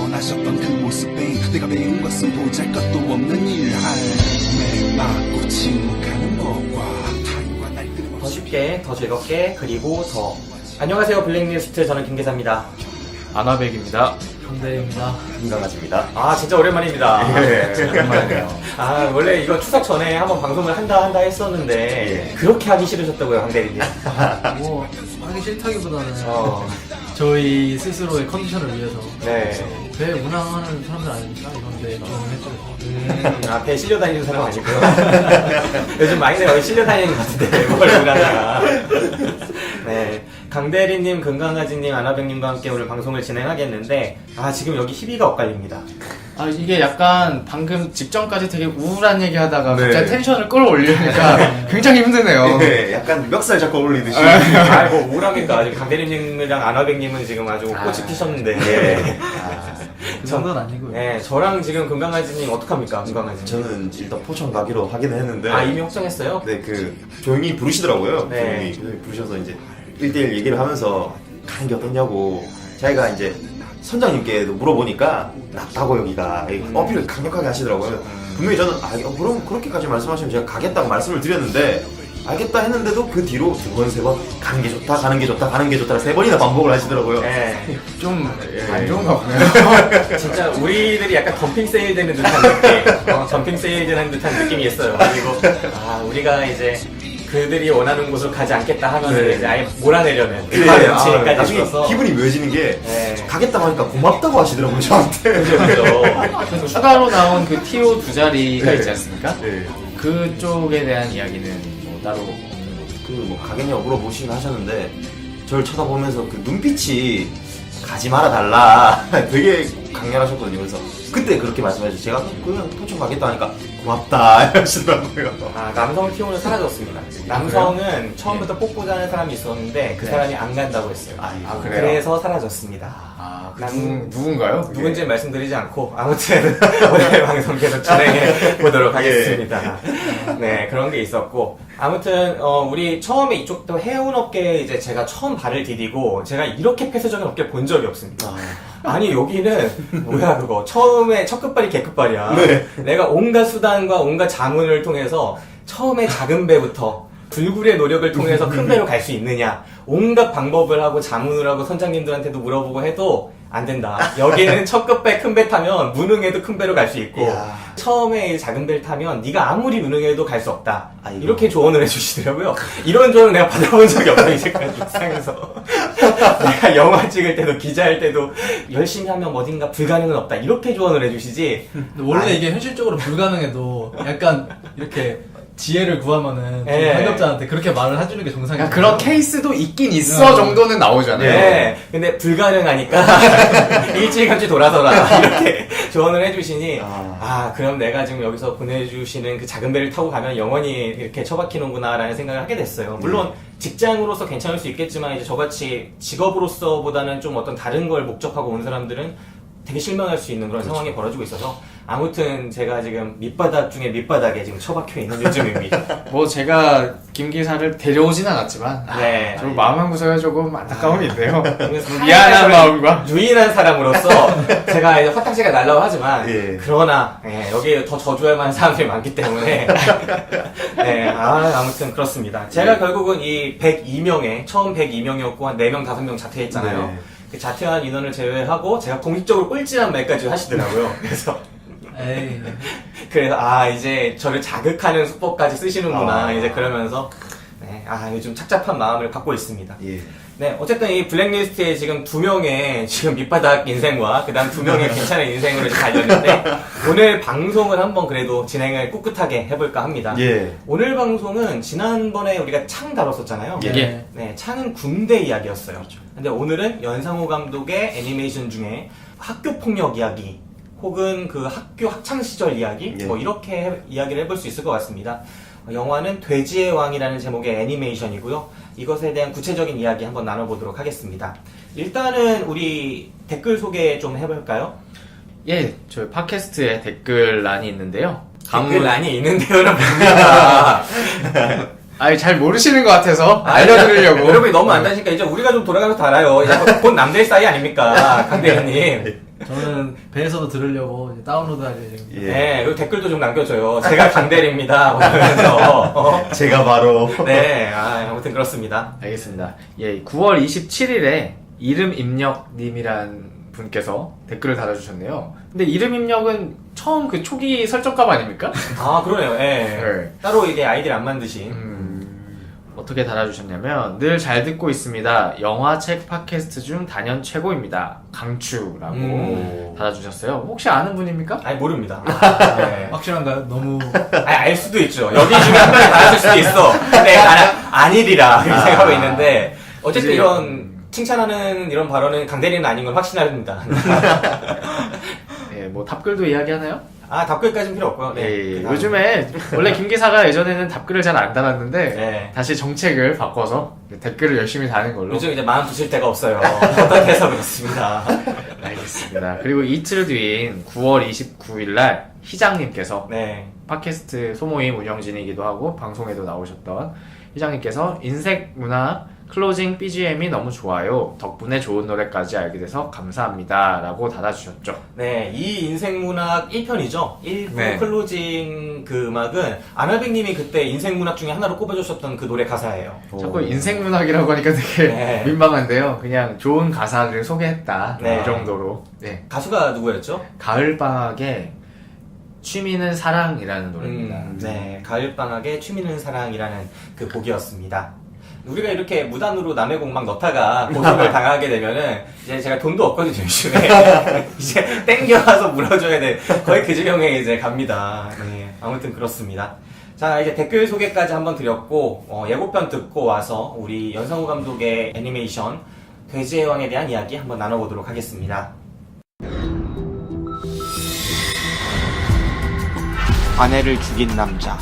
원하셨던 그 모습에 내가 배운 것은 보잘것도 없는 일할 맞고 침묵하는 것과 타인과 날 더 쉽게, 더 즐겁게, 그리고 더. 안녕하세요, 블랙리스트. 저는 김기사입니다. 아나백입니다. 강대입니다. 김강아지입니다. 아, 진짜 오랜만입니다. 예, 오랜만이네요. 아, 원래 이거 추석 전에 한번 방송을 한다 했었는데, 예. 그렇게 하기 싫으셨다고요, 황대리님. 뭐 하기 싫다기보다는 어, 저희 스스로의 컨디션을 위해서 네. 배 운항하는 사람들 아닙니까? 이런데 좀 해줘요. 앞에 실려 다니는 사람 아니고요. 요즘 많이 내가 실려 다니는 것 같은데, 뭘 우라다가. 네. 강대리님, 금강아지님, 아나백님과 함께 오늘 방송을 진행하겠는데, 지금 여기 희비가 엇갈립니다. 이게 약간 방금 직전까지 되게 우울한 얘기 하다가 네. 갑자기 텐션을 끌어올리니까 굉장히 힘드네요. 네, 약간 멱살 잡고 어울리듯이. 뭐, 우울합니까? 지금 강대리님이랑 아나백님은 지금 아주 꽃이 피셨는데. 네. 그 정도는 아니고요. 네, 저랑 지금 금강아지님 어떡합니까? 금강아지님. 저는 일단 포천 가기로 하긴 했는데. 이미 확정했어요? 네, 조용히 부르시더라고요. 네. 조용히 부르셔서 이제 1대1 얘기를 하면서 가는 게 어떠냐고. 자기가 이제 선장님께도 물어보니까 낫다고 여기가. 어필을 강력하게 하시더라고요. 분명히 저는, 그럼 그렇게까지 말씀하시면 제가 가겠다고 말씀을 드렸는데, 알겠다 했는데도 그 뒤로 두 번, 세 번, 가는 게 좋다, 가는 게 좋다, 가는 게 좋다, 세 번이나 반복을 하시더라고요. 네. 좀 안 좋은가 보네요. 진짜 우리들이 약간 덤핑 세일 되는 듯한 느낌, 덤핑 세일 되는 듯한 느낌이 있어요. 그리고 우리가 이제 그들이 원하는 곳으로 가지 않겠다 하면 네. 이제 아예 몰아내려는 네, 눈치까지 나중에 주어서 기분이 묘해지는 게, 네. 가겠다고 하니까 고맙다고 하시더라고요, 저한테. 그죠. 추가로 나온 그 TO 두 자리가 네. 있지 않습니까? 네. 그쪽에 대한 이야기는 뭐 따로 없는 거죠. 가겠냐고 물어보시긴 하셨는데, 저를 쳐다보면서 그 눈빛이 가지 말아 달라. 되게 강렬하셨거든요. 그래서 그때 그렇게 말씀하셨죠. 제가 그냥 포천 가겠다 하니까 고맙다 하시더라고요. 남성 티오는 사라졌습니다. 남성은 처음부터 뽑고자 하는 사람이 있었는데 그 네. 사람이 안 간다고 했어요. 그래요? 그래서 사라졌습니다. 누군가요? 그게? 누군지 말씀드리지 않고 아무튼 오늘 방송 계속 진행해 보도록 하겠습니다. 네, 그런 게 있었고 아무튼 우리 처음에 이쪽도 해운업계에 이제 제가 처음 발을 디디고 제가 이렇게 폐쇄적인 업계 본 적이 없습니다. 아니 여기는 뭐야 그거 처음에 첫 끝발이 개끝발이야. 네. 내가 온갖 수단과 온갖 자문을 통해서 처음에 작은 배부터 불굴의 노력을 통해서 큰 배로 갈 수 있느냐 온갖 방법을 하고 자문을 하고 선장님들한테도 물어보고 해도 안 된다. 여기는 첫 끝배 큰 배 타면 무능해도 큰 배로 갈 수 있고 이야. 처음에 작은 배를 타면 네가 아무리 무능해도 갈 수 없다. 아이고. 이렇게 조언을 해주시더라고요. 이런 조언을 내가 받아본 적이 없어요. 이제까지 육상에서. 내가 영화 찍을 때도 기자할 때도 열심히 하면 어딘가 불가능은 없다. 이렇게 조언을 해주시지. 근데 원래 이게 현실적으로 불가능해도 약간 이렇게 지혜를 구하면은 네. 상급자한테 그렇게 말을 해주는 게 정상이에요. 그런 케이스도 있긴 있어 정도는 나오잖아요. 네. 근데 불가능하니까 일찌감치 돌아서라 이렇게 조언을 해주시니 그럼 내가 지금 여기서 보내주시는 그 작은 배를 타고 가면 영원히 이렇게 처박히는구나라는 생각을 하게 됐어요. 물론 직장으로서 괜찮을 수 있겠지만 이제 저같이 직업으로서보다는 좀 어떤 다른 걸 목적하고 온 사람들은 되게 실망할 수 있는 그런 상황이 벌어지고 있어서 아무튼 제가 지금 밑바닥 중에 밑바닥에 지금 처박혀 있는 요즘입니다. 뭐 제가 김 기사를 데려오진 않았지만 네. 좀 마음 한 구석에 조금 안타까움이 있네요. 그래서 미안한 저를 마음과 유인한 사람으로서 제가 이제 화딱지가 날라고 하지만 예. 그러나 여기에 더 저주할 만한 사람들이 많기 때문에 아무튼 그렇습니다. 제가 결국은 이 102명에 처음 102명이었고 한 4명 5명 자퇴했잖아요. 네. 그 자퇴한 인원을 제외하고 제가 공식적으로 꼴찌란 말까지 하시더라고요. 에이. 그래서 이제 저를 자극하는 수법까지 쓰시는구나 이제 그러면서 요즘 착잡한 마음을 갖고 있습니다. 예. 네, 어쨌든 이 블랙리스트에 지금 2명의 지금 밑바닥 인생과 그 다음 2명의 괜찮은 인생으로 이제 달렸는데 오늘 방송을 한번 그래도 진행을 꿋꿋하게 해볼까 합니다. 예. 오늘 방송은 지난번에 우리가 창 다뤘었잖아요. 예. 네, 창은 군대 이야기였어요. 근데 오늘은 연상호 감독의 애니메이션 중에 학교 폭력 이야기 혹은 그 학교 학창 시절 이야기 예. 뭐 이렇게 이야기를 해볼 수 있을 것 같습니다. 영화는 돼지의 왕이라는 제목의 애니메이션이고요. 이것에 대한 구체적인 이야기 한번 나눠보도록 하겠습니다. 일단은 우리 댓글 소개 좀 해볼까요? 예, 저희 팟캐스트에 댓글란이 있는데요. 댓글란이 있는데요는 뭡니까? 아니 잘 모르시는 것 같아서 알려드리려고. 여러분이 너무 안다니까 이제 우리가 좀 돌아가면서 달아요. 이제 곧 남들 사이 아닙니까, 강대현님. 저는 배에서도 들으려고 이제 다운로드 할 예정입니다. 예. 네, 그리고 댓글도 좀 남겨줘요. 제가 강대리입니다. 그러면서. 제가 바로 네, 아무튼 그렇습니다. 알겠습니다. 예, 9월 27일에 이름 입력님이란 분께서 댓글을 달아주셨네요. 근데 이름 입력은 처음 그 초기 설정값 아닙니까? 아, 그러네요. 예. 네. 따로 이게 아이디를 안 만드신. 어떻게 달아주셨냐면 늘 잘 듣고 있습니다. 영화, 책, 팟캐스트 중 단연 최고입니다. 강추라고 달아주셨어요. 혹시 아는 분입니까? 아니, 모릅니다. 네. 확실한가요? 너무 알 수도 있죠. 여기 중에 한 명이 달았을 수도 있어. 근데 나는 아니리라 이렇게 생각하고 있는데 어쨌든 그치. 이런 칭찬하는 이런 발언은 강대리는 아닌 걸 확신합니다. 예, 뭐 답글도 이야기하나요? 답글까지는 필요 없고요. 네. 예, 그다음. 요즘에 원래 김 기사가 예전에는 답글을 잘 안 달았는데 네. 다시 정책을 바꿔서 댓글을 열심히 다는 걸로. 요즘 이제 마음 붙일 데가 없어요. 어떻게해서 그렇습니다. 알겠습니다. 그리고 이틀 뒤인 9월 29일 날 희장님께서 네. 팟캐스트 소모임 운영진이기도 하고 방송에도 나오셨던 희장님께서 인색 문화 클로징 BGM이 너무 좋아요. 덕분에 좋은 노래까지 알게 돼서 감사합니다. 라고 달아주셨죠. 네, 이 인생문학 1편이죠. 1부 네. 클로징 그 음악은 안할백님이 그때 인생문학 중에 하나로 꼽아주셨던 그 노래 가사예요. 자꾸 인생문학이라고 하니까 되게 네. 민망한데요. 그냥 좋은 가사를 소개했다. 네. 이 정도로. 네. 가수가 누구였죠? 가을방학의 취미는 사랑이라는 노래입니다. 네, 가을방학의 취미는 사랑이라는 그 곡이었습니다. 우리가 이렇게 무단으로 남의 곡 막 넣다가 고소를 당하게 되면은 이제 제가 돈도 없거든요, 요즘에. 이제 땡겨와서 물어줘야 돼. 거의 그 지경에 이제 갑니다. 네, 아무튼 그렇습니다. 자, 이제 댓글 소개까지 한번 드렸고, 예고편 듣고 와서 우리 연상호 감독의 애니메이션 돼지의 왕에 대한 이야기 한번 나눠보도록 하겠습니다. 아내를 죽인 남자,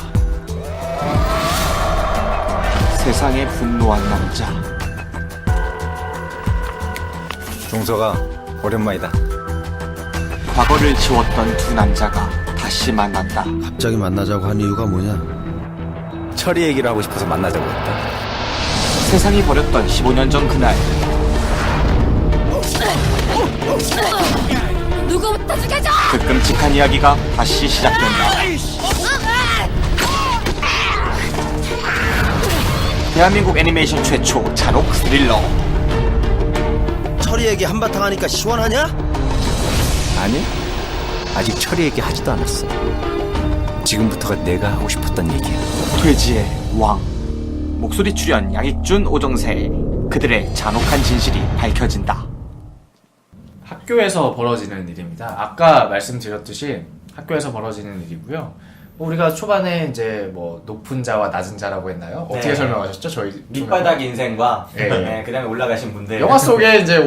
세상에 분노한 남자. 종서가 오랜만이다. 과거를 지웠던 두 남자가 다시 만난다. 갑자기 만나자고 한 이유가 뭐냐? 철이 얘기를 하고 싶어서 만나자고 했다. 세상이 버렸던 15년 전 그날, 누구부터 죽여줘! 그 끔찍한 이야기가 다시 시작된다. 대한민국 애니메이션 최초 잔혹 스릴러. 철이 얘기 한바탕 하니까 시원하냐? 아니, 아직 철이 얘기 하지도 않았어. 지금부터가 내가 하고 싶었던 얘기야. 돼지의 왕. 목소리 출연 양익준, 오정세. 그들의 잔혹한 진실이 밝혀진다. 학교에서 벌어지는 일입니다. 아까 말씀드렸듯이 학교에서 벌어지는 일이고요. 우리가 초반에 이제 뭐 높은 자와 낮은 자라고 했나요? 어떻게 네. 설명하셨죠? 저희 밑바닥 인생과 네. 네, 그 다음에 올라가신 분들. 영화 속에 이제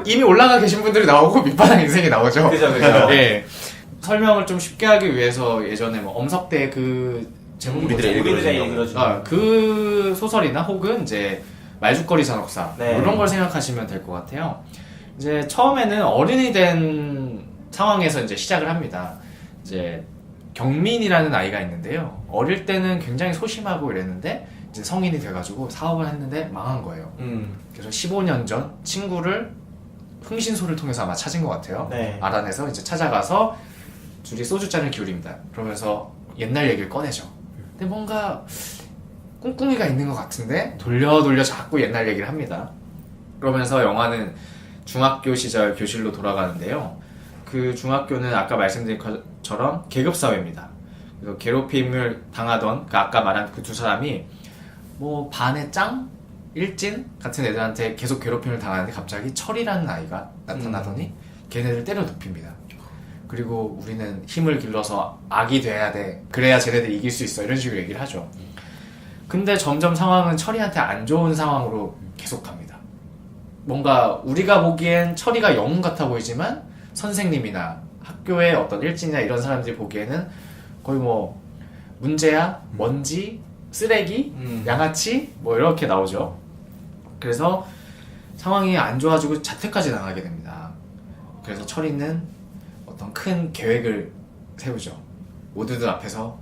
이미 올라가 계신 분들이 나오고 밑바닥 인생이 나오죠. 그죠. 예. 설명을 좀 쉽게 하기 위해서 예전에 뭐 엄석대 그 제목이 우리들의 뭐죠? 일그러진 그 소설이나 혹은 이제 말죽거리 잔혹사 네. 이런 걸 생각하시면 될 것 같아요. 이제 처음에는 어른이 된 상황에서 이제 시작을 합니다. 이제 경민이라는 아이가 있는데요. 어릴 때는 굉장히 소심하고 이랬는데 이제 성인이 돼가지고 사업을 했는데 망한 거예요. 그래서 15년 전 친구를 흥신소를 통해서 아마 찾은 것 같아요. 네. 알아내서 이제 찾아가서 둘이 소주잔을 기울입니다. 그러면서 옛날 얘기를 꺼내죠. 근데 뭔가 꿍꿍이가 있는 것 같은데 돌려 자꾸 옛날 얘기를 합니다. 그러면서 영화는 중학교 시절 교실로 돌아가는데요. 그 중학교는 아까 말씀드린 것처럼 계급사회입니다. 그래서 괴롭힘을 당하던 그 아까 말한 그 두 사람이 뭐 반의 짱? 일진? 같은 애들한테 계속 괴롭힘을 당하는데 갑자기 철이라는 아이가 나타나더니 걔네들 때려 눕힙니다. 그리고 우리는 힘을 길러서 악이 돼야 돼. 그래야 쟤네들 이길 수 있어. 이런 식으로 얘기를 하죠. 근데 점점 상황은 철이한테 안 좋은 상황으로 계속 갑니다. 뭔가 우리가 보기엔 철이가 영웅 같아 보이지만 선생님이나 학교의 어떤 일진이나 이런 사람들이 보기에는 거의 뭐 문제야, 먼지, 쓰레기, 양아치 뭐 이렇게 나오죠. 그래서 상황이 안 좋아지고 자퇴까지 나가게 됩니다. 그래서 철이는 어떤 큰 계획을 세우죠. 모두들 앞에서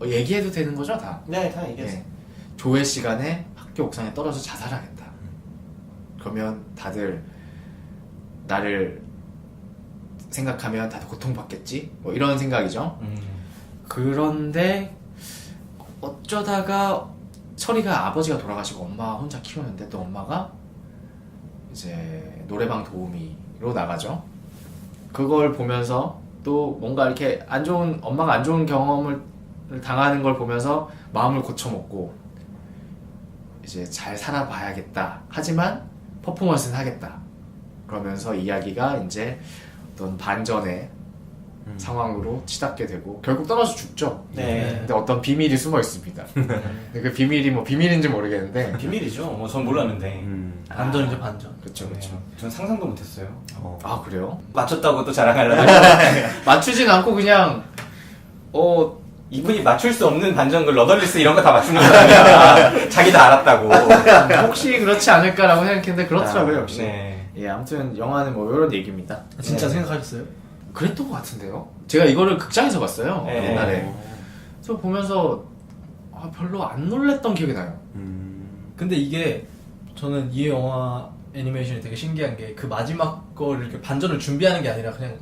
얘기해도 되는 거죠, 다? 네, 다 얘기했어요. 예. 조회 시간에 학교 옥상에 떨어져 자살하겠다. 그러면 다들 나를 생각하면 다들 고통받겠지? 뭐 이런 생각이죠. 그런데 어쩌다가 철이가 아버지가 돌아가시고 엄마 혼자 키우는데 또 엄마가 이제 노래방 도우미로 나가죠. 그걸 보면서 또 뭔가 이렇게 엄마가 안 좋은 경험을 당하는 걸 보면서 마음을 고쳐먹고 이제 잘 살아봐야겠다. 하지만 퍼포먼스는 하겠다. 그러면서 이야기가 이제 어떤 반전의 상황으로 치닫게 되고 결국 떨어져 죽죠. 네. 근데 어떤 비밀이 숨어 있습니다. 근데 그 비밀이 뭐 비밀인지 모르겠는데 비밀이죠. 뭐 전 몰랐는데. 반전이죠, 반전. 그렇죠, 그렇죠. 전 상상도 못했어요. 아 그래요? 맞췄다고 또 자랑하려고. 맞추진 않고 그냥 이분이 맞출 수 없는 반전글 러덜리스 이런 거 다 맞추는 사람이야. 자기 다 알았다고. 혹시 그렇지 않을까라고 생각했는데 그렇더라고요 역시. 네. 예, 아무튼 영화는 뭐 이런 얘기입니다. 진짜 네. 생각하셨어요? 그랬던 것 같은데요. 제가 이거를 극장에서 봤어요. 네. 옛날에. 그래서 보면서 별로 안 놀랬던 기억이 나요. 근데 이게 저는 이 영화 애니메이션이 되게 신기한 게 그 마지막 거를 이렇게 반전을 준비하는 게 아니라 그냥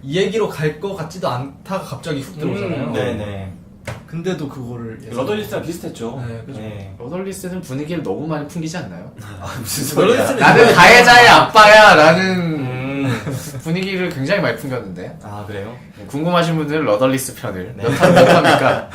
이 얘기로 갈 것 같지도 않다가 갑자기 훅 들어오잖아요. 네네. 근데도 그거를 러덜리스랑 비슷했죠. 네, 그죠. 러덜리스는 분위기를 너무 많이 풍기지 않나요? 무슨 소리야. 러덜리스는 나는 이거에 가해자의 아빠야 라는 분위기를 굉장히 많이 풍겼는데 아 그래요? 궁금하신 분들은 러덜리스 편을 네. 몇 합니까?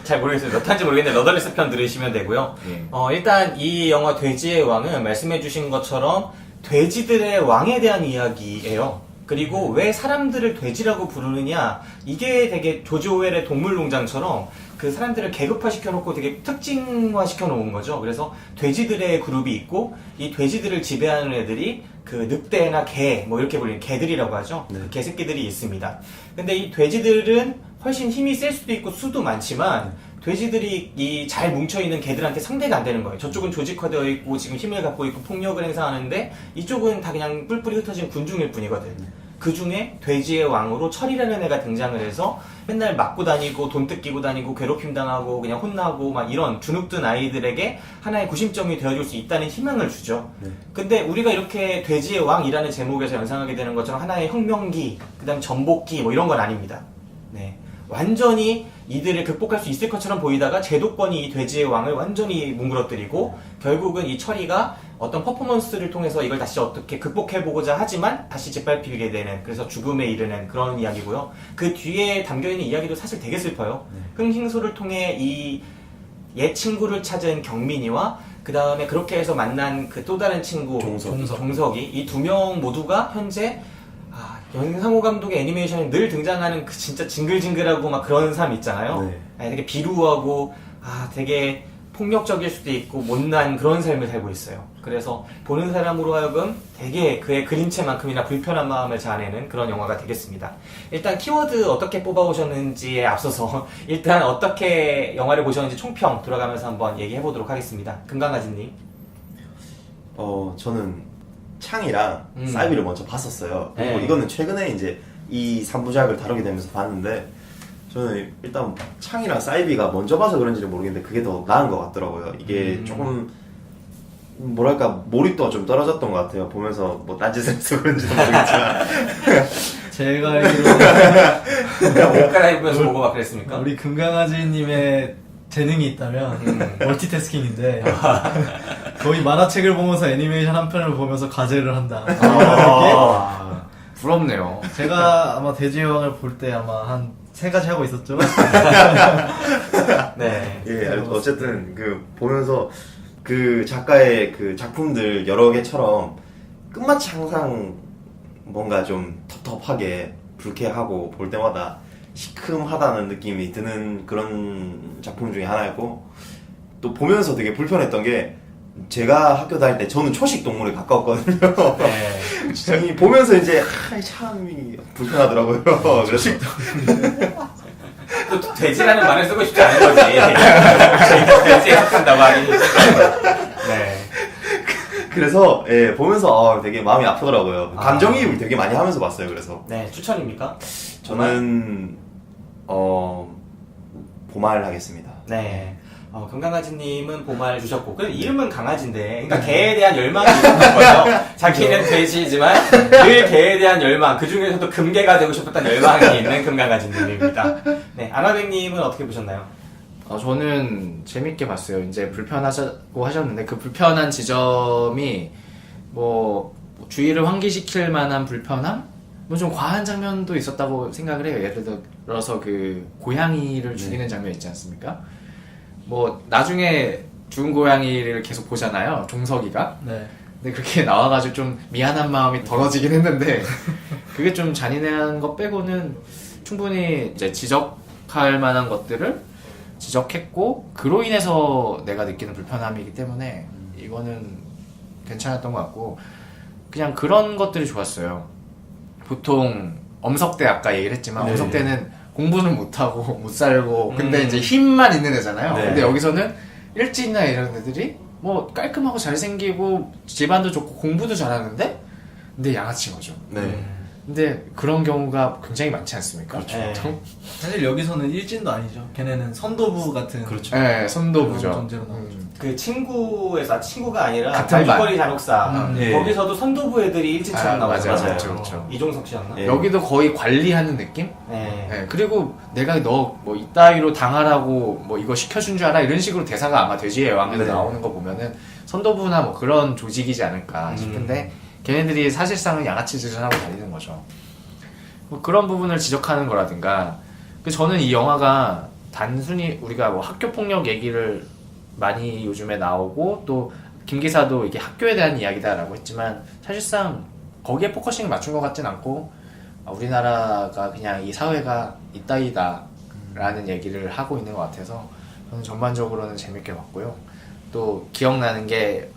잘 모르겠어요. 몇 탄지 모르겠는데 러덜리스 편 들으시면 되고요. 예. 일단 이 영화 돼지의 왕은 말씀해주신 것처럼 돼지들의 왕에 대한 이야기예요. 그리고 왜 사람들을 돼지라고 부르느냐, 이게 되게 조지 오웰의 동물농장처럼 그 사람들을 계급화 시켜놓고 되게 특징화 시켜놓은 거죠. 그래서 돼지들의 그룹이 있고 이 돼지들을 지배하는 애들이 그 늑대나 개, 뭐 이렇게 불리는 개들이라고 하죠. 그 개새끼들이 있습니다. 근데 이 돼지들은 훨씬 힘이 셀 수도 있고 수도 많지만 돼지들이 이 잘 뭉쳐있는 개들한테 상대가 안 되는 거예요. 저쪽은 조직화되어 있고 지금 힘을 갖고 있고 폭력을 행사하는데 이쪽은 다 그냥 뿔뿔이 흩어진 군중일 뿐이거든. 그 중에 돼지의 왕으로 철이라는 애가 등장을 해서 맨날 맞고 다니고 돈 뜯기고 다니고 괴롭힘 당하고 그냥 혼나고 막 이런 주눅든 아이들에게 하나의 구심점이 되어줄 수 있다는 희망을 주죠. 근데 우리가 이렇게 돼지의 왕이라는 제목에서 연상하게 되는 것처럼 하나의 혁명기, 그 다음에 전복기 뭐 이런 건 아닙니다. 네. 완전히 이들을 극복할 수 있을 것처럼 보이다가 제도권이 이 돼지의 왕을 완전히 뭉그러뜨리고 결국은 이 철이가 어떤 퍼포먼스를 통해서 이걸 다시 어떻게 극복해보고자 하지만 다시 짓밟히게 되는, 그래서 죽음에 이르는 그런 이야기고요. 그 뒤에 담겨있는 이야기도 사실 되게 슬퍼요. 흥행소를 통해 이 옛 친구를 찾은 경민이와 그 다음에 그렇게 해서 만난 그 또 다른 친구 종석이 이 두 명 모두가 현재 연상호 감독의 애니메이션에 늘 등장하는 그 진짜 징글징글하고 막 그런 사람 있잖아요. 되게 비루하고 되게 폭력적일 수도 있고 못난 그런 삶을 살고 있어요. 그래서 보는 사람으로 하여금 되게 그의 그림체만큼이나 불편한 마음을 자아내는 그런 영화가 되겠습니다. 일단 키워드 어떻게 뽑아오셨는지에 앞서서 일단 어떻게 영화를 보셨는지 총평 돌아가면서 한번 얘기해보도록 하겠습니다. 금강아지님. 저는 창이랑 사이비를 먼저 봤었어요. 그리고 네. 이거는 최근에 이제 이 3부작을 다루게 되면서 봤는데 저는 일단 창이랑 사이비가 먼저 봐서 그런지는 모르겠는데 그게 더 나은 것 같더라고요. 이게 조금 뭐랄까 몰입도가 좀 떨어졌던 것 같아요. 보면서 뭐 딴짓을 해서 그런지는 모르겠지만 제가 알기로 옷 갈아입으면서 보고 막 그랬습니까? 우리 금강아지님의 재능이 있다면 멀티태스킹인데 거의 만화책을 보면서 애니메이션 한 편을 보면서 과제를 한다. 부럽네요. 제가 아마 돼지의 왕을 볼 때 아마 한 3가지 하고 있었죠. 네. 예, 어쨌든 그 보면서 그 작가의 그 작품들 여러 개처럼 끝마치 항상 뭔가 좀 텁텁하게 불쾌하고 볼 때마다 시큼하다는 느낌이 드는 그런 작품 중에 하나였고 또 보면서 되게 불편했던 게 제가 학교 다닐 때 저는 초식 동물에 가까웠거든요. 네. 이 보면서 이제 참 불편하더라고요. 그래서 또 돼지라는 말을 쓰고 싶지 않은 거지. 저희가 돼지에 속한다고 하니. 네. 그래서 예, 보면서 되게 마음이 아프더라고요. 감정이입을 되게 많이 하면서 봤어요. 그래서 네, 추천입니까? 저는 보말 하겠습니다. 네. 금강아지님은 보말 주셨고, 그 이름은 강아지인데, 그러니까 개에 대한 열망이 있었던 거죠. 자기는 돼지지만 늘 개에 대한 열망, 그 중에서도 금개가 되고 싶었던 열망이 있는 금강아지님입니다. 네, 아나백님은 어떻게 보셨나요? 저는 재밌게 봤어요. 이제 불편하다고 하셨는데 그 불편한 지점이 뭐 주의를 환기시킬 만한 불편함? 뭐 좀 과한 장면도 있었다고 생각을 해요. 예를 들어서 그 고양이를 죽이는 장면 있지 않습니까? 뭐 나중에 죽은 고양이를 계속 보잖아요. 종석이가. 네. 근데 그렇게 나와가지고 좀 미안한 마음이 덜어지긴 했는데 그게 좀 잔인한 것 빼고는 충분히 이제 지적할 만한 것들을 지적했고 그로 인해서 내가 느끼는 불편함이기 때문에 이거는 괜찮았던 것 같고 그냥 그런 것들이 좋았어요. 보통 엄석대 아까 얘기를 했지만 네. 엄석대는 공부는 못하고 못 살고 근데 이제 힘만 있는 애잖아요. 네. 근데 여기서는 일진이나 이런 애들이 뭐 깔끔하고 잘생기고 집안도 좋고 공부도 잘하는데 근데 양아치인 거죠. 네. 근데 그런 경우가 굉장히 많지 않습니까? 그렇죠. 보통? 사실 여기서는 일진도 아니죠. 걔네는 선도부 같은 그렇죠. 네, 선도부죠. 그런 존재로 나오죠. 그 친구에서, 친구가 아니라 같은 반. 발걸이 잔혹사. 예. 거기서도 선도부 애들이 일진처럼 나오죠. 맞아요. 그렇죠. 이종석 씨였나? 예. 여기도 거의 관리하는 느낌? 네. 네, 그리고 내가 너 뭐 이따위로 당하라고 뭐 이거 시켜준 줄 알아? 이런 식으로 대사가 아마 돼지의 왕에도 네. 나오는 거 보면은 선도부나 뭐 그런 조직이지 않을까 싶은데 걔네들이 사실상은 양아치 짓을 하고 다니는 거죠. 뭐 그런 부분을 지적하는 거라든가 저는 이 영화가 단순히 우리가 뭐 학교 폭력 얘기를 많이 요즘에 나오고 또 김기사도 이게 학교에 대한 이야기다라고 했지만 사실상 거기에 포커싱을 맞춘 것 같진 않고 우리나라가 그냥 이 사회가 이따위다 라는 얘기를 하고 있는 것 같아서 저는 전반적으로는 재밌게 봤고요. 또 기억나는 게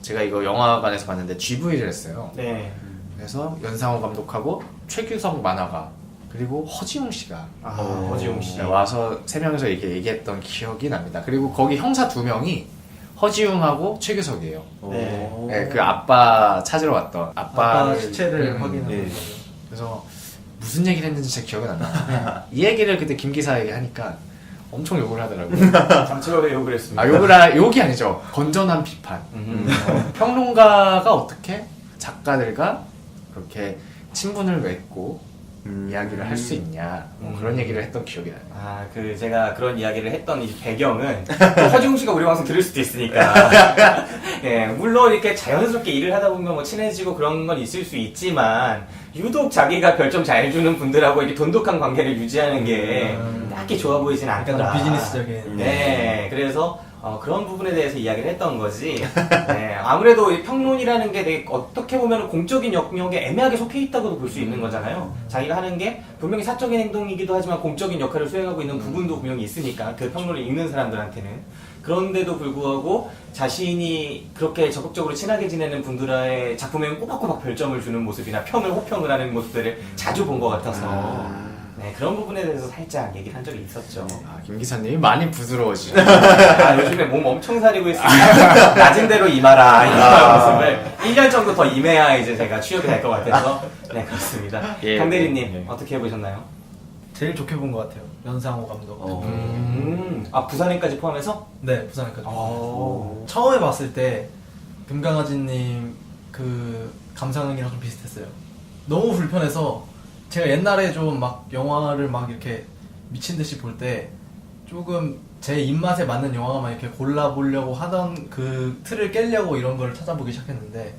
제가 이거 영화관에서 봤는데 GV를 했어요. 네. 그래서 연상호 감독하고 최규석 만화가 그리고 허지웅 씨가 허지웅 씨. 와서 세 명이서 이렇게 얘기했던 기억이 납니다. 그리고 거기 형사 두 명이 허지웅하고 최규석이에요. 네. 네, 그 아빠 찾으러 왔던 아빠 아빠를 시체를 확인하는 예. 거죠. 그래서 무슨 얘기를 했는지 제 기억은 안 나요. 이 얘기를 그때 김기사에게 하니까 엄청 욕을 하더라고요. 제가 왜 욕을 했습니까? 욕이 아니죠. 건전한 비판. 음. 평론가가 어떻게 작가들과 그렇게 친분을 맺고 이야기를 할 수 있냐 뭐 그런 얘기를 했던 기억이 나요. 제가 그런 이야기를 했던 이 배경은 또 허지웅 씨가 우리 방송 들을 수도 있으니까. 네, 물론 이렇게 자연스럽게 일을 하다 보면 뭐 친해지고 그런 건 있을 수 있지만 유독 자기가 별점 잘 주는 분들하고 이렇게 돈독한 관계를 유지하는 게 딱히 좋아 보이진 않더라. 약간 비즈니스적인. 네, 그래서 그런 부분에 대해서 이야기를 했던 거지. 네, 아무래도 이 평론이라는 게 되게 어떻게 보면 공적인 영역에 애매하게 속해 있다고도 볼 수 있는 거잖아요. 자기가 하는 게 분명히 사적인 행동이기도 하지만 공적인 역할을 수행하고 있는 부분도 분명히 있으니까 그 평론을 읽는 사람들한테는. 그런데도 불구하고 자신이 그렇게 적극적으로 친하게 지내는 분들의 작품에 꼬박꼬박 별점을 주는 모습이나 평을 호평을 하는 모습들을 자주 본 것 같아서 네, 그런 부분에 대해서 살짝 얘기를 한 적이 있었죠. 김 기사님이 많이 부드러워지죠. 요즘에 몸 엄청 사리고 있으니까 낮은 대로 임하라 이런 모습을 1년 정도 더 임해야 이제 제가 취업이 될 것 같아서 네 그렇습니다. 예. 강대리님 어떻게 보셨나요? 제일 좋게 본 것 같아요. 연상호 감독. 부산행까지 포함해서? 네, 부산에까지. 처음에 봤을 때 금강아지님 그 감상이랑 좀 비슷했어요. 너무 불편해서 제가 옛날에 좀 막 영화를 막 이렇게 미친 듯이 볼 때 조금 제 입맛에 맞는 영화만 이렇게 골라보려고 하던 그 틀을 깨려고 이런 거를 찾아보기 시작했는데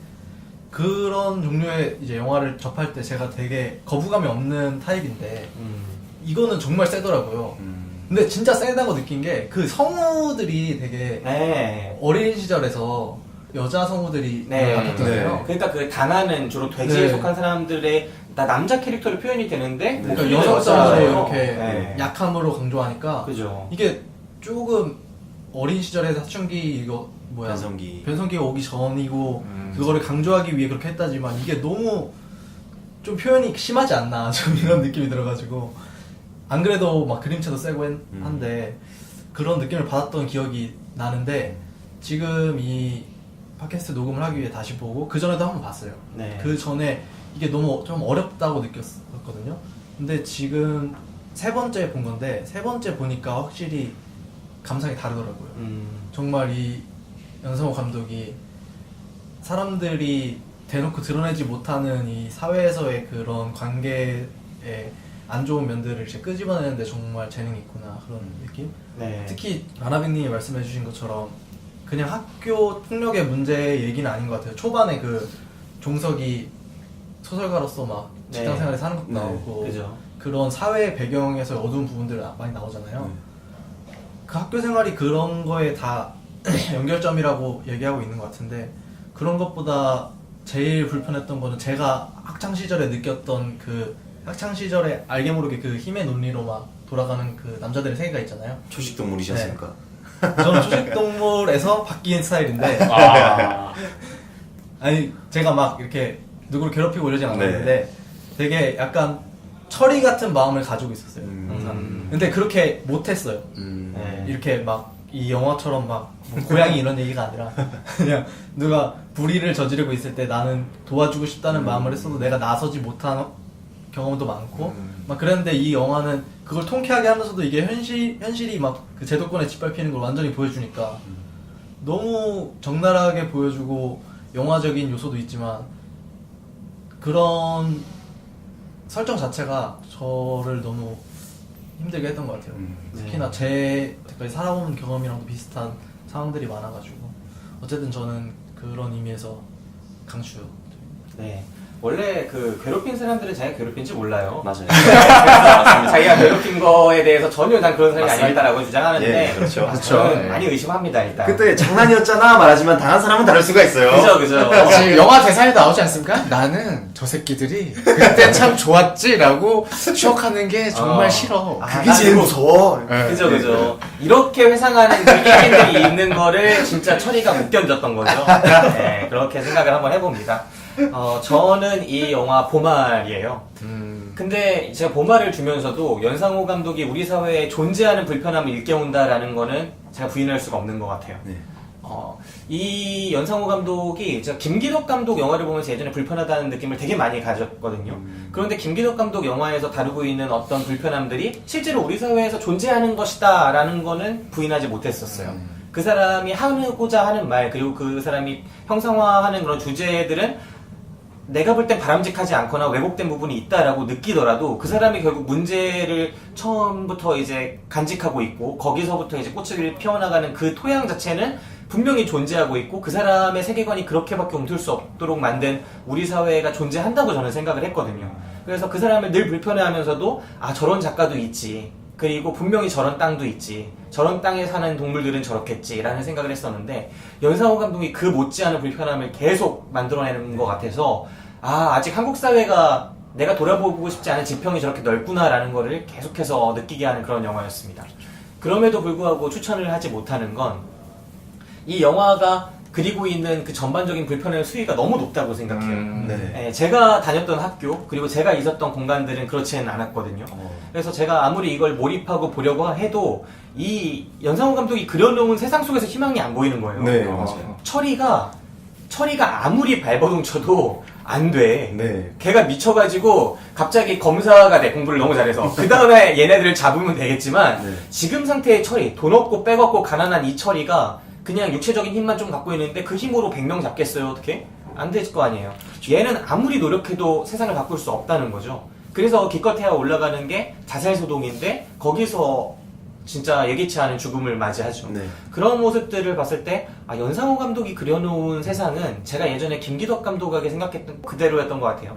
그런 종류의 이제 영화를 접할 때 제가 되게 거부감이 없는 타입인데 이거는 정말 세더라고요. 근데 진짜 세다고 느낀 게 그 성우들이 되게 네. 어린 시절에서 여자 성우들이 네. 나왔잖아요. 그러니까 그 단아는 주로 돼지에 네. 속한 사람들의 다 남자 캐릭터로 표현이 되는데 그러니까 목소리는 여성성으로 여자예요. 이렇게 네. 약함으로 강조하니까 그죠. 이게 조금 어린 시절에 사춘기 이거 뭐야 변성기가 오기 전이고 그거를 강조하기 위해 그렇게 했다지만 이게 너무 좀 표현이 심하지 않나 좀 이런 느낌이 들어가지고 안 그래도 막 그림체도 세고 한데 그런 느낌을 받았던 기억이 나는데 지금 이 팟캐스트 녹음을 하기 위해 다시 보고 그 전에도 한번 봤어요. 네. 그 전에 이게 너무 좀 어렵다고 느꼈거든요. 근데 지금 세 번째 본 건데 세 번째 보니까 확실히 감상이 다르더라고요. 정말 이 연상호 감독이 사람들이 대놓고 드러내지 못하는 이 사회에서의 그런 관계의 안 좋은 면들을 이제 끄집어내는데 정말 재능이 있구나 그런 느낌? 네. 특히 아나비님이 말씀해주신 것처럼 그냥 학교 폭력의 문제 얘기는 아닌 것 같아요. 초반에 그 종석이 소설가로서 막 직장 네. 생활에 사는 것도 네, 나오고 그죠. 그런 사회 배경에서 어두운 부분들 많이 나오잖아요. 그 학교 생활이 그런 거에 다 연결점이라고 얘기하고 있는 것 같은데 그런 것보다 제일 불편했던 거는 제가 학창 시절에 느꼈던 그 학창 시절에 알게 모르게 그 힘의 논리로 막 돌아가는 그 남자들의 세계가 있잖아요. 초식 동물이셨습니까? 저는 초식동물에서 바뀐 스타일인데 아니 제가 막 이렇게 누구를 괴롭히고 이러진 않았는데 되게 약간 철이 같은 마음을 가지고 있었어요 항상. 근데 그렇게 못했어요. 네. 이렇게 막 이 영화처럼 막뭐 고양이 이런 얘기가 아니라 그냥 누가 불의를 저지르고 있을 때 나는 도와주고 싶다는 마음을 했어도 내가 나서지 못한 경험도 많고 막 그랬는데 이 영화는 그걸 통쾌하게 하면서도 이게 현실이 막 그 제도권에 짓밟히는 걸 완전히 보여주니까 너무 적나라하게 보여주고 영화적인 요소도 있지만 그런 설정 자체가 저를 너무 힘들게 했던 것 같아요. 특히나 제 여태까지 살아온 경험이랑도 비슷한 상황들이 많아가지고 어쨌든 저는 그런 의미에서 강추. 네. 원래 그 괴롭힌 사람들은 자기가 괴롭힌지 몰라요. 맞아요. 자기가 괴롭힌 거에 대해서 전혀 난 그런 사람이 맞습니다. 아니다라고 주장하는데 예, 그렇죠. 저는 네. 많이 의심합니다 일단. 그때 장난이었잖아 말하지만 당한 사람은 다를 수가 있어요. 그죠. 지금 영화 대사에도 나오지 않습니까? 나는 저 새끼들이 그때 참 좋았지라고 추억하는 게 정말 싫어. 그게 제일 무서워. 네. 그죠. 이렇게 회상하는 외계인들이 있는 거를 진짜 철이가 못 견뎠던 거죠. 네, 그렇게 생각을 한번 해봅니다. 저는 이 영화 보말이에요. 근데 제가 보말을 주면서도 연상호 감독이 우리 사회에 존재하는 불편함을 일깨운다라는 거는 제가 부인할 수가 없는 것 같아요. 네. 이 연상호 감독이 제가 김기덕 감독 영화를 보면서 예전에 불편하다는 느낌을 되게 많이 가졌거든요. 그런데 김기덕 감독 영화에서 다루고 있는 어떤 불편함들이 실제로 우리 사회에서 존재하는 것이다 라는 거는 부인하지 못했었어요. 그 사람이 하고자 하는 말 그리고 그 사람이 형상화하는 그런 주제들은 내가 볼 땐 바람직하지 않거나 왜곡된 부분이 있다라고 느끼더라도 그 사람이 결국 문제를 처음부터 이제 간직하고 있고 거기서부터 이제 꽃을 피워나가는 그 토양 자체는 분명히 존재하고 있고 그 사람의 세계관이 그렇게밖에 옮길 수 없도록 만든 우리 사회가 존재한다고 저는 생각을 했거든요. 그래서 그 사람을 늘 불편해하면서도 아 저런 작가도 있지 그리고 분명히 저런 땅도 있지 저런 땅에 사는 동물들은 저렇겠지 라는 생각을 했었는데 연상호 감독이 그 못지않은 불편함을 계속 만들어내는 것 같아서 아직 한국 사회가 내가 돌아보고 싶지 않은 지평이 저렇게 넓구나 라는 거를 계속해서 느끼게 하는 그런 영화였습니다. 그럼에도 불구하고 추천을 하지 못하는 건 이 영화가 그리고 있는 그 전반적인 불편의 수위가 너무 높다고 생각해요. 네. 제가 다녔던 학교 그리고 제가 있었던 공간들은 그렇지는 않았거든요. 그래서 제가 아무리 이걸 몰입하고 보려고 해도 이 연상호 감독이 그려놓은 세상 속에서 희망이 안 보이는 거예요. 네, 맞아요. 철이가 아무리 발버둥 쳐도 안 돼. 네. 걔가 미쳐가지고 갑자기 검사가 돼 공부를 너무 잘해서 그 다음에 얘네들을 잡으면 되겠지만 네. 지금 상태의 철이 돈 없고 빽 없고 가난한 이 철이가 그냥 육체적인 힘만 좀 갖고 있는데 그 힘으로 100명 잡겠어요 어떻게? 안 될 거 아니에요. 얘는 아무리 노력해도 세상을 바꿀 수 없다는 거죠. 그래서 기껏해야 올라가는 게 자살소동인데 거기서 진짜 예기치 않은 죽음을 맞이하죠. 네. 그런 모습들을 봤을 때 연상호 감독이 그려놓은 세상은 제가 예전에 김기덕 감독에게 생각했던 그대로였던 것 같아요.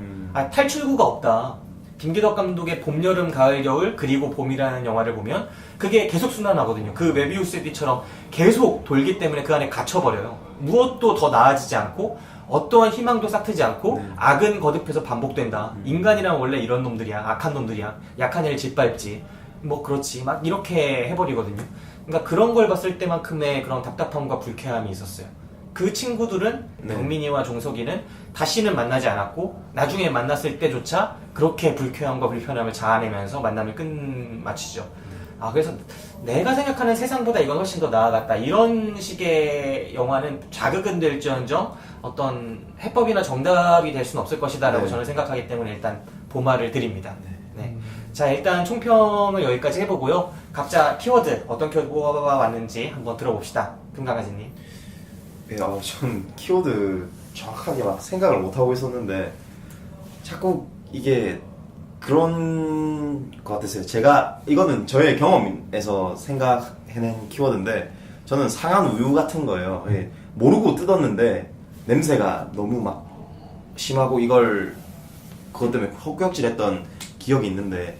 탈출구가 없다. 김기덕 감독의 봄, 여름, 가을, 겨울 그리고 봄이라는 영화를 보면 그게 계속 순환하거든요. 그 메비우스 띠처럼 계속 돌기 때문에 그 안에 갇혀버려요. 무엇도 더 나아지지 않고 어떠한 희망도 싹트지 않고 악은 거듭해서 반복된다. 인간이란 원래 이런 놈들이야. 악한 놈들이야. 약한 애를 짓밟지. 뭐 그렇지. 막 이렇게 해버리거든요. 그러니까 그런 걸 봤을 때만큼의 그런 답답함과 불쾌함이 있었어요. 그 친구들은 경민이와 종석이는 다시는 만나지 않았고 나중에 만났을 때조차 그렇게 불쾌함과 불편함을 자아내면서 만남을 끝마치죠. 그래서 내가 생각하는 세상보다 이건 훨씬 더 나아갔다. 이런 식의 영화는 자극은 될지언정 어떤 해법이나 정답이 될 수는 없을 것이다 라고 저는 생각하기 때문에 일단 보말을 드립니다. 네. 자, 일단 총평을 여기까지 해보고요. 각자 키워드, 어떤 키워드가 왔는지 한번 들어봅시다. 금강아지님. 네, 전 키워드 정확하게 막 생각을 못 하고 있었는데 자꾸 이게 그런 것 같았어요. 제가 이거는 저의 경험에서 생각해낸 키워드인데 저는 상한 우유 같은 거예요. 예, 모르고 뜯었는데 냄새가 너무 막 심하고 이걸 그것 때문에 헛구역질했던 기억이 있는데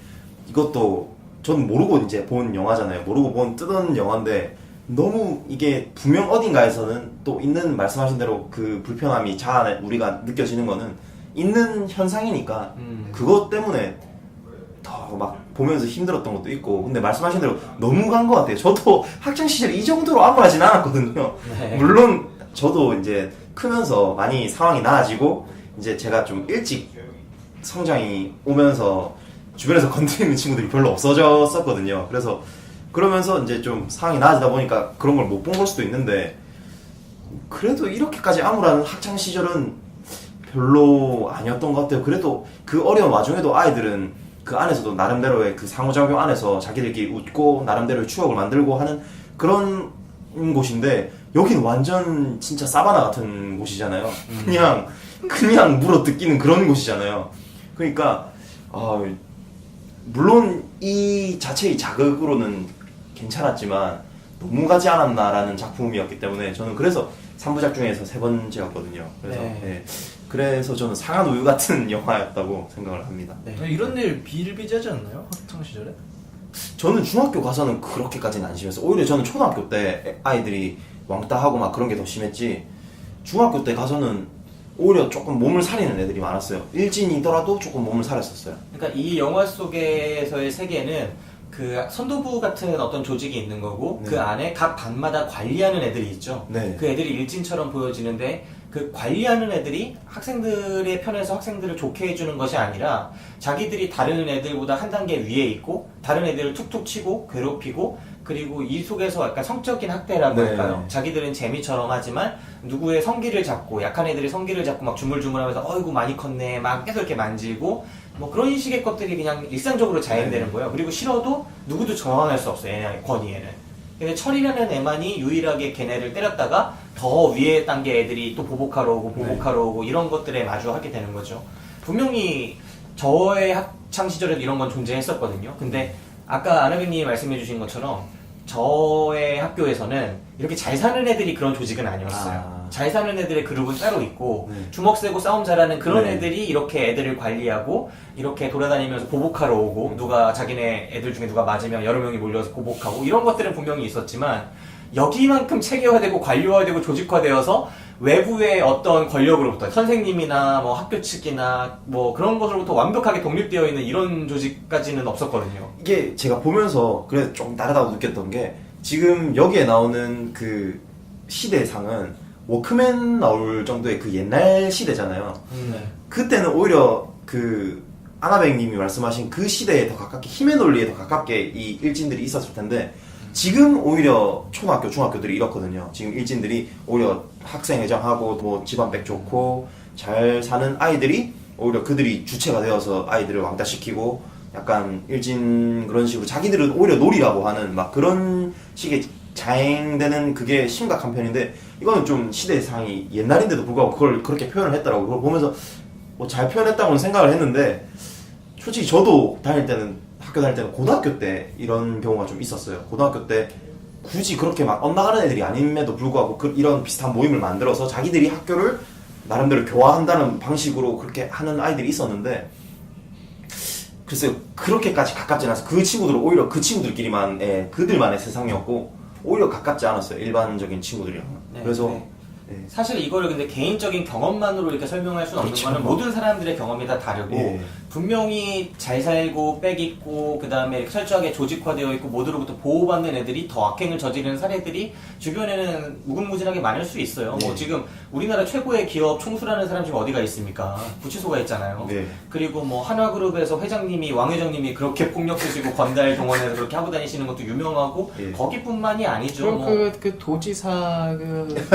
이것도 전 모르고 이제 본 영화잖아요. 모르고 뜯은 영화인데 너무 이게 분명 어딘가에서는 또 있는 말씀하신 대로 그 불편함이 자아내 우리가 느껴지는 거는 있는 현상이니까 그것 때문에 더 막 보면서 힘들었던 것도 있고 근데 말씀하신 대로 너무 간 것 같아요. 저도 학창 시절 이 정도로 암울하진 않았거든요. 네. 물론 저도 이제 크면서 많이 상황이 나아지고 이제 제가 좀 일찍 성장이 오면서 주변에서 건드리는 친구들이 별로 없어졌었거든요. 그래서 그러면서 이제 좀 상황이 나아지다 보니까 그런 걸 못 본 걸 수도 있는데 그래도 이렇게까지 암울한 학창 시절은 별로 아니었던 것 같아요. 그래도 그 어려운 와중에도 아이들은 그 안에서도 나름대로의 그 상호작용 안에서 자기들끼리 웃고 나름대로의 추억을 만들고 하는 그런 곳인데 여기는 완전 진짜 사바나 같은 곳이잖아요. 그냥 물어 뜯기는 그런 곳이잖아요. 그러니까 물론 이 자체의 자극으로는 괜찮았지만 너무 가지 않았나라는 작품이었기 때문에 저는 그래서 3부작 중에서 3번째였거든요. 그래서 네. 예. 그래서 저는 상한 우유 같은 영화였다고 생각을 합니다. 네. 이런 일 비일비재하지 않나요? 학창 시절에? 저는 중학교 가서는 그렇게까지는 안 심했어요. 오히려 저는 초등학교 때 아이들이 왕따하고 막 그런 게 더 심했지 중학교 때 가서는 오히려 조금 몸을 사리는 애들이 많았어요. 일진이더라도 조금 몸을 사렸었어요. 그러니까 이 영화 속에서의 세계는 그 선도부 같은 어떤 조직이 있는 거고 네. 그 안에 각 반마다 관리하는 애들이 있죠. 네. 그 애들이 일진처럼 보여지는데 그 관리하는 애들이 학생들의 편에서 학생들을 좋게 해주는 것이 아니라 자기들이 다른 애들보다 한 단계 위에 있고 다른 애들을 툭툭 치고 괴롭히고 그리고 이 속에서 약간 성적인 학대라고 네. 할까요? 자기들은 재미처럼 하지만 누구의 성기를 잡고 약한 애들이 성기를 잡고 막 주물주물하면서 어이구 많이 컸네 막 계속 이렇게 만지고 뭐 그런 식의 것들이 그냥 일상적으로 자행되는 거예요. 그리고 싫어도 누구도 저항할 수 없어요. 얘네 권위에는. 근데 철이라는 애만이 유일하게 걔네를 때렸다가 더 위에 단계 애들이 또 보복하러 오고 이런 것들에 마주하게 되는 거죠. 분명히 저의 학창 시절에도 이런 건 존재했었거든요. 근데 아까 아나비님이 말씀해 주신 것처럼 저의 학교에서는 이렇게 잘 사는 애들이 그런 조직은 아니었어요. 잘 사는 애들의 그룹은 따로 있고 주먹 세고 싸움 잘하는 그런 네. 애들이 이렇게 애들을 관리하고 이렇게 돌아다니면서 보복하러 오고 누가 자기네 애들 중에 누가 맞으면 여러 명이 몰려서 보복하고 이런 것들은 분명히 있었지만 여기만큼 체계화되고 관료화되고 조직화되어서 외부의 어떤 권력으로부터 선생님이나 뭐 학교 측이나 뭐 그런 것으로부터 완벽하게 독립되어 있는 이런 조직까지는 없었거든요. 이게 제가 보면서 그래 좀 다르다고 느꼈던 게 지금 여기에 나오는 그 시대상은 워크맨 나올 정도의 그 옛날 시대잖아요. 네. 그때는 오히려 그 아나백님이 말씀하신 그 시대에 더 가깝게 힘의 논리에 더 가깝게 이 일진들이 있었을 텐데 지금 오히려 초등학교, 중학교들이 이렇거든요. 지금 일진들이 오히려 학생회장하고 뭐 집안백 좋고 잘 사는 아이들이 오히려 그들이 주체가 되어서 아이들을 왕따시키고 약간 일진 그런 식으로 자기들은 오히려 놀이라고 하는 막 그런 식의 자행되는 그게 심각한 편인데 이거는 좀 시대상이 옛날인데도 불구하고 그걸 그렇게 표현을 했더라고요. 그걸 보면서 뭐 잘 표현했다고는 생각을 했는데 솔직히 저도 학교 다닐 때는 고등학교 때 이런 경우가 좀 있었어요. 고등학교 때 굳이 그렇게 막 엇나가는 애들이 아님에도 불구하고 이런 비슷한 모임을 만들어서 자기들이 학교를 나름대로 교화한다는 방식으로 그렇게 하는 아이들이 있었는데 글쎄요 그렇게까지 가깝지 않아서 그 친구들은 오히려 그 친구들끼리만 그들만의 세상이었고 오히려 가깝지 않았어요. 일반적인 친구들이랑. 네, 그래서 네. 사실 이거를 근데 개인적인 경험만으로 이렇게 설명할 수는 없는 그렇죠. 거는 모든 사람들의 경험이 다 다르고 예. 분명히 잘 살고 빽 있고 그 다음에 철저하게 조직화되어 있고 모두로부터 보호받는 애들이 더 악행을 저지르는 사례들이 주변에는 무궁무진하게 많을 수 있어요. 네. 뭐 지금 우리나라 최고의 기업 총수라는 사람 지금 어디가 있습니까? 구치소가 있잖아요. 네. 그리고 뭐 한화그룹에서 회장님이 왕 회장님이 그렇게 폭력 쓰시고 건달 동원해서 그렇게 하고 다니시는 것도 유명하고 예. 거기뿐만이 아니죠. 그럼 뭐. 그 도지사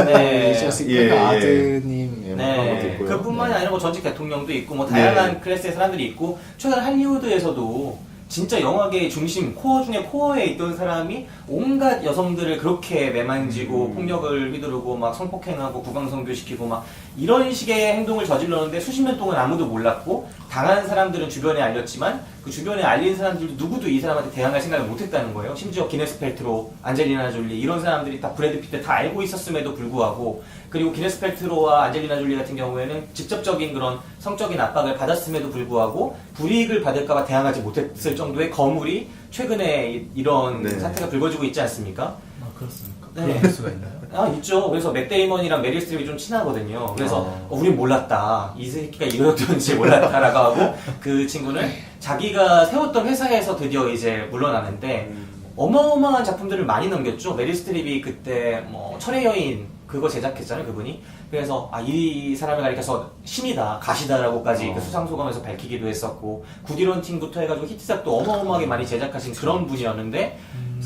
네. 그 아드님 그런 것도 네, 있고요. 그뿐만이 네. 아니라 뭐 전직 대통령도 있고 뭐 다양한 클래스의 사람들이 있고 최근 할리우드에서도 진짜 영화계의 중심, 코어 중에 코어에 있던 사람이 온갖 여성들을 그렇게 매만지고 폭력을 휘두르고 막 성폭행하고 구강성교시키고 막 이런 식의 행동을 저질렀는데 수십 년 동안 아무도 몰랐고 당한 사람들은 주변에 알렸지만 그 주변에 알린 사람들도 누구도 이 사람한테 대항할 생각을 못했다는 거예요. 심지어 기네스 펠트로, 안젤리나 졸리 이런 사람들이 다 브래드 피트 다 알고 있었음에도 불구하고 그리고 기네스 펠트로와 안젤리나 졸리 같은 경우에는 직접적인 그런 성적인 압박을 받았음에도 불구하고 불이익을 받을까봐 대항하지 못했을 정도의 거물이 최근에 이런 네. 사태가 불거지고 있지 않습니까? 아, 그렇습니까? 네. 그럴 수가 있나요? 아, 있죠. 그래서 맥 데이먼이랑 메릴 스트립이 좀 친하거든요. 그래서 우린 몰랐다. 이 새끼가 이러였던지 몰랐다라고 하고 그 친구는 자기가 세웠던 회사에서 드디어 이제 물러나는데 어마어마한 작품들을 많이 넘겼죠. 메릴 스트립이 그때 뭐 철의 여인 그거 제작했잖아요, 그분이. 그래서 이 사람을 가리켜서 신이다, 가시다라고까지 그 수상소감에서 밝히기도 했었고 구디런팅부터 해가지고 히트작도 어마어마하게 많이 제작하신 그런 분이었는데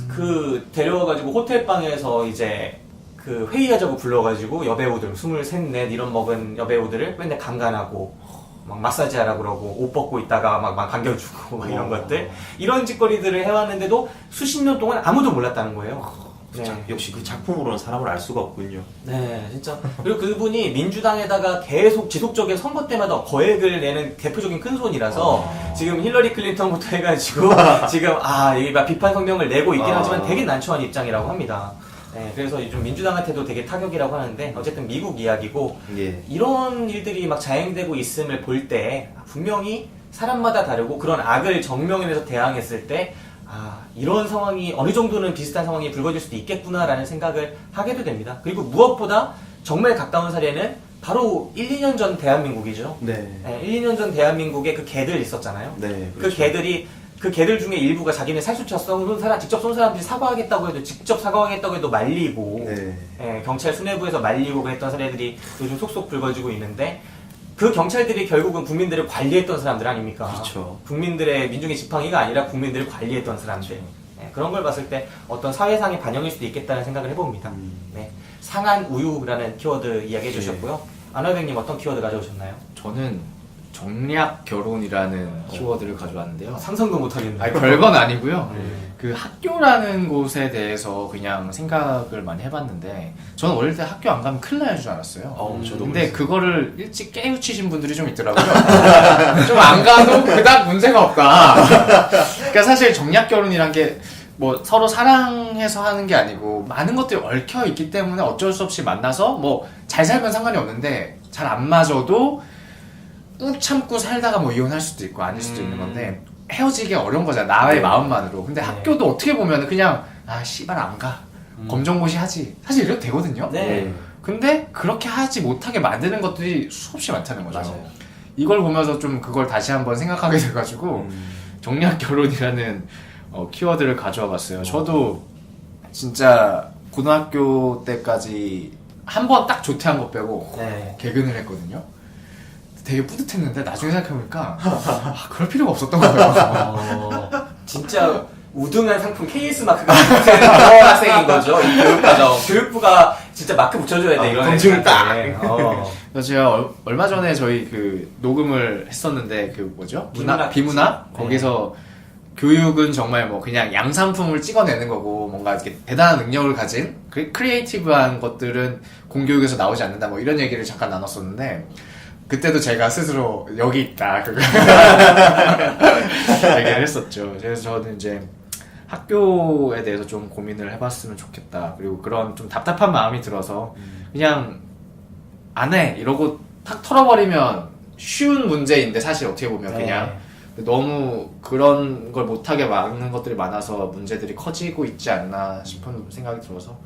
그 데려와가지고 호텔방에서 이제 그 회의하자고 불러가지고 여배우들 23, 4 이런 먹은 여배우들을 맨날 강간하고 막 마사지 하라고 그러고 옷 벗고 있다가 막 감겨주고 막 이런 것들 이런 짓거리들을 해왔는데도 수십 년 동안 아무도 몰랐다는 거예요. 네. 역시 그 작품으로는 사람을 알 수가 없군요. 네, 진짜. 그리고 그분이 민주당에다가 계속 지속적인 선거 때마다 거액을 내는 대표적인 큰 손이라서 지금 힐러리 클린턴부터 해가지고 지금 여기 막 비판 성명을 내고 있긴 하지만 되게 난처한 입장이라고 합니다. 네, 그래서 좀 민주당한테도 되게 타격이라고 하는데 어쨌든 미국 이야기고 예. 이런 일들이 막 자행되고 있음을 볼 때 분명히 사람마다 다르고 그런 악을 정면에서 대항했을 때 이런 상황이 어느 정도는 비슷한 상황이 불거질 수도 있겠구나라는 생각을 하게도 됩니다. 그리고 무엇보다 정말 가까운 사례는 바로 1, 2년 전 대한민국이죠. 네. 1, 2년 전 대한민국에 그 개들 있었잖아요. 네. 그 개들 중에 일부가 자기네 살수차 쏜 사람, 직접 쏜 사람들이 사과하겠다고 해도 말리고, 네. 경찰 수뇌부에서 말리고 그랬던 사례들이 요즘 속속 불거지고 있는데, 그 경찰들이 결국은 국민들을 관리했던 사람들 아닙니까? 그렇죠. 국민들의 민중의 지팡이가 아니라 국민들을 관리했던 사람들. 네, 그런 걸 봤을 때 어떤 사회상의 반영일 수도 있겠다는 생각을 해봅니다. 네, 상한 우유라는 키워드 이야기해 주셨고요. 안화백님 어떤 키워드 가져오셨나요? 저는 정략 결혼이라는 키워드를 가져왔는데요. 상상도 못하겠네요. 아니, 별건 아니고요. 그 학교라는 곳에 대해서 그냥 생각을 많이 해봤는데 저는 어릴 때 학교 안 가면 큰일 날 줄 알았어요. 저도 근데 그거를 일찍 깨우치신 분들이 좀 있더라고요. 좀 안 가도 그닥 문제가 없다. 그러니까 사실 정략 결혼이란 게 뭐 서로 사랑해서 하는 게 아니고 많은 것들이 얽혀 있기 때문에 어쩔 수 없이 만나서 뭐 잘 살면 상관이 없는데 잘 안 맞아도 꾹 참고 살다가 뭐 이혼할 수도 있고 아닐 수도 있는 건데 헤어지기 어려운 거잖아, 나의 마음만으로. 근데 학교도 어떻게 보면 그냥 씨발 안 가, 검정고시 하지, 사실 이래도 되거든요. 네. 근데 그렇게 하지 못하게 만드는 것들이 수없이 많다는 거죠. 맞아요. 이걸 보면서 좀 그걸 다시 한번 생각하게 돼가지고 정략 결혼이라는 키워드를 가져와 봤어요. 저도 진짜 고등학교 때까지 한 번 딱 조퇴한 거 빼고 개근을 했거든요. 되게 뿌듯했는데 나중에 생각해보니까 그럴 필요가 없었던 거예요. 진짜 우등한 상품 KS 마크가 붙은 여학생인 거죠. 이 교육과정. 교육부가 진짜 마크 붙여줘야 돼. 이런 검증을 딱. 그래서 제가 얼마 전에 저희 그 녹음을 했었는데 그 뭐죠? 비문학? 거기서 교육은 정말 뭐 그냥 양산품을 찍어내는 거고 뭔가 이렇게 대단한 능력을 가진 크리에이티브한 것들은 공교육에서 나오지 않는다 뭐 이런 얘기를 잠깐 나눴었는데 그때도 제가 스스로 여기 있다 그거 얘기를 했었죠. 그래서 저는 이제 학교에 대해서 좀 고민을 해봤으면 좋겠다. 그리고 그런 좀 답답한 마음이 들어서 그냥 안 해 이러고 탁 털어버리면 쉬운 문제인데 사실 어떻게 보면 그냥 너무 그런 걸 못하게 막는 것들이 많아서 문제들이 커지고 있지 않나 싶은 생각이 들어서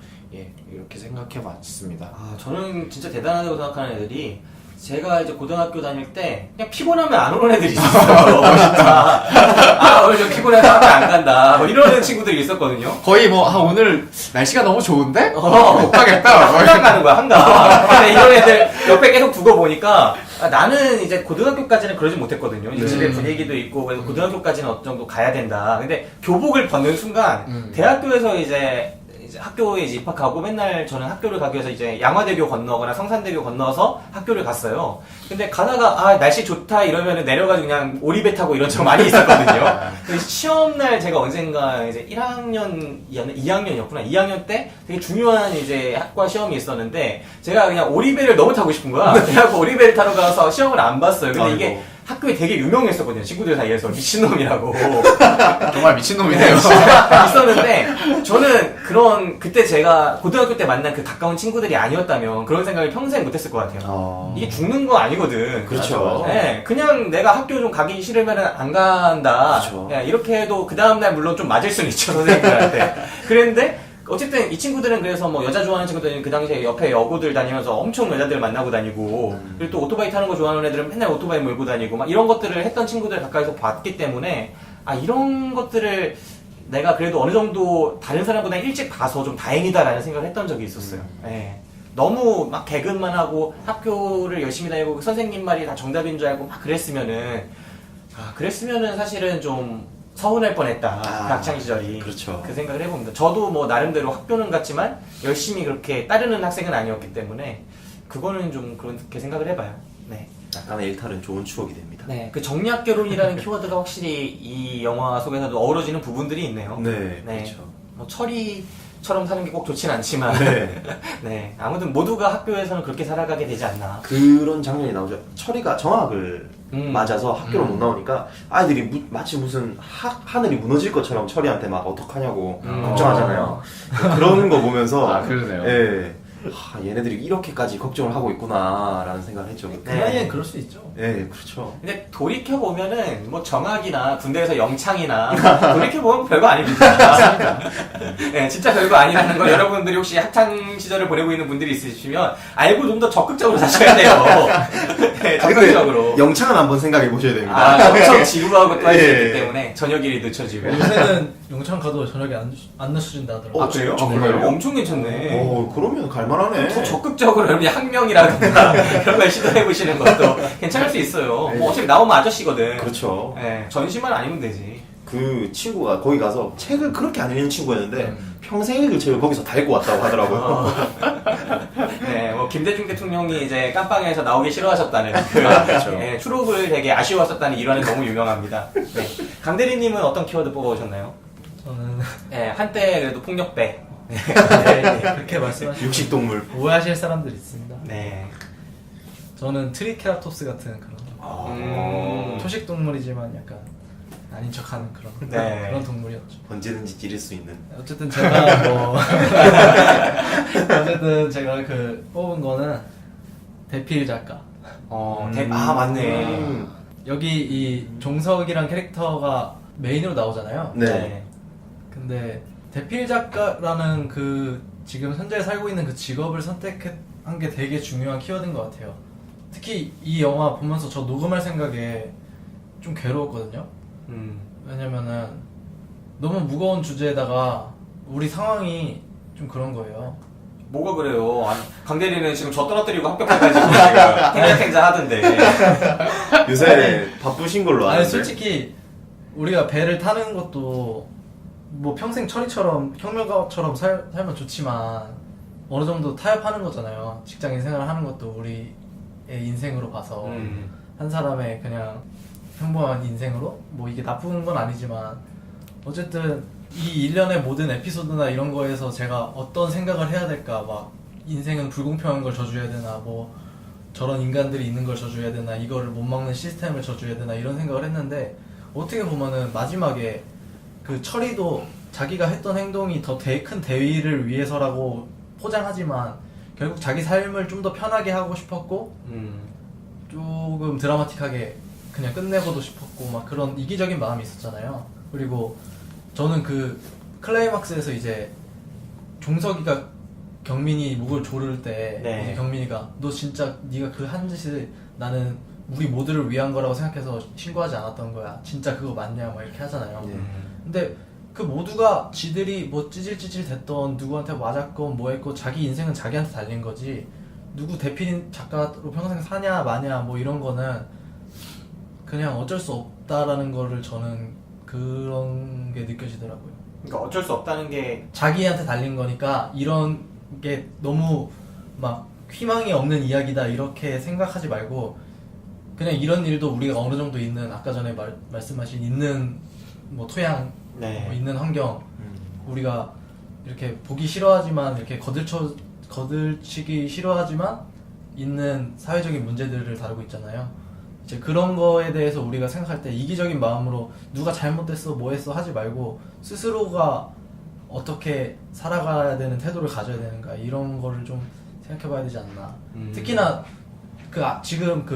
이렇게 생각해봤습니다. 저는 진짜 대단하다고 생각하는 애들이 제가 이제 고등학교 다닐 때 그냥 피곤하면 안 오는 애들이 있었어요. 멋있다. 오늘 좀 피곤해서 학교 안 간다. 뭐 이러는 친구들이 있었거든요. 거의 뭐 오늘 날씨가 너무 좋은데? 못 가겠다. 한강 가는 거야, 한강. 근데 이런 애들 옆에 계속 두고 보니까 나는 이제 고등학교까지는 그러지 못했거든요. 이제 집에 분위기도 있고 그래서 고등학교까지는 어느 정도 가야 된다. 근데 교복을 벗는 순간 대학교에서 이제 이제 학교에 이제 입학하고 맨날 저는 학교를 가기 위해서 이제 양화대교 건너거나 성산대교 건너서 학교를 갔어요. 근데 가다가 아 날씨 좋다 이러면은 내려가지고 그냥 오리배 타고 이런 적 많이 있었거든요. 근데 시험날 제가 언젠가 이제 2학년이었구나. 2학년 때 되게 중요한 이제 학과 시험이 있었는데 제가 그냥 오리배를 너무 타고 싶은 거야. 그래갖고 오리배를 타러 가서 시험을 안 봤어요. 근데 이게 아이고. 학교에 되게 유명했었거든요. 친구들 사이에서 미친놈이라고. 정말 미친놈이네요. 있었는데 저는 그때 제가 고등학교 때 만난 그 가까운 친구들이 아니었다면 그런 생각을 평생 못했을 것 같아요. 이게 죽는 거 아니거든. 그렇죠. 네, 그냥 내가 학교 좀 가기 싫으면 안 간다. 그렇죠. 네, 이렇게 해도 그 다음날 물론 좀 맞을 수는 있죠 선생님들한테. 그랬는데 어쨌든 이 친구들은 그래서 뭐 여자 좋아하는 친구들은 그 당시에 옆에 여고들 다니면서 엄청 여자들 만나고 다니고 그리고 또 오토바이 타는 거 좋아하는 애들은 맨날 오토바이 몰고 다니고 막 이런 것들을 했던 친구들 가까이서 봤기 때문에 아 이런 것들을 내가 그래도 어느 정도 다른 사람보다 일찍 봐서 좀 다행이다라는 생각을 했던 적이 있었어요. 예. 너무 막 개근만 하고 학교를 열심히 다니고 선생님 말이 다 정답인 줄 알고 막 그랬으면은 사실은 좀 서운할 뻔했다. 그 학창 시절이. 그렇죠. 그 생각을 해봅니다. 저도 뭐 나름대로 학교는 갔지만 열심히 그렇게 따르는 학생은 아니었기 때문에 그거는 좀 그렇게 생각을 해봐요. 네. 약간의 일탈은 좋은 추억이 됩니다. 네. 그 정략 결혼이라는 키워드가 확실히 이 영화 속에서도 어우러지는 부분들이 있네요. 네, 네. 그렇죠. 뭐 철이처럼 사는 게 꼭 좋진 않지만. 네. 네. 아무튼 모두가 학교에서는 그렇게 살아가게 되지 않나. 그런 장면이 나오죠. 철이가 정학을 맞아서 학교를 못 나오니까 아이들이 마치 무슨 하늘이 무너질 것처럼 철이한테 막 어떡하냐고 걱정하잖아요. 그런 거 보면서 아, 그러네요. 예. 얘네들이 이렇게까지 걱정을 하고 있구나라는 생각을 했죠. 그 나이엔 그럴 수 있죠. 예, 그렇죠. 근데 돌이켜보면은 뭐 정학이나 군대에서 영창이나 돌이켜보면 별거 아닙니다. 네, 진짜 별거 아니라는 걸 여러분들이 혹시 학창 시절을 보내고 있는 분들이 있으시면 알고 좀 더 적극적으로 사셔야 돼요. 네, 적극적으로. 영창은 한번 생각해 보셔야 됩니다. 아, 엄청 지루하고 또 할 수 예. 있기 때문에 저녁일이 늦춰지고. 요새는 영창 가도 저녁에 안 늦춰진다 하더라고요. 아, 그래요? 정말요? 엄청 괜찮네. 그러면 갈만하네. 더 적극적으로 여러분이 학명이라든가 그런 걸 시도해보시는 것도 괜찮을 수 있어요. 뭐 어차피 나오면 아저씨거든. 그렇죠. 네, 전시만 아니면 되지. 그 친구가 거기 가서 책을 그렇게 안 읽는 친구였는데 평생 읽을 책을 거기서 다 읽고 왔다고 하더라고요. 네, 뭐 김대중 대통령이 이제 깜빵에서 나오기 싫어하셨다는 그 그렇죠. 네, 추록을 되게 아쉬워하셨다는 일화는 너무 유명합니다. 네. 강대리님은 어떤 키워드 뽑아오셨나요? 저는 네, 한때 그래도 폭력배. 네. 그렇게 말씀하시면 육식동물. 오해하실 사람들이 있습니다. 네. 저는 트리케라톱스 같은 그런 초식 동물이지만 약간 아닌 척하는 그런 네. 그런 동물이었죠. 언제든지 찌를 수 있는. 어쨌든 제가 어쨌든 제가 그 뽑은 거는 대필 작가. 맞네. 여기 이 종석이란 캐릭터가 메인으로 나오잖아요. 네. 근데 대필 작가라는 그 지금 현재 살고 있는 그 직업을 선택한 게 되게 중요한 키워드인 것 같아요. 특히 이 영화 보면서 저 녹음할 생각에 좀 괴로웠거든요. 왜냐면은 너무 무거운 주제에다가 우리 상황이 좀 그런 거예요. 뭐가 그래요? 아니, 강대리는 지금 저 떨어뜨리고 합격해가지고 지금 탱자탱자 하던데. 요새 바쁘신 걸로 아는데. 아니 솔직히 우리가 배를 타는 것도 뭐 평생 철이처럼 혁명가처럼 살면 좋지만 어느 정도 타협하는 거잖아요. 직장인 생활을 하는 것도 우리의 인생으로 봐서 한 사람의 그냥 평범한 인생으로 뭐 이게 나쁜 건 아니지만 어쨌든 이 일련의 모든 에피소드나 이런 거에서 제가 어떤 생각을 해야 될까, 막 인생은 불공평한 걸 져줘야 되나, 뭐 저런 인간들이 있는 걸 져줘야 되나, 이거를 못 막는 시스템을 져줘야 되나 이런 생각을 했는데 어떻게 보면은 마지막에 그 철이도 자기가 했던 행동이 더 큰 대의를 위해서라고 포장하지만 결국 자기 삶을 좀 더 편하게 하고 싶었고 조금 드라마틱하게 그냥 끝내고도 싶었고 막 그런 이기적인 마음이 있었잖아요. 그리고 저는 그 클라이막스에서 이제 종석이가 경민이 목을 조를 때 네. 이제 경민이가 너 진짜 네가 그 한 짓을 나는 우리 모두를 위한 거라고 생각해서 신고하지 않았던 거야. 진짜 그거 맞냐 막 이렇게 하잖아요. 근데 그 모두가 지들이 뭐 찌질찌질 됐던 누구한테 맞았건 뭐 했고 자기 인생은 자기한테 달린 거지 누구 대필 작가로 평생 사냐 마냐 뭐 이런 거는 그냥 어쩔 수 없다라는 거를 저는 그런 게 느껴지더라고요. 그러니까 어쩔 수 없다는 게 자기한테 달린 거니까 이런 게 너무 막 희망이 없는 이야기다 이렇게 생각하지 말고 그냥 이런 일도 우리가 어느 정도 있는 아까 전에 말씀하신 있는 뭐 토양 네. 뭐 있는 환경 우리가 이렇게 보기 싫어하지만 이렇게 거들치기 싫어하지만 있는 사회적인 문제들을 다루고 있잖아요. 이제 그런 거에 대해서 우리가 생각할 때 이기적인 마음으로 누가 잘못했어 뭐 했어 하지 말고 스스로가 어떻게 살아가야 되는 태도를 가져야 되는가 이런 거를 좀 생각해봐야 되지 않나. 특히나 지금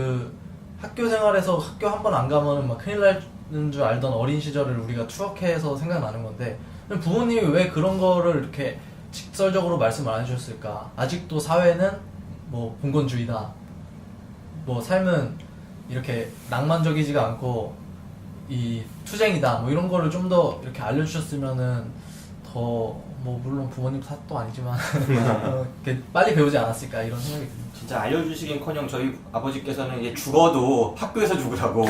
학교 생활에서 학교 한 번 안 가면은 막 큰일 나는 줄 알던 어린 시절을 우리가 추억해서 생각나는 건데 부모님이 왜 그런 거를 이렇게 직설적으로 말씀 안 해주셨을까? 아직도 사회는 뭐 봉건주의다. 뭐 삶은 이렇게 낭만적이지가 않고 이 투쟁이다. 뭐 이런 거를 좀 더 이렇게 알려주셨으면은 더 뭐 물론 부모님 탓도 아니지만 이렇게 빨리 배우지 않았을까 이런 생각이 듭니다. 진짜 알려주시긴커녕 저희 아버지께서는 이제 죽어도 학교에서 죽으라고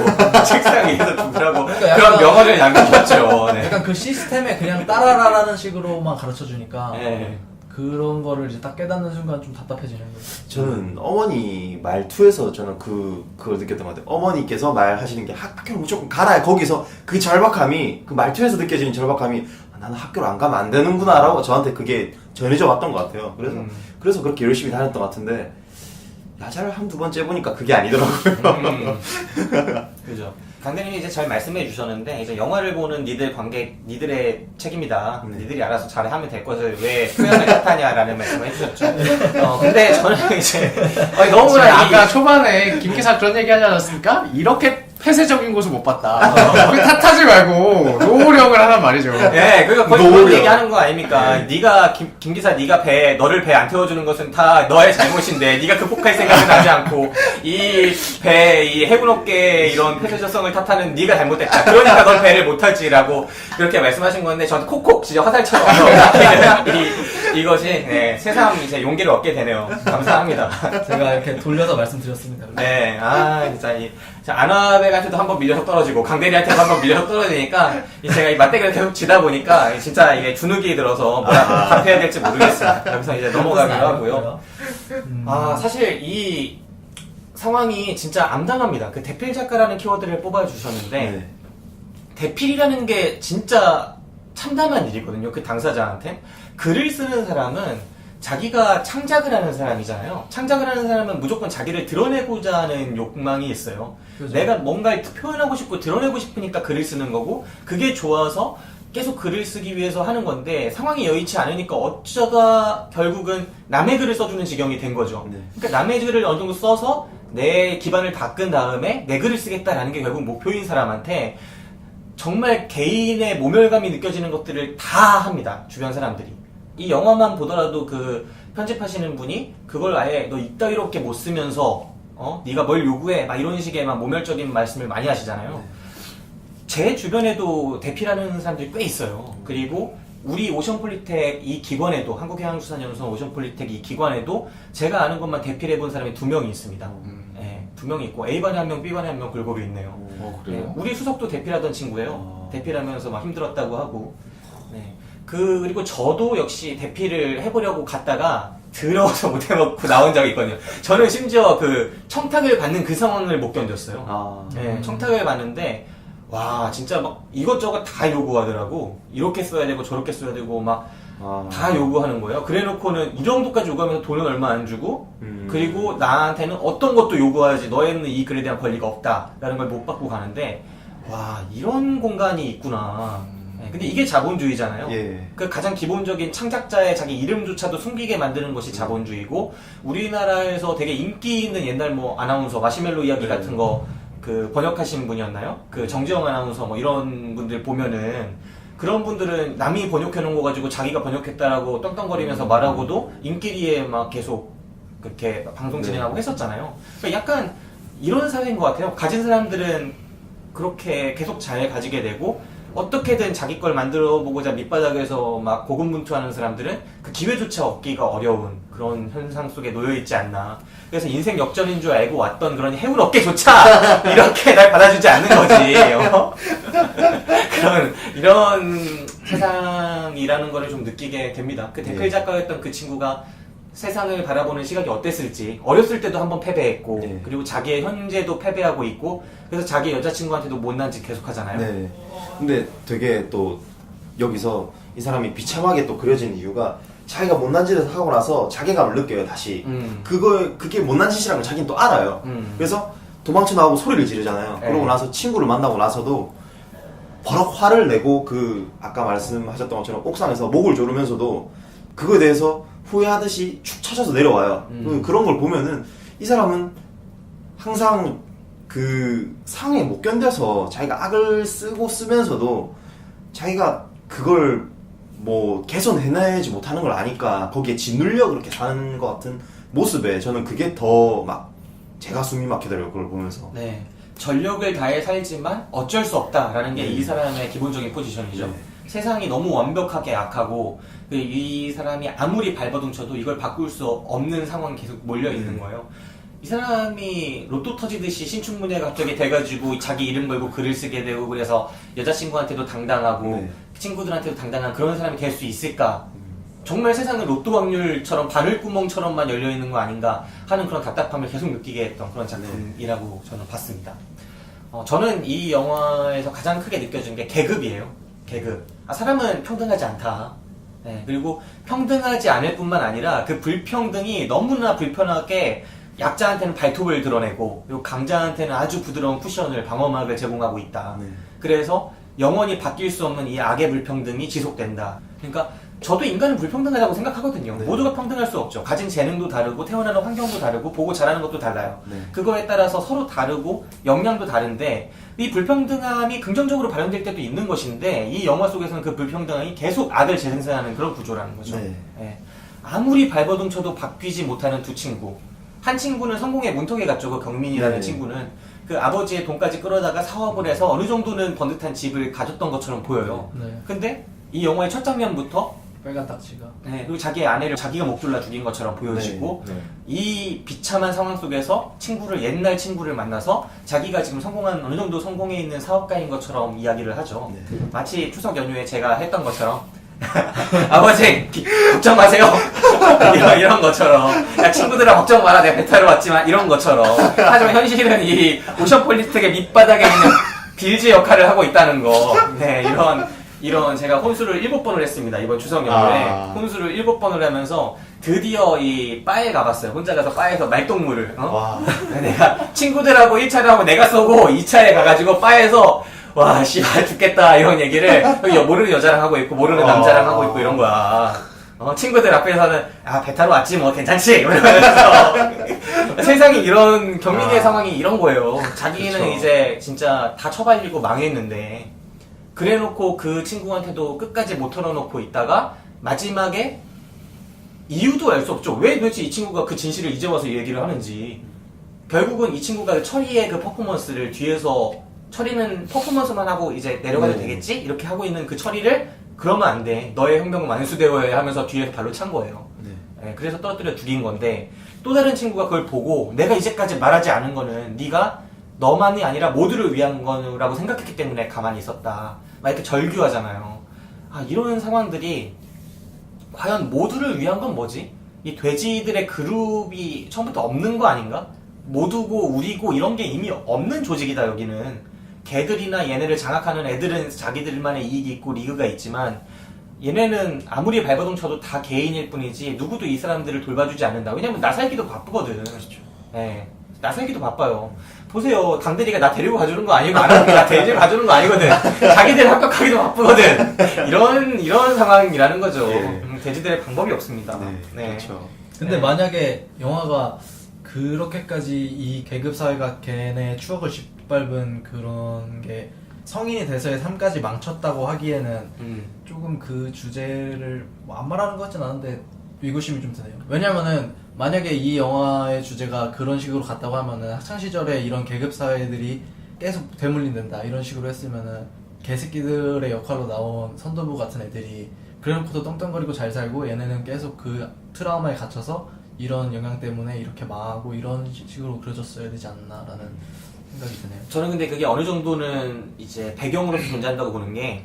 책상 위에서 죽으라고 그러니까 그런 명언을 남기셨죠. 네. 약간 그 시스템에 그냥 따라라라는 식으로만 가르쳐 주니까 네. 그런 거를 이제 딱 깨닫는 순간 좀 답답해지는 거예요. 저는 어머니 말투에서 저는 그걸 느꼈던 것 같아요. 어머니께서 말하시는 게 학교를 무조건 가라. 거기서 그 절박함이 그 말투에서 느껴지는 절박함이 나는 학교를 안 가면 안 되는구나라고 저한테 그게 전해져 왔던 것 같아요. 그래서 그렇게 열심히 다녔던 것 같은데 야자를 한두 번 째보니까 그게 아니더라고요. 그죠. 강대님이 이제 잘 말씀해 주셨는데 이제 영화를 보는 니들의 책임이다. 니들이 알아서 잘하면 될 것을 왜 표현을 탓하냐라는 말씀을 해주셨죠. 근데 저는 이제 너무나 아까 초반에 김 기사 그런 얘기 하지 않았습니까? 이렇게 폐쇄적인 곳을 못 봤다. 그 탓하지 말고 노력을 하란 말이죠. 네, 그러니까 거의 그런 얘기하는 거 아닙니까? 네가 김 기사 네가 너를 배 안 태워주는 것은 다 너의 잘못인데 네가 극복할 생각은 하지 않고 이 해군업계의 이런 폐쇄적성을 탓하는 네가 잘못됐다. 그러니까 넌 배를 못 탈지라고 그렇게 말씀하신 건데 저한테 콕콕 진짜 화살처럼 이것이 새삼 이제 용기를 얻게 되네요. 감사합니다. 제가 이렇게 돌려서 말씀드렸습니다. 네, 진짜 아나백한테도 한번 밀려서 떨어지고 강대리한테도 한번 밀려서 떨어지니까 제가 이 맞대결을 계속 지다 보니까 진짜 이게 주눅이 들어서 뭐라 답해야 될지 모르겠어요. 여기서 이제 넘어가기로 하고요. 사실 이 상황이 진짜 암담합니다. 그 대필 작가라는 키워드를 뽑아주셨는데 대필이라는 게 진짜 참담한 일이거든요. 그 당사자한테. 글을 쓰는 사람은 자기가 창작을 하는 사람이잖아요. 창작을 하는 사람은 무조건 자기를 드러내고자 하는 욕망이 있어요. 그렇죠. 내가 뭔가를 표현하고 싶고 드러내고 싶으니까 글을 쓰는 거고 그게 좋아서 계속 글을 쓰기 위해서 하는 건데 상황이 여의치 않으니까 어쩌다 결국은 남의 글을 써주는 지경이 된 거죠. 그러니까 남의 글을 어느 정도 써서 내 기반을 닦은 다음에 내 글을 쓰겠다라는 게 결국 목표인 사람한테 정말 개인의 모멸감이 느껴지는 것들을 다 합니다. 주변 사람들이. 이 영화만 보더라도 그 편집하시는 분이 그걸 아예 너 이따위롭게 못 쓰면서 네가 뭘 요구해 막 이런 식의 막 모멸적인 말씀을 많이 하시잖아요. 제 주변에도 대필하는 사람들이 꽤 있어요. 그리고 우리 오션폴리텍 이 기관에도 한국해양수산연수원 오션폴리텍 이 기관에도 제가 아는 것만 대필해본 사람이 2명이 있습니다. 2명이 있고 A반에 1명, B반에 1명 골고루 있네요. 그래요? 우리 수석도 대필하던 친구예요. 대필하면서 막 힘들었다고 하고. 그리고 저도 역시 대필을 해보려고 갔다가 더러워서 못 해먹고 나온 적이 있거든요. 저는 심지어 그 청탁을 받는 그 상황을 못 견뎠어요. 청탁을 받는데 와 진짜 막 이것저것 다 요구하더라고. 이렇게 써야 되고 저렇게 써야 되고 막 다 요구하는 거예요. 그래놓고는 이 정도까지 요구하면서 돈은 얼마 안 주고 그리고 나한테는 어떤 것도 요구하지 너에는 이 글에 대한 권리가 없다라는 걸 못 받고 가는데 와 이런 공간이 있구나. 근데 이게 자본주의잖아요. 그 가장 기본적인 창작자의 자기 이름조차도 숨기게 만드는 것이 자본주의고 우리나라에서 되게 인기 있는 옛날 뭐 아나운서 마시멜로 이야기 같은 거 그 번역하신 분이었나요? 그 정지영 아나운서 뭐 이런 분들 보면은 그런 분들은 남이 번역해놓은 거 가지고 자기가 번역했다라고 떵떵거리면서 말하고도 인기리에 막 계속 그렇게 방송 진행하고 했었잖아요. 그러니까 약간 이런 사회인 것 같아요. 가진 사람들은 그렇게 계속 잘 가지게 되고 어떻게든 자기 걸 만들어 보고자 밑바닥에서 막 고군분투하는 사람들은 그 기회조차 얻기가 어려운 그런 현상 속에 놓여있지 않나. 그래서 인생 역전인 줄 알고 왔던 그런 해운 업계조차 이렇게 날 받아주지 않는 거지. 이런 세상이라는 거를 좀 느끼게 됩니다. 그 댓글 작가였던 그 친구가 세상을 바라보는 시각이 어땠을지, 어렸을 때도 한번 패배했고, 그리고 자기의 현재도 패배하고 있고, 그래서 자기 여자친구한테도 못난 짓 계속 하잖아요. 네. 근데 되게 또 여기서 이 사람이 비참하게 또 그려지는 이유가 자기가 못난 짓을 하고 나서 자괴감을 느껴요, 다시. 그게 못난 짓이라는 걸 자기는 또 알아요. 그래서 도망쳐 나오고 소리를 지르잖아요. 그러고 나서 친구를 만나고 나서도 버럭 화를 내고 아까 말씀하셨던 것처럼 옥상에서 목을 조르면서도 그거에 대해서 후회하듯이 축 처져서 내려와요. 그런 걸 보면은 이 사람은 항상 그 상황에 못 견뎌서 자기가 악을 쓰고 쓰면서도 자기가 그걸 뭐 개선해내지 못하는 걸 아니까 거기에 짓눌려 그렇게 사는 것 같은 모습에 저는 그게 더 막 제가 숨이 막히더라고요, 그걸 보면서. 네. 전력을 다해 살지만 어쩔 수 없다라는 게 이 사람의 기본적인 포지션이죠. 세상이 너무 완벽하게 악하고 이 사람이 아무리 발버둥쳐도 이걸 바꿀 수 없는 상황이 계속 몰려 있는 거예요. 이 사람이 로또 터지듯이 신춘문예가 갑자기 돼가지고 자기 이름 걸고 글을 쓰게 되고 그래서 여자친구한테도 당당하고 친구들한테도 당당한 그런 사람이 될 수 있을까? 정말 세상은 로또 확률처럼 바늘구멍처럼만 열려있는 거 아닌가 하는 그런 답답함을 계속 느끼게 했던 그런 작품이라고 저는 봤습니다. 저는 이 영화에서 가장 크게 느껴진 게 계급이에요. 계급. 사람은 평등하지 않다. 네, 그리고 평등하지 않을 뿐만 아니라 그 불평등이 너무나 불편하게 약자한테는 발톱을 드러내고 그리고 강자한테는 아주 부드러운 쿠션을 방어막을 제공하고 있다. 그래서 영원히 바뀔 수 없는 이 악의 불평등이 지속된다. 그러니까 저도 인간은 불평등하다고 생각하거든요. 모두가 평등할 수 없죠. 가진 재능도 다르고 태어나는 환경도 다르고 보고 자라는 것도 달라요. 그거에 따라서 서로 다르고 역량도 다른데 이 불평등함이 긍정적으로 발현될 때도 있는 것인데 이 영화 속에서는 그 불평등함이 계속 악을 재생산하는 그런 구조라는 거죠. 네. 아무리 발버둥 쳐도 바뀌지 못하는 두 친구. 한 친구는 성공의 문턱에 갔죠. 그 경민이라는 친구는 그 아버지의 돈까지 끌어다가 사업을 해서 어느 정도는 번듯한 집을 가졌던 것처럼 보여요. 근데 이 영화의 첫 장면부터 빨간 딱지가. 그리고 자기의 아내를 자기가 목 졸라 죽인 것처럼 보여지고 이 비참한 상황 속에서 옛날 친구를 만나서 자기가 지금 어느 정도 성공해 있는 사업가인 것처럼 이야기를 하죠. 마치 추석 연휴에 제가 했던 것처럼 아버지 걱정 마세요. 이런 것처럼 야 친구들아 걱정 마라 내가 배 타러 왔지만 이런 것처럼 하지만 현실은 이 오션폴리틱의 밑바닥에 있는 빌지 역할을 하고 있다는 거. 네, 이런 제가 혼수를 7번을 했습니다. 이번 추석 연휴에 혼수를 7번을 하면서 드디어 이 바에 가봤어요. 혼자 가서 바에서 말동무를 내가 친구들하고 1차를 하고 내가 쏘고 2차에 가가지고 바에서 와 씨발 죽겠다 이런 얘기를 모르는 여자랑 하고 있고 모르는 남자랑 하고 있고 이런 거야. 친구들 앞에서는 배 타러 왔지 뭐 괜찮지 이러면서 세상이 이런 경민이의 상황이 이런 거예요. 자기는 그쵸. 이제 진짜 다 처발리고 망했는데 그래놓고 그 친구한테도 끝까지 못 털어놓고 있다가 마지막에 이유도 알 수 없죠. 왜 도대체 이 친구가 그 진실을 이제 와서 얘기를 하는지. 결국은 이 친구가 철이의 그 퍼포먼스를 뒤에서 철이는 퍼포먼스만 하고 이제 내려가도 되겠지? 이렇게 하고 있는 그 철이를 그러면 안 돼. 너의 혁명은 만수되어야 하면서 뒤에서 발로 찬 거예요. 그래서 떨어뜨려 죽인 건데 또 다른 친구가 그걸 보고 내가 이제까지 말하지 않은 거는 네가 너만이 아니라 모두를 위한 거라고 생각했기 때문에 가만히 있었다. 막 이렇게 절규하잖아요. 이런 상황들이 과연 모두를 위한 건 뭐지? 이 돼지들의 그룹이 처음부터 없는 거 아닌가? 모두고 우리고 이런 게 이미 없는 조직이다 여기는. 개들이나 얘네를 장악하는 애들은 자기들만의 이익이 있고 리그가 있지만 얘네는 아무리 발버둥 쳐도 다 개인일 뿐이지 누구도 이 사람들을 돌봐주지 않는다. 왜냐면 나 살기도 바쁘거든. 그렇죠. 네, 나 살기도 바빠요. 보세요. 강대리가 나 데리고 가주는 거 아니고 나 돼지를 가주는 거 아니거든. 자기들 합격하기도 바쁘거든. 이런 상황이라는 거죠. 돼지들의 방법이 없습니다. 네. 그렇죠. 근데 만약에 영화가 그렇게까지 이 계급 사회가 걔네 추억을 짓밟은 그런 게 성인이 돼서의 삶까지 망쳤다고 하기에는 조금 그 주제를 안 말하는 것 같진 않은데 의구심이 좀 드네요. 왜냐면은 만약에 이 영화의 주제가 그런 식으로 갔다고 하면은 학창시절에 이런 계급 사회들이 계속 되물린다 이런 식으로 했으면은 개새끼들의 역할로 나온 선도부 같은 애들이 그래놓고도 떵떵거리고 잘 살고 얘네는 계속 그 트라우마에 갇혀서 이런 영향 때문에 이렇게 망하고 이런 식으로 그려졌어야 되지 않나라는 생각이 드네요. 저는 근데 그게 어느 정도는 이제 배경으로서 존재한다고 보는 게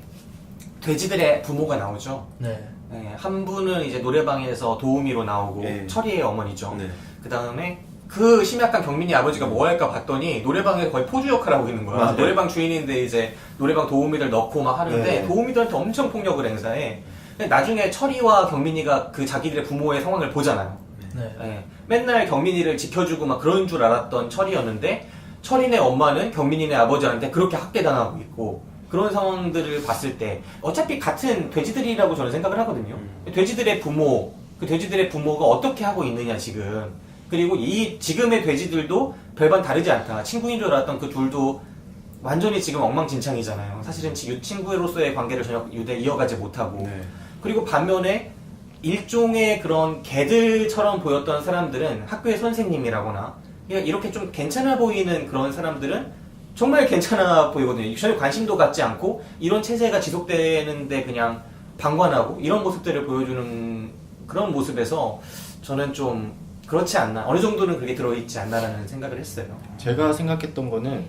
돼지들의 부모가 나오죠. 네. 네, 한 분은 이제 노래방에서 도우미로 나오고 네. 철이의 어머니죠. 네. 그 다음에 그 심약한 경민이 아버지가 뭐 할까 봤더니 노래방에 거의 포주 역할을 하고 있는 거야. 맞아요. 노래방 주인인데 이제 노래방 도우미들 넣고 막 하는데 네. 도우미들한테 엄청 폭력을 행사해. 근데 나중에 철이와 경민이가 그 자기들의 부모의 상황을 보잖아요. 네. 예, 맨날 경민이를 지켜주고 막 그런 줄 알았던 철이었는데 철이네 엄마는 경민이네 아버지한테 그렇게 학대당하고 있고 그런 상황들을 봤을 때 어차피 같은 돼지들이라고 저는 생각을 하거든요. 돼지들의 부모, 그 돼지들의 부모가 어떻게 하고 있느냐 지금. 그리고 이 지금의 돼지들도 별반 다르지 않다. 친구인 줄 알았던 그 둘도 완전히 지금 엉망진창이잖아요. 사실은 친구로서의 관계를 전혀 이어가지 못하고. 네. 그리고 반면에 일종의 그런 개들처럼 보였던 사람들은 학교의 선생님이라거나 이렇게 좀 괜찮아 보이는 그런 사람들은 정말 괜찮아 보이거든요. 전혀 관심도 갖지 않고 이런 체제가 지속되는데 그냥 방관하고 이런 모습들을 보여주는 그런 모습에서 저는 좀 그렇지 않나, 어느 정도는 그게 들어있지 않나라는 생각을 했어요. 제가 생각했던 거는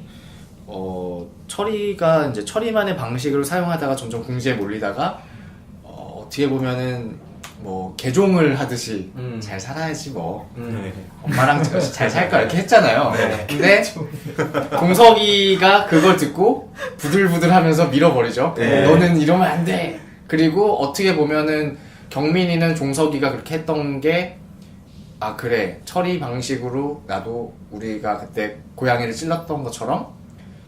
철이가 이제 철이만의 방식을 사용하다가 점점 궁지에 몰리다가 어떻게 보면은 뭐 개종을 하듯이 잘 살아야지 뭐 엄마랑 잘 살 거야 이렇게 했잖아요. 네. 근데 공석이가 그걸 듣고 부들부들하면서 밀어버리죠. 네. 너는 이러면 안 돼. 그리고 어떻게 보면은 경민이는 종석이가 그렇게 했던 게 아 그래 철이 방식으로 나도 우리가 그때 고양이를 찔렀던 것처럼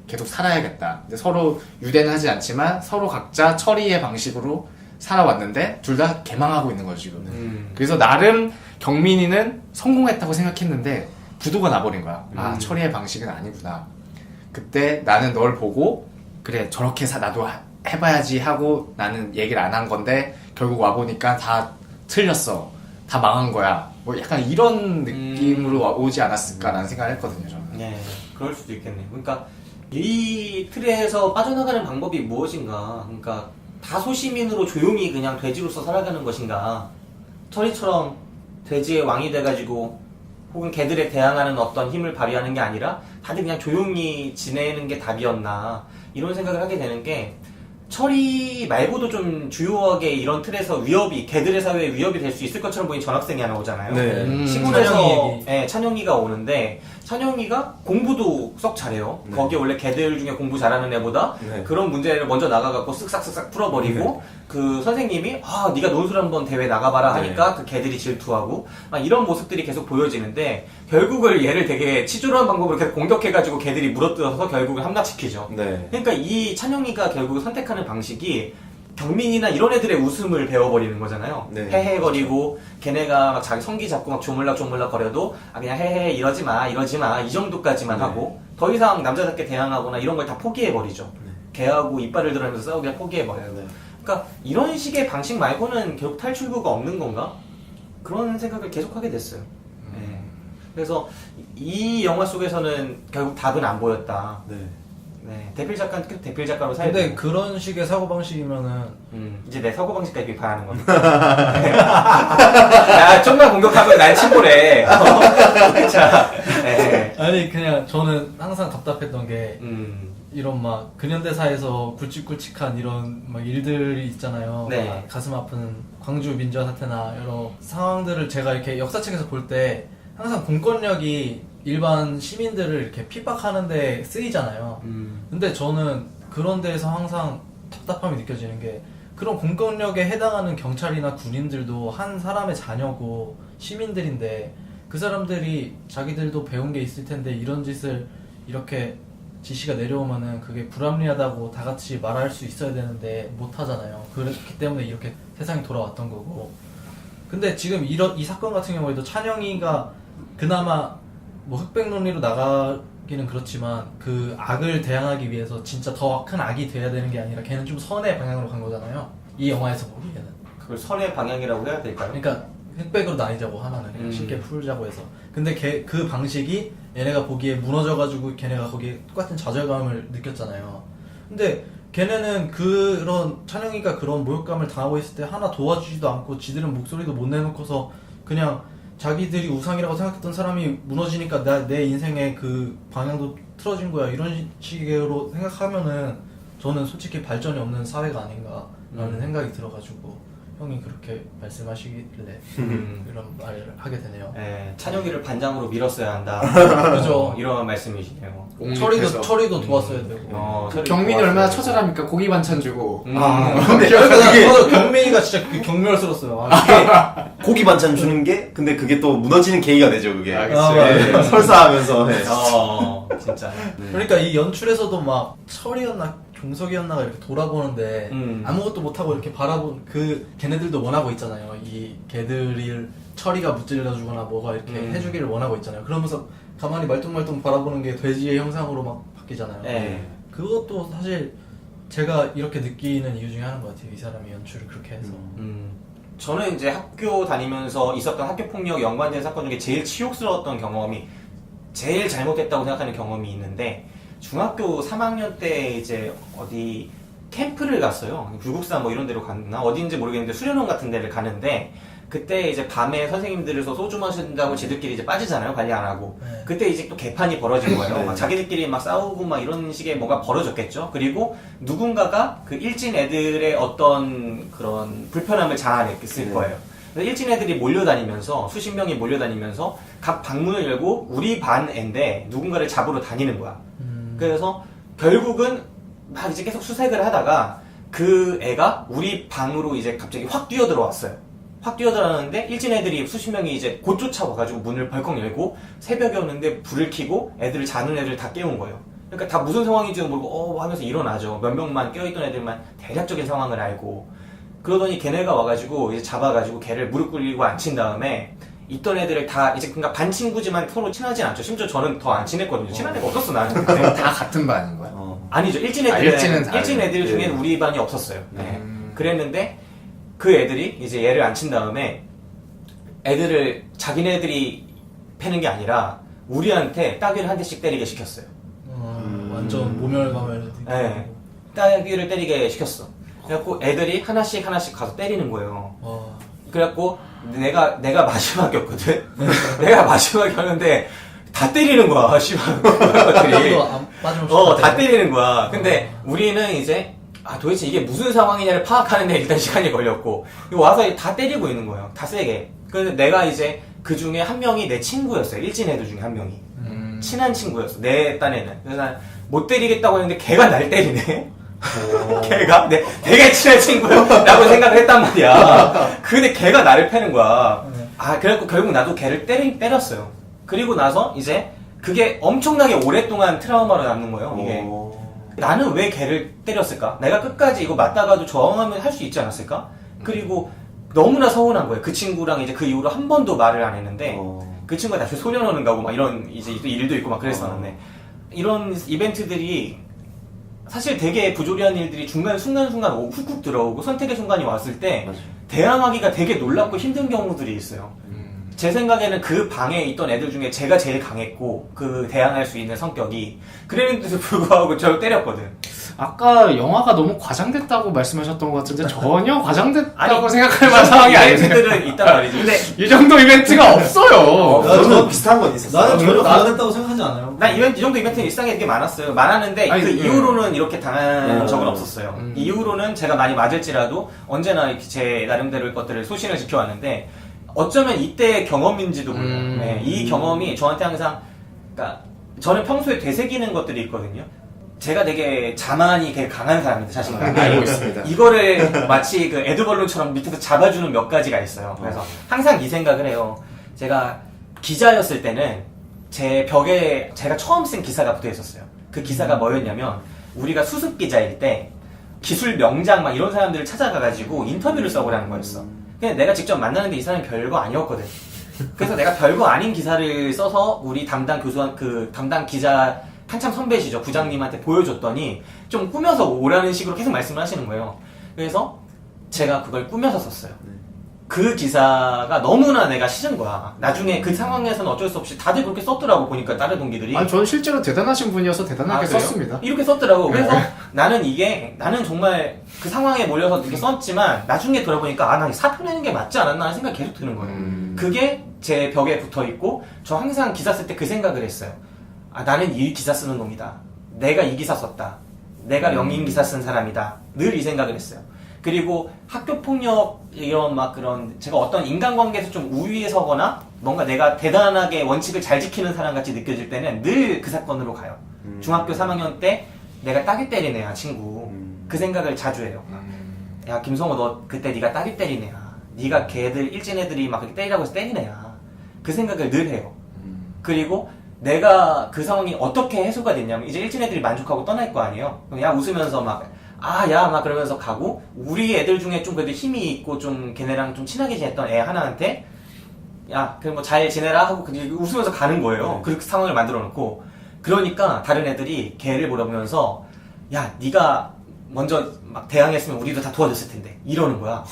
계속 살아야겠다. 근데 서로 유대는 하지 않지만 서로 각자 철이의 방식으로 살아왔는데 둘 다 개망하고 있는 거죠 지금. 그래서 나름 경민이는 성공했다고 생각했는데 부도가 나버린 거야. 아 철이의 방식은 아니구나. 그때 나는 널 보고 그래 저렇게 나도 해봐야지 하고 나는 얘기를 안 한 건데 결국 와보니까 다 틀렸어. 다 망한 거야. 뭐 약간 이런 느낌으로 오지 않았을까라는 생각을 했거든요 저는. 네, 그럴 수도 있겠네요. 그러니까 이 틀에서 빠져나가는 방법이 무엇인가? 그러니까 다소 시민으로 조용히 그냥 돼지로서 살아가는 것인가? 철이처럼 돼지의 왕이 돼가지고 혹은 개들에 대항하는 어떤 힘을 발휘하는 게 아니라 다들 그냥 조용히 지내는 게 답이었나? 이런 생각을 하게 되는 게 철이 말고도 좀 주요하게 이런 틀에서 위협이, 개들의 사회에 위협이 될 수 있을 것처럼 보이는 전학생이 하나 오잖아요. 네. 시골에서 찬영이 얘기. 네, 찬영이가 오는데 찬영이가 공부도 썩 잘해요. 네. 거기에 원래 개들 중에 공부 잘하는 애보다 네. 그런 문제를 먼저 나가갖고 쓱싹쓱싹 풀어버리고 그 선생님이 아 네가 논술 한번 대회 나가봐라 하니까 그 개들이 질투하고 막 이런 모습들이 계속 보여지는데 결국을 얘를 되게 치졸한 방법으로 계속 공격해가지고 개들이 물어뜯어서 결국을 함락시키죠. 네. 그러니까 이 찬영이가 결국 선택하는 방식이 경민이나 이런 애들의 웃음을 배워버리는 거잖아요. 네. 헤헤거리고 걔네가 막 자기 성기 잡고 막 조물락조물락 거려도 아 그냥 헤헤 이러지 마 이 정도까지만 네. 하고 더 이상 남자답게 대항하거나 이런 걸 다 포기해버리죠. 걔하고 이빨을 들어가면서 싸우게 포기해버려요. 네. 그러니까 이런 식의 방식 말고는 결국 탈출구가 없는 건가? 그런 생각을 계속하게 됐어요. 네. 그래서 이 영화 속에서는 결국 답은 안 보였다. 네. 네, 대필 작가는 계속 대필 작가로 살고. 근데 그런 식의 사고방식이면은 이제 내 사고방식까지 비판하는 겁니다. 야, 좀만 공격하면 날 침몰해. 자, 네. 아니 그냥 저는 항상 답답했던 게 음, 이런 막 근현대사에서 굵직굵직한 이런 막 일들이 있잖아요. 네. 막 가슴 아픈 광주 민주화 사태나 여러 상황들을 제가 이렇게 역사책에서 볼 때 항상 공권력이 일반 시민들을 이렇게 핍박하는데 쓰이잖아요. 근데 저는 그런 데에서 항상 답답함이 느껴지는 게 그런 공권력에 해당하는 경찰이나 군인들도 한 사람의 자녀고 시민들인데 그 사람들이 자기들도 배운 게 있을 텐데 이런 짓을 이렇게 지시가 내려오면은 그게 불합리하다고 다 같이 말할 수 있어야 되는데 못 하잖아요. 그렇기 때문에 이렇게 세상이 돌아왔던 거고. 근데 지금 이 사건 같은 경우에도 찬영이가 그나마 뭐 흑백 논리로 나가기는 그렇지만 그 악을 대항하기 위해서 진짜 더 큰 악이 돼야 되는 게 아니라 걔는 좀 선의 방향으로 간 거잖아요. 이 영화에서 보기에는. 그걸 선의 방향이라고 해야 될까요? 그러니까 흑백으로 나뉘자고 하나는 그냥 쉽게 풀자고 해서. 근데 그 방식이 얘네가 보기에 무너져가지고 걔네가 거기에 똑같은 좌절감을 느꼈잖아요. 근데 걔네는 그런 찬영이가 그런 모욕감을 당하고 있을 때 하나 도와주지도 않고 지들은 목소리도 못 내놓고서 그냥 자기들이 우상이라고 생각했던 사람이 무너지니까 내 인생의 그 방향도 틀어진 거야 이런 식으로 생각하면은 저는 솔직히 발전이 없는 사회가 아닌가라는 생각이 들어가지고 형이 그렇게 말씀하시길래 이런 말을 하게 되네요. 네, 찬혁이를 반장으로 밀었어야 한다. 그죠. 이런 말씀이시네요. 철이도 도왔어야 되고. 경민이 얼마나 처절합니까? 고기 반찬 주고. 근데 저도 경민이가 진짜 그 경멸스러웠어요. 고기 반찬 주는 게 근데 그게 또 무너지는 계기가 되죠 그게. 맞아요. 설사하면서. 네. 진짜. 그러니까 이 연출에서도 막 철이었나 종석이었나가 이렇게 돌아보는데 아무것도 못하고 이렇게 바라본 그 걔네들도 원하고 있잖아요. 이 걔들을 철이가 무찔러주거나 뭐가 이렇게 해주기를 원하고 있잖아요. 그러면서 가만히 말똥말똥 바라보는 게 돼지의 형상으로 막 바뀌잖아요. 네. 그것도 사실 제가 이렇게 느끼는 이유 중에 하나인 것 같아요. 이 사람이 연출을 그렇게 해서. 저는 이제 학교 다니면서 있었던 학교 폭력 연관된 사건 중에 제일 치욕스러웠던 경험이 제일 잘못됐다고 생각하는 경험이 있는데 중학교 3학년 때 이제 어디 캠프를 갔어요. 불국사 뭐 이런 데로 갔나 어딘지 모르겠는데 수련원 같은 데를 가는데 그때 이제 밤에 선생님들에서 소주 마신다고 지들끼리 이제 빠지잖아요. 관리 안 하고. 네. 그때 이제 또 개판이 벌어진 거예요. 막 자기들끼리 막 싸우고 막 이런 식의 뭐가 벌어졌겠죠. 그리고 누군가가 그 일진 애들의 어떤 그런 불편함을 자아냈을 거예요. 그래서 일진 애들이 몰려다니면서 수십 명이 몰려다니면서 각 방문을 열고 우리 반 애인데 누군가를 잡으러 다니는 거야. 그래서 결국은 막 이제 계속 수색을 하다가 그 애가 우리 방으로 이제 갑자기 확 뛰어들어왔어요. 확 뛰어들어왔는데 일진 애들이 수십 명이 이제 곧 쫓아와가지고 문을 벌컥 열고 새벽에 오는데 불을 켜고 애들을 자는 애들 다 깨운 거예요. 그러니까 다 무슨 상황인지 모르고 하면서 일어나죠. 몇 명만 깨어있던 애들만 대략적인 상황을 알고 그러더니 걔네가 와가지고 이제 잡아가지고 걔를 무릎 꿇리고 앉힌 다음에 있던 애들을 다 이제 그러니까 반 친구지만 서로 친하진 않죠. 심지어 저는 더 안 친했거든요. 친한 애가 없었어 나는. 다 같은 반인 거야? 아니죠. 일진 애들 중에는 우리 반이 없었어요. 네. 그랬는데 그 애들이 이제 얘를 앉힌 다음에 애들을 자기네들이 패는 게 아니라 우리한테 따귀를 한 대씩 때리게 시켰어요. 완전 모멸감을 네. 따귀를 때리게 시켰어. 그래갖고 애들이 하나씩 가서 때리는 거예요. 그래갖고 내가 마지막이었거든. 내가 마지막이었는데 다 때리는 거야. 씨발 것들이. 다 때리는 거야. 근데 우리는 이제 도대체 이게 무슨 상황이냐를 파악하는데 일단 시간이 걸렸고 와서 다 때리고 있는 거예요. 다 세게. 그래서 내가 이제 그 중에 한 명이 내 친구였어요. 일진 애들 중에 한 명이. 친한 친구였어. 내 딴에는. 그래서 난 못 때리겠다고 했는데 걔가 날 때리네. 걔가 되게 친한 친구라고 생각을 했단 말이야. 근데 걔가 나를 패는 거야. 그래갖고 결국 나도 걔를 때렸어요. 그리고 나서 이제 그게 엄청나게 오랫동안 트라우마로 남는 거예요. 이게 나는 왜 걔를 때렸을까? 내가 끝까지 이거 맞다가도 저항하면 할 수 있지 않았을까? 그리고 너무나 서운한 거예요. 그 친구랑 이제 그 이후로 한 번도 말을 안 했는데 그 친구가 다시 소년원을 가고 막 이런 이제 일도 있고 막 그랬었는데 이런 이벤트들이 사실 되게 부조리한 일들이 순간순간 훅훅 들어오고 선택의 순간이 왔을 때 대항하기가 되게 놀랍고 힘든 경우들이 있어요. 제 생각에는 그 방에 있던 애들 중에 제가 제일 강했고 그 대항할 수 있는 성격이 그랬는데도 불구하고 저를 때렸거든. 아까 영화가 너무 과장됐다고 말씀하셨던 것 같은데 전혀 과장됐다고 생각할 만한 상황이 아니에요. 이벤트들은 있단 말이지. 근데 이 정도 이벤트가 없어요. 저는 비슷한 건 있었어요. 나는 전혀 과장됐다고 생각하지 않아요. 난 이 정도 이벤트는 일상에 되게 많았어요. 많았는데 그 이후로는 이렇게 당한 적은 없었어요. 이후로는 제가 많이 맞을지라도 언제나 이렇게 제 나름대로의 것들을 소신을 지켜왔는데 어쩌면 이때의 경험인지도 몰라요. 네, 이 경험이 저한테 항상 그러니까 저는 평소에 되새기는 것들이 있거든요. 제가 되게 자만이 되게 강한 사람인데 자신감 알고 있습니다. 이거를 마치 그 에드벌룬처럼 밑에서 잡아주는 몇 가지가 있어요. 그래서 항상 이 생각을 해요. 제가 기자였을 때는 제 벽에 제가 처음 쓴 기사가 붙어 있었어요. 그 기사가 뭐였냐면 우리가 수습 기자일 때 기술 명장 막 이런 사람들을 찾아가가지고 인터뷰를 써보라는 거였어. 근데 내가 직접 만나는데 이 사람이 별거 아니었거든. 그래서 내가 별거 아닌 기사를 써서 우리 담당 기자 한참 선배시죠. 부장님한테 보여줬더니 좀 꾸며서 오라는 식으로 계속 말씀을 하시는 거예요. 그래서 제가 그걸 꾸며서 썼어요. 그 기사가 너무나 내가 싫은 거야. 나중에 그 상황에서는 어쩔 수 없이 다들 그렇게 썼더라고. 보니까 다른 동기들이. 아니 저는 실제로 대단하신 분이어서 대단하게 그래요? 썼습니다. 이렇게 썼더라고. 그래서 나는 정말 그 상황에 몰려서 이렇게 썼지만 나중에 돌아보니까 나 사표 내는 게 맞지 않았나 하는 생각이 계속 드는 거예요. 그게 제 벽에 붙어 있고 저 항상 기사 쓸 때 그 생각을 했어요. 나는 이 기사 쓰는 놈이다. 내가 이 기사 썼다. 내가 명인 기사 쓴 사람이다. 늘 이 생각을 했어요. 그리고 학교 폭력 이런 막 그런 제가 어떤 인간관계에서 좀 우위에 서거나 뭔가 내가 대단하게 원칙을 잘 지키는 사람 같이 느껴질 때는 늘 그 사건으로 가요. 중학교 3학년 때 내가 따귀 때린 애야 친구. 그 생각을 자주 해요. 야 김성호 너 그때 네가 따귀 때린 애야. 네가 걔들 일진 애들이 막 그렇게 때리라고 해서 때린 애야. 그 생각을 늘 해요. 그리고 내가 그 상황이 어떻게 해소가 됐냐면 이제 일진 애들이 만족하고 떠날 거 아니에요. 그럼 야 웃으면서 막 야 막 그러면서 가고 우리 애들 중에 좀 그래도 힘이 있고 좀 걔네랑 좀 친하게 지냈던 애 하나한테 야 그럼 뭐 잘 지내라 하고 그냥 웃으면서 가는 거예요. 그렇게 상황을 만들어 놓고 그러니까 다른 애들이 걔를 물어보면서 야 네가 먼저 막 대항했으면 우리도 다 도와줬을 텐데 이러는 거야.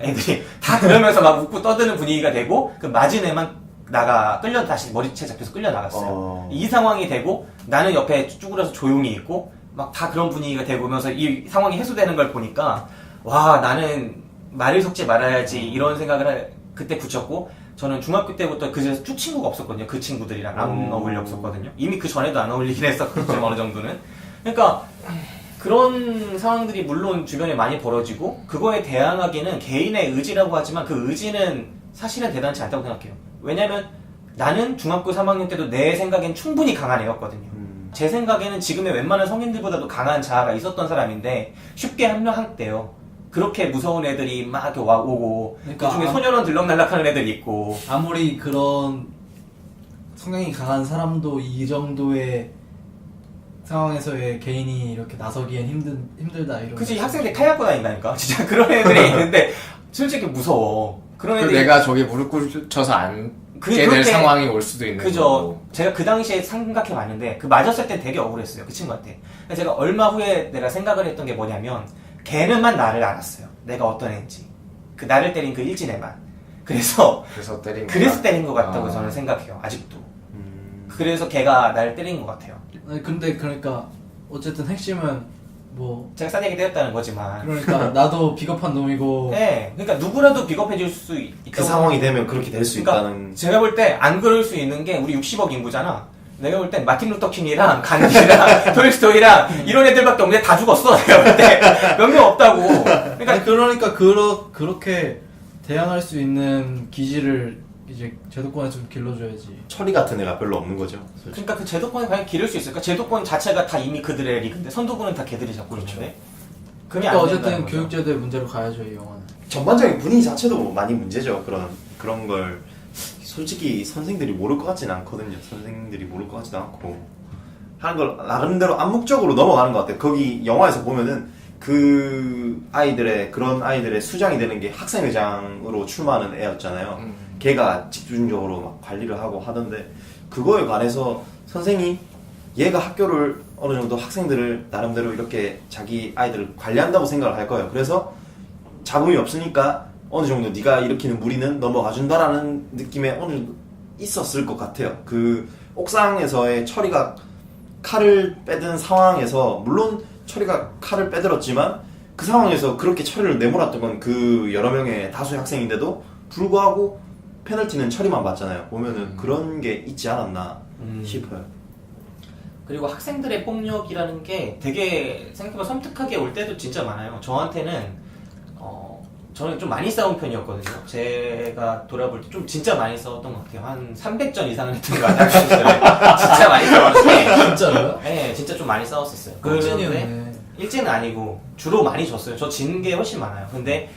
애들이 다 그러면서 막 웃고 떠드는 분위기가 되고 그 맞은 애만 끌려 다시 머리채 잡혀서 끌려 나갔어요. 이 상황이 되고 나는 옆에 쭈그려서 조용히 있고 막 다 그런 분위기가 되면서 이 상황이 해소되는 걸 보니까 와 나는 말을 섞지 말아야지 이런 생각을 그때 붙였고 저는 중학교 때부터 그제서 쭉 친구가 없었거든요. 그 친구들이랑 안 어울렸었거든요. 이미 그 전에도 안 어울리긴 했었거든요. 어느 정도는. 그러니까 그런 상황들이 물론 주변에 많이 벌어지고 그거에 대항하기는 개인의 의지라고 하지만 그 의지는 사실은 대단치 않다고 생각해요. 왜냐면 나는 중학교 3학년 때도 내 생각엔 충분히 강한 애였거든요. 제 생각에는 지금의 웬만한 성인들보다도 강한 자아가 있었던 사람인데 쉽게 합류했대요. 그렇게 무서운 애들이 막 이렇게 오고 그러니까 그 중에 소년원 들럭날락하는 애들이 있고 아무리 그런 성향이 강한 사람도 이 정도의 상황에서의 개인이 이렇게 나서기엔 힘들다 이런. 그치 학생들이 칼 갖고 다닌다니까. 진짜 그런 애들이 있는데 솔직히 무서워. 그런 애들이 내가 저기 무릎 꿇혀서 안 깨될 그렇게- 상황이 올 수도 있는 그죠. 거고. 제가 그 당시에 생각해 봤는데 그 맞았을 때 되게 억울했어요. 그 친구한테. 근데 제가 얼마 후에 내가 생각을 했던 게 뭐냐면 걔는만 나를 알았어요. 내가 어떤 애인지. 그 나를 때린 그 일진 애만. 그래서 그래서 때린 것 같다고 저는 생각해요. 아직도. 그래서 걔가 나를 때린 것 같아요. 아니, 근데 그러니까 어쨌든 핵심은 뭐 제가 싼 얘기 때렸다는 거지만. 그러니까 나도 비겁한 놈이고. 네. 그러니까 누구라도 비겁해질 수 있다고. 그 상황이 되면 그렇게 될 수 그러니까 있다는. 제가 볼 때 안 그럴 수 있는 게 우리 60억 인구잖아. 내가 볼 땐 마틴 루터 킹이랑 간디랑 톨스토이랑 이런 애들밖에 없는데 다 죽었어. 내가 볼 때 몇 명 없다고. 그러니까 그렇게 대항할 수 있는 기지를 이제 제도권에 좀 길러줘야지. 철이 같은 애가 별로 없는 거죠. 솔직히. 그러니까 그 제도권이 과연 기를 수 있을까? 제도권 자체가 다 이미 그들의 리그인데 선두부는 다 걔들이 잡고 있는데. 그게 그러니까 안 어쨌든 된다는 거죠. 교육제도의 문제로 가야죠 이 영화는. 전반적인 분위기 자체도 많이 문제죠. 그런 걸 솔직히 선생들이 모를 것 같지는 않거든요. 선생들이 모를 것 같지도 않고 하는 걸 나름대로 암묵적으로 넘어가는 것 같아요. 거기 영화에서 보면은 그런 아이들의 수장이 되는 게 학생회장으로 출마하는 애였잖아요. 걔가 집중적으로 막 관리를 하고 하던데 그거에 관해서 선생이 얘가 학교를 어느 정도 학생들을 나름대로 이렇게 자기 아이들을 관리한다고 생각을 할 거예요. 그래서 잡음이 없으니까 어느 정도 네가 일으키는 무리는 넘어가 준다라는 느낌에 어느 정도 있었을 것 같아요. 그 옥상에서의 철이가 칼을 빼든 상황에서 물론 철이가 칼을 빼들었지만 그 상황에서 그렇게 철이를 내몰았던 건 그 여러 명의 다수의 학생인데도 불구하고 페널티는 철이만 받잖아요. 보면은 그런 게 있지 않았나 싶어요. 그리고 학생들의 폭력이라는 게 되게 생각해보면 섬뜩하게 올 때도 진짜 많아요. 저한테는 저는 좀 많이 싸운 편이었거든요. 제가 돌아볼 때 좀 진짜 많이 싸웠던 것 같아요. 한 300전 이상은 했던 것 같아요. 진짜 많이 싸웠는데. 진짜로요? 네, 진짜 좀 많이 싸웠었어요. 꿀찐이었네. 일진은 아니고 주로 많이 졌어요. 저 진 게 훨씬 많아요. 근데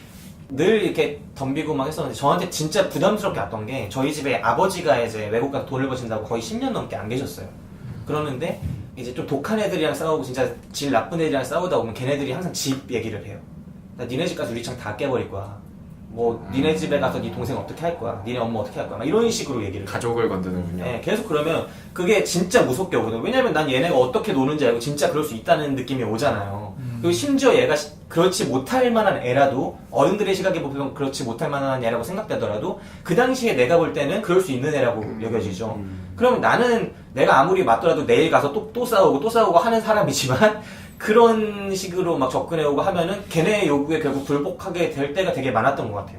늘 이렇게 덤비고 막 했었는데 저한테 진짜 부담스럽게 왔던 게 저희 집에 아버지가 이제 외국 가서 돈을 버신다고 거의 10년 넘게 안 계셨어요. 그러는데 이제 좀 독한 애들이랑 싸우고 진짜 질 나쁜 애들이랑 싸우다 보면 걔네들이 항상 집 얘기를 해요. 나 니네 집 가서 유리창 다 깨버릴 거야. 뭐 니네 집에 가서 니 동생 어떻게 할 거야. 니네 엄마 어떻게 할 거야. 막 이런 식으로 얘기를 해요. 가족을 건드는군요. 네, 계속 그러면 그게 진짜 무섭게 오거든. 왜냐면 난 얘네가 어떻게 노는지 알고 진짜 그럴 수 있다는 느낌이 오잖아요. 그리고 심지어 얘가 그렇지 못할 만한 애라도 어른들의 시각에 보면 그렇지 못할 만한 애라고 생각되더라도 그 당시에 내가 볼 때는 그럴 수 있는 애라고 여겨지죠. 그럼 나는 내가 아무리 맞더라도 내일 가서 또 싸우고 하는 사람이지만 그런 식으로 막 접근해오고 하면은 걔네의 요구에 결국 불복하게 될 때가 되게 많았던 것 같아요.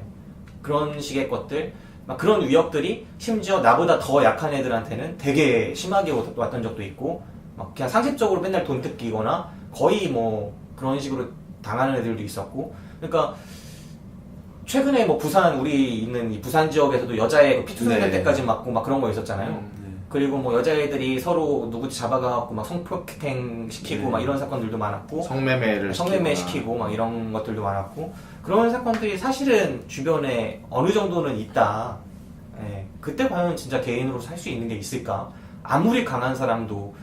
그런 식의 것들, 막 그런 위협들이 심지어 나보다 더 약한 애들한테는 되게 심하게 왔던 적도 있고, 막 그냥 상식적으로 맨날 돈 뜯기거나 거의 뭐 그런 식으로 당하는 애들도 있었고, 그러니까 최근에 뭐 부산, 우리 있는 이 부산 지역에서도 여자애 그 피투성될 네. 때까지 맞고 막 그런 거 있었잖아요. 그리고 뭐 여자애들이 서로 누구지 잡아가갖고 막 성폭행 시키고 막 이런 사건들도 많았고, 성매매를 시키고 막 이런 것들도 많았고, 그런 사건들이 사실은 주변에 어느 정도는 있다. 예, 그때 과연 진짜 개인으로 살 수 있는 게 있을까? 아무리 강한 사람도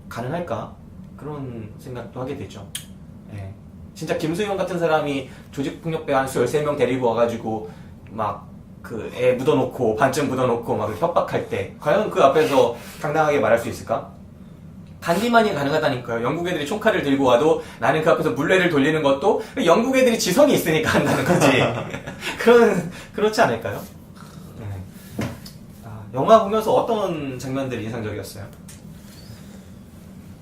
가능할까? 그런 생각도 하게 되죠. 예. 진짜 김수영 같은 사람이 조직폭력배 한 13명 데리고 와가지고 막 그 애 묻어놓고 반쯤 묻어놓고 막 협박할 때 과연 그 앞에서 당당하게 말할 수 있을까? 단기만이 가능하다니까요. 영국 애들이 총칼을 들고 와도 나는 그 앞에서 물레를 돌리는 것도 영국 애들이 지성이 있으니까 한다는 거지. 그렇지 않을까요? 네. 영화 보면서 어떤 장면들이 인상적이었어요?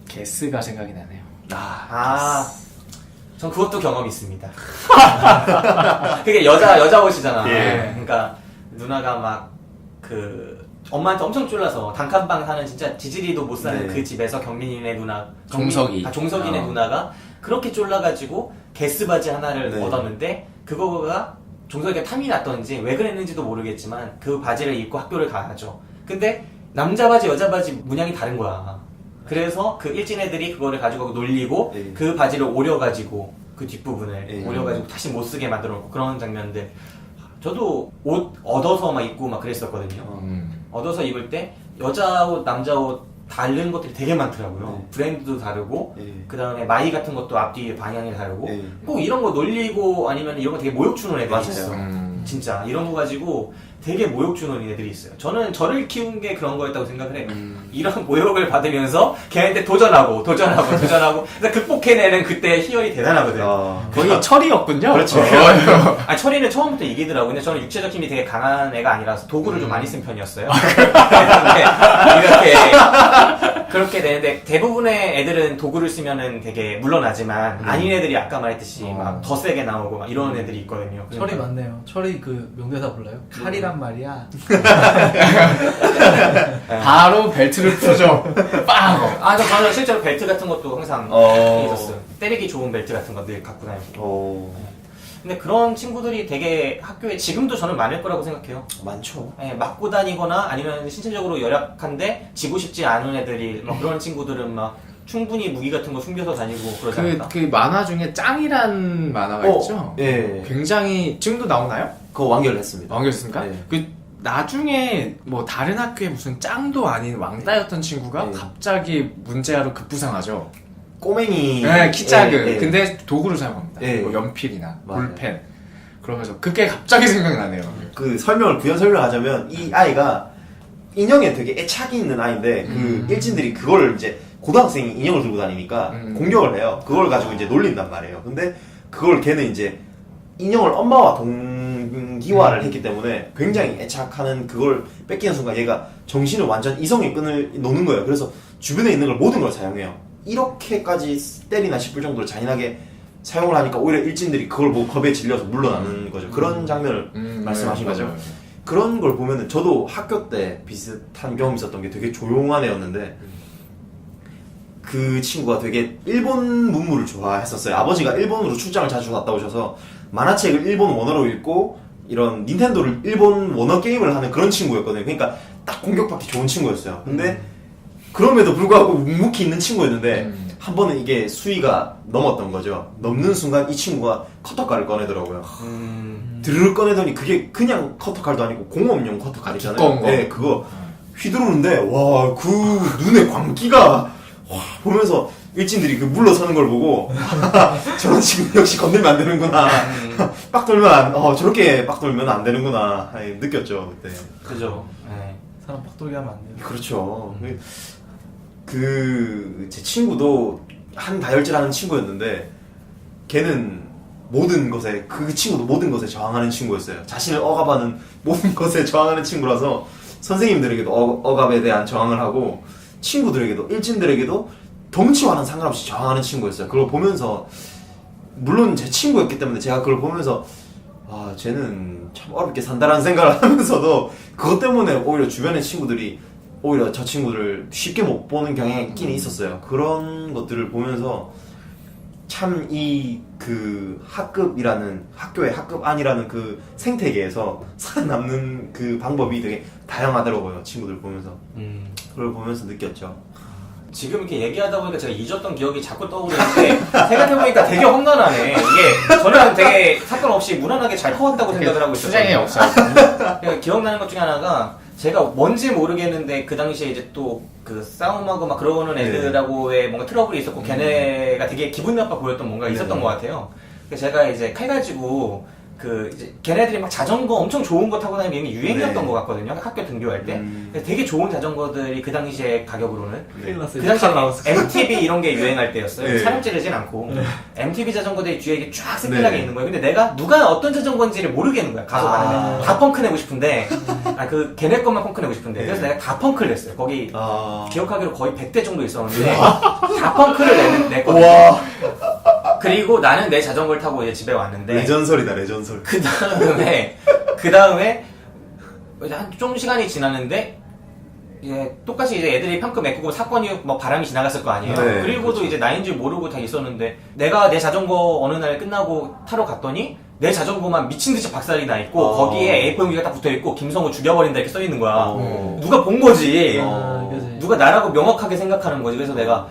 게스가 생각이 나네요. 전 그것도 경험이 있습니다. 그게 여자 옷이잖아. 예. 그러니까 누나가 막 엄마한테 엄청 쫄라서 단칸방 사는 진짜 지지리도 못 사는 네. 그 집에서 경민이네 누나, 종석이. 종석이네 누나가 그렇게 쫄라가지고 게스 바지 하나를 네. 얻었는데 그거가 종석이가 탐이 났던지 왜 그랬는지도 모르겠지만 그 바지를 입고 학교를 가죠. 근데 남자 바지 여자 바지 문양이 다른 거야. 그래서 그 일진 애들이 그거를 가지고 놀리고 네. 그 바지를 오려가지고 그 뒷부분을 네. 오려가지고 다시 못 쓰게 만들어놓고 그런 장면들. 저도 옷 얻어서 막 입고 막 그랬었거든요. 얻어서 입을 때 여자 옷, 남자 옷 다른 것들이 되게 많더라고요. 네. 브랜드도 다르고 네. 그 다음에 마이 같은 것도 앞뒤 방향이 다르고 네. 꼭 이런 거 놀리고 아니면 이런 거 되게 모욕 주는 애들이 맞아요. 있어. 진짜 이런 거 가지고 되게 모욕 주는 애들이 있어요. 저는 저를 키운 게 그런 거였다고 생각을 해요. 이런 모욕을 받으면서 걔한테 도전하고 그래서 극복해내는 그때 희열이 대단하거든요. 거의 철이었군요. 그렇죠. 철이는 처음부터 이기더라고요. 근데 저는 육체적 힘이 되게 강한 애가 아니라서 도구를 좀 많이 쓴 편이었어요. 그렇게 되는데 대부분의 애들은 도구를 쓰면은 되게 물러나지만 아닌 애들이 아까 말했듯이 막 더 세게 나오고 막 이런 애들이 있거든요. 철이 많네요. 철이 그 명대사 몰라요? 칼이란 말이야. 바로 벨트를 풀죠. 빵! 저는 실제로 벨트 같은 것도 항상 있었어요. 때리기 좋은 벨트 같은 거 늘 갖고 다니고. 근데 그런 친구들이 되게 학교에 지금도 저는 많을 거라고 생각해요. 많죠. 예, 맞고 다니거나 아니면 신체적으로 열악한데 지고 싶지 않은 애들이 막 그런 친구들은 막 충분히 무기 같은 거 숨겨서 다니고 그러지 않을까? 그 만화 중에 짱이란 만화가 있죠? 예. 굉장히 지금도 나오나요? 그거 완결했습니다. 왕겼습니까? 네. 그 나중에 뭐 다른 학교에 무슨 짱도 아닌 왕따였던 친구가 네. 갑자기 문제아로 급부상하죠. 꼬맹이. 네, 키 작은. 예, 예. 근데 도구를 사용합니다. 예. 뭐 연필이나 맞아요. 볼펜. 그러면서 그게 갑자기 생각나네요. 그 부연 설명하자면 이 아이가 인형에 되게 애착이 있는 아이인데 그 일진들이 그걸 이제 고등학생이 인형을 들고 다니니까 공격을 해요. 그걸 가지고 이제 놀린단 말이에요. 근데 그걸 걔는 이제 인형을 엄마와 동기화를 했기 때문에 굉장히 애착하는 그걸 뺏기는 순간 얘가 정신을 완전 이성의 끈을 놓는 거예요. 그래서 주변에 있는 걸 모든 걸 사용해요. 이렇게까지 때리나 싶을 정도로 잔인하게 사용을 하니까 오히려 일진들이 그걸 보고 겁에 질려서 물러나는 거죠. 그런 장면을 말씀하신 네, 거죠. 맞아요. 그런 걸 보면은 저도 학교 때 비슷한 경험이 있었던 게 되게 조용한 애였는데 그 친구가 되게 일본 문물을 좋아했었어요. 아버지가 일본으로 출장을 자주 갔다 오셔서 만화책을 일본 원어로 읽고 이런 닌텐도를 일본 원어 게임을 하는 그런 친구였거든요. 그러니까 딱 공격받기 좋은 친구였어요. 근데 그럼에도 불구하고 묵묵히 있는 친구였는데 한 번은 이게 수위가 넘었던 거죠. 넘는 순간 이 친구가 커터칼을 꺼내더라고요. 드르륵 꺼내더니 그게 그냥 커터칼도 아니고 공업용 커터칼이잖아요. 두꺼운 거. 네, 그거 휘두르는데 와, 그 눈에 광기가 와, 보면서 일진들이 그 물러서는 걸 보고 저런 친구 역시 건들면 안 되는구나. 빡 돌면 저렇게 빡 돌면 안 되는구나. 아니, 느꼈죠 그때. 그죠. 예. 사람 빡돌게 하면 안 돼요. 그렇죠. 제 친구도 한 다혈질하는 친구였는데 걔는 모든 것에 그 친구도 모든 것에 저항하는 친구였어요. 자신을 억압하는 모든 것에 저항하는 친구라서 선생님들에게도 억압에 대한 저항을 하고 친구들에게도 일진들에게도 덩치와는 상관없이 저항하는 친구였어요. 그걸 보면서 물론 제 친구였기 때문에 제가 그걸 보면서 아 쟤는 참 어렵게 산다라는 생각을 하면서도 그것 때문에 오히려 주변의 친구들이 오히려 저 친구를 쉽게 못 보는 경향이 있긴 있었어요. 그런 것들을 보면서 참 이 그 학급이라는 학교의 학급 안이라는 그 생태계에서 살아남는 그 방법이 되게 다양하더라고요. 친구들 보면서 그걸 보면서 느꼈죠. 지금 이렇게 얘기하다 보니까 제가 잊었던 기억이 자꾸 떠오르는데 생각해보니까 되게 험난하네. 이게 저는 되게 사건 없이 무난하게 잘 커왔다고 생각을 하고 있었어요. 수장이 없어요. 기억나는 것 중에 하나가 제가 뭔지 모르겠는데 그 당시에 이제 또 그 싸움하고 막 그러는 애들하고의 뭔가 트러블이 있었고 걔네가 되게 기분 나빠 보였던 뭔가 있었던 것 같아요. 그래서 제가 이제 칼 가지고 그 이제 걔네들이 막 자전거 엄청 좋은 거 타고 다니는 게 유행이었던 것 같거든요. 학교 등교할 때. 되게 좋은 자전거들이 그 당시에 가격으로는 큰일 났어요. 그 당시에 칼 나왔어. MTB 이런 게 유행할 때였어요. 네. 사람 찌르진 않고 MTB 자전거들이 뒤에 이게 쫙 새끈하게 있는 거예요. 근데 내가 누가 어떤 자전거인지를 모르겠는 거야. 가서 말하면 다 펑크 내고 싶은데 그 걔네 것만 펑크 내고 싶은데 그래서 내가 다 펑크를 냈어요. 거기 기억하기로 거의 100대 정도 있었는데 다 펑크를 냈거든요. 그리고 나는 내 자전거를 타고 이제 집에 왔는데 레전설이다 레전설. 그 다음에 한 좀 시간이 지났는데 똑같이 이제 애들이 펑크 메꾸고 사건이 뭐 바람이 지나갔을 거 아니에요. 네, 그리고도 그렇죠. 이제 나인 줄 모르고 다 있었는데 내가 내 자전거 어느 날 끝나고 타러 갔더니 내 자전거만 미친 듯이 박살이 나 있고 거기에 A4 용지가 딱 붙어 있고 김성우 죽여버린다 이렇게 써 있는 거야. 누가 본 거지. 그치. 누가 나라고 명확하게 생각하는 거지. 그래서 내가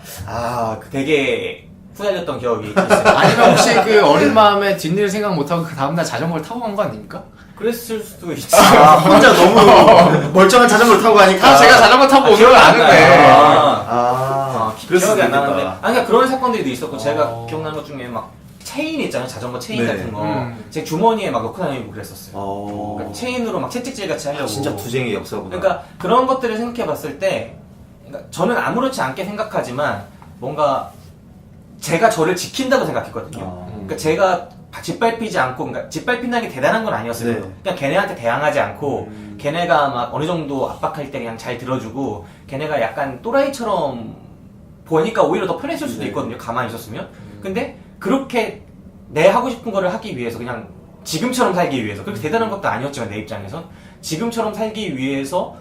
되게 후회했던 기억이 있어요. 아니면 혹시 그 어린 마음에 뒷일 생각 못하고 그 다음날 자전거를 타고 간 거 아닙니까? 그랬을 수도 있지. 혼자 너무 멀쩡한 자전거를 타고 가니까. 제가 자전거 타고 오는 걸 아는데. 기억이 안 나는데. 있겠다. 그러니까 그런 사건들도 있었고, 제가 기억나는 것 중에 막 체인 있잖아요. 자전거 체인 네. 같은 거. 제 주머니에 막 넣고 다니고 그랬었어요. 그러니까 어. 체인으로 막 채찍질 같이 하려고. 진짜 투쟁의 역사구나. 그러니까 그런 것들을 생각해 봤을 때, 그러니까 저는 아무렇지 않게 생각하지만, 뭔가 제가 저를 지킨다고 생각했거든요. 그러니까 제가 짓밟히지 않고, 그러니까 짓밟힌다는 게 대단한 건 아니었어요. 네. 그냥 걔네한테 대항하지 않고, 걔네가 막 어느 정도 압박할 때 그냥 잘 들어주고, 걔네가 약간 또라이처럼 보니까 오히려 더 편했을 수도 있거든요. 가만히 있었으면. 근데 그렇게 내 하고 싶은 거를 하기 위해서 그냥 지금처럼 살기 위해서, 그렇게 대단한 것도 아니었지만 내 입장에선 지금처럼 살기 위해서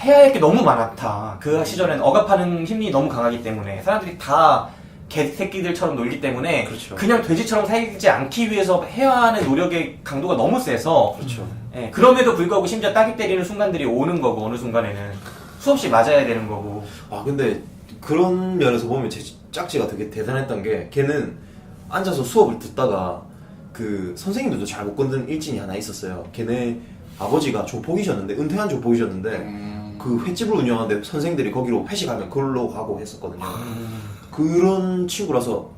해야 할 게 너무 많았다. 그 시절엔 억압하는 힘이 너무 강하기 때문에 사람들이 다 개새끼들처럼 놀기 때문에 그렇죠. 그냥 돼지처럼 살지 않기 위해서 해야 하는 노력의 강도가 너무 세서 그렇죠. 그럼에도 불구하고 심지어 따기 때리는 순간들이 오는 거고 어느 순간에는 수없이 맞아야 되는 거고. 근데 그런 면에서 보면 제 짝지가 되게 대단했던 게 걔는 앉아서 수업을 듣다가 그 선생님들도 잘 못 건드는 일진이 하나 있었어요. 걔네 아버지가 조폭이셨는데 은퇴한 조폭이셨는데 그 횟집을 운영하는데 선생님들이 거기로 회식하면 그걸로 가고 했었거든요. 그런 친구라서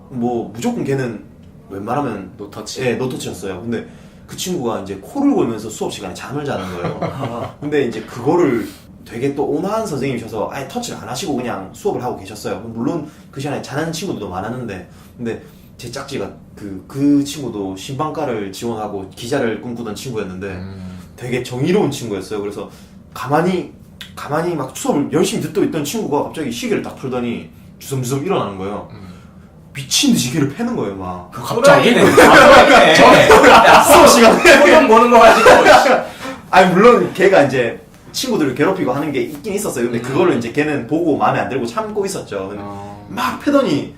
뭐 무조건 걔는 웬만하면 노터치. 예, 노터치였어요. 근데 그 친구가 이제 코를 골면서 수업 시간에 잠을 자는 거예요. 근데 이제 그거를 되게 또 온화한 선생님이셔서 아예 터치를 안 하시고 그냥 수업을 하고 계셨어요. 물론 그 시간에 자는 친구들도 많았는데, 근데 제 짝지가 그 친구도 신방과를 지원하고 기자를 꿈꾸던 친구였는데 되게 정의로운 친구였어요. 그래서 가만히 막 수업을 열심히 듣고 있던 친구가 갑자기 시계를 딱 풀더니 주섬주섬 일어나는 거예요. 미친 듯이 걔를 패는 거예요, 막. 갑자기? 수업 시간에. 소년 보는 거 가지고. 아니, 물론 걔가 이제 친구들을 괴롭히고 하는 게 있긴 있었어요. 근데 그걸로 이제 걔는 보고 마음에 안 들고 참고 있었죠. 근데 막 패더니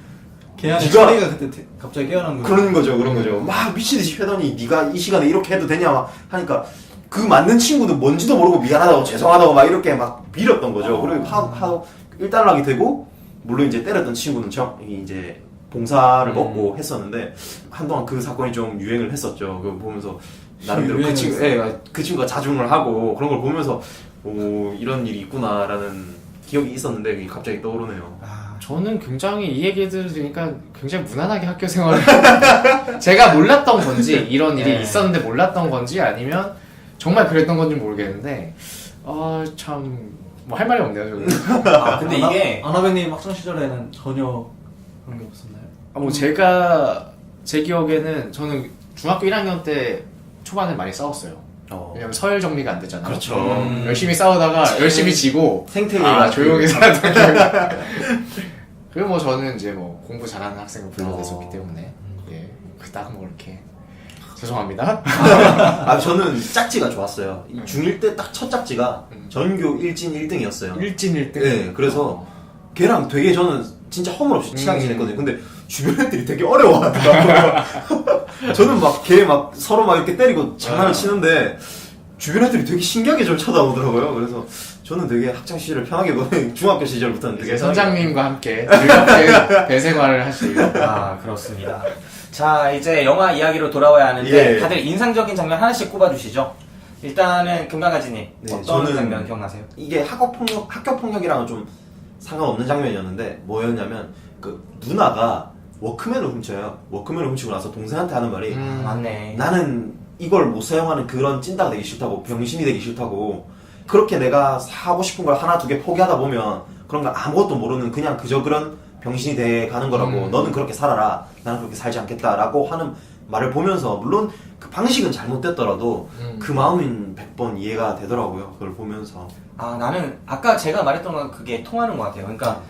걔한테 네가- 철이가 그때 갑자기 깨어난 거야. 그런 거죠, 그런 거죠. 막 미친듯이 패더니 네가 이 시간에 이렇게 해도 되냐 막 하니까 그 맞는 친구도 뭔지도 모르고 미안하다고 죄송하다고 막 이렇게 막 빌었던 거죠. 그리고 일단락이 되고, 물론 이제 때렸던 친구는 이제 봉사를 먹고 했었는데 한동안 그 사건이 좀 유행을 했었죠. 그거 보면서 나름대로 그 친구가 자중을 하고 그런 걸 보면서 이런 일이 있구나라는 기억이 있었는데 그게 갑자기 떠오르네요. 저는 굉장히 이 얘기들 들으니까 굉장히 무난하게 학교 생활을 제가 몰랐던 건지 이런 일이 있었는데 몰랐던 건지 아니면 정말 그랬던 건지 모르겠는데 참 뭐 할 말이 없네요 저는. 근데 이게 아나베님 학창 시절에는 전혀 그런 게 없었나요? 뭐 제가 제 기억에는 저는 중학교 1학년 때 초반에 많이 싸웠어요. 왜냐면 서열 정리가 안 되잖아요. 그렇죠. 열심히 싸우다가 열심히 지고 생태계가 조용히 살았던 기억이. 그리고 뭐 저는 이제 뭐 공부 잘하는 학생을 불러냈었기 때문에 예, 그닥 뭐 이렇게 죄송합니다. 저는 짝지가 좋았어요. 중1 때 딱 첫 짝지가 전교 1진 1등이었어요. 1진 1등. 네, 그래서 걔랑 되게 저는 진짜 허물없이 친하게 지냈거든요. 근데 주변 애들이 되게 어려워하더라고요. 저는 막 걔 막 서로 막 이렇게 때리고 장난을 치는데 주변 애들이 되게 신기하게 좀 쳐다보더라고요. 그래서 저는 되게 학창 시절을 편하게 보내 중학교 시절부터는 되게 선장님과 함께 즐겁게 배생활을 하시고. 아, 그렇습니다. 자, 이제 영화 이야기로 돌아와야 하는데 예. 다들 인상적인 장면 하나씩 꼽아주시죠. 일단은 금강아지님 네, 어떤 저는 장면 기억나세요? 이게 학교 폭력이랑은 좀 상관없는 장면이었는데 뭐였냐면 그 누나가 워크맨을 훔쳐요. 워크맨을 훔치고 나서 동생한테 하는 말이 맞네. 나는 이걸 못 사용하는 그런 찐따가 되기 싫다고, 병신이 되기 싫다고, 그렇게 내가 사고 싶은 걸 하나 두 개 포기하다 보면 그런 거 아무것도 모르는 그냥 그저 그런 병신이 돼 가는 거라고, 너는 그렇게 살아라, 나는 그렇게 살지 않겠다라고 하는 말을 보면서, 물론 그 방식은 잘못됐더라도 그 마음은 100번 이해가 되더라고요. 그걸 보면서. 아, 나는 아까 제가 말했던 건 그게 통하는 것 같아요. 그러니까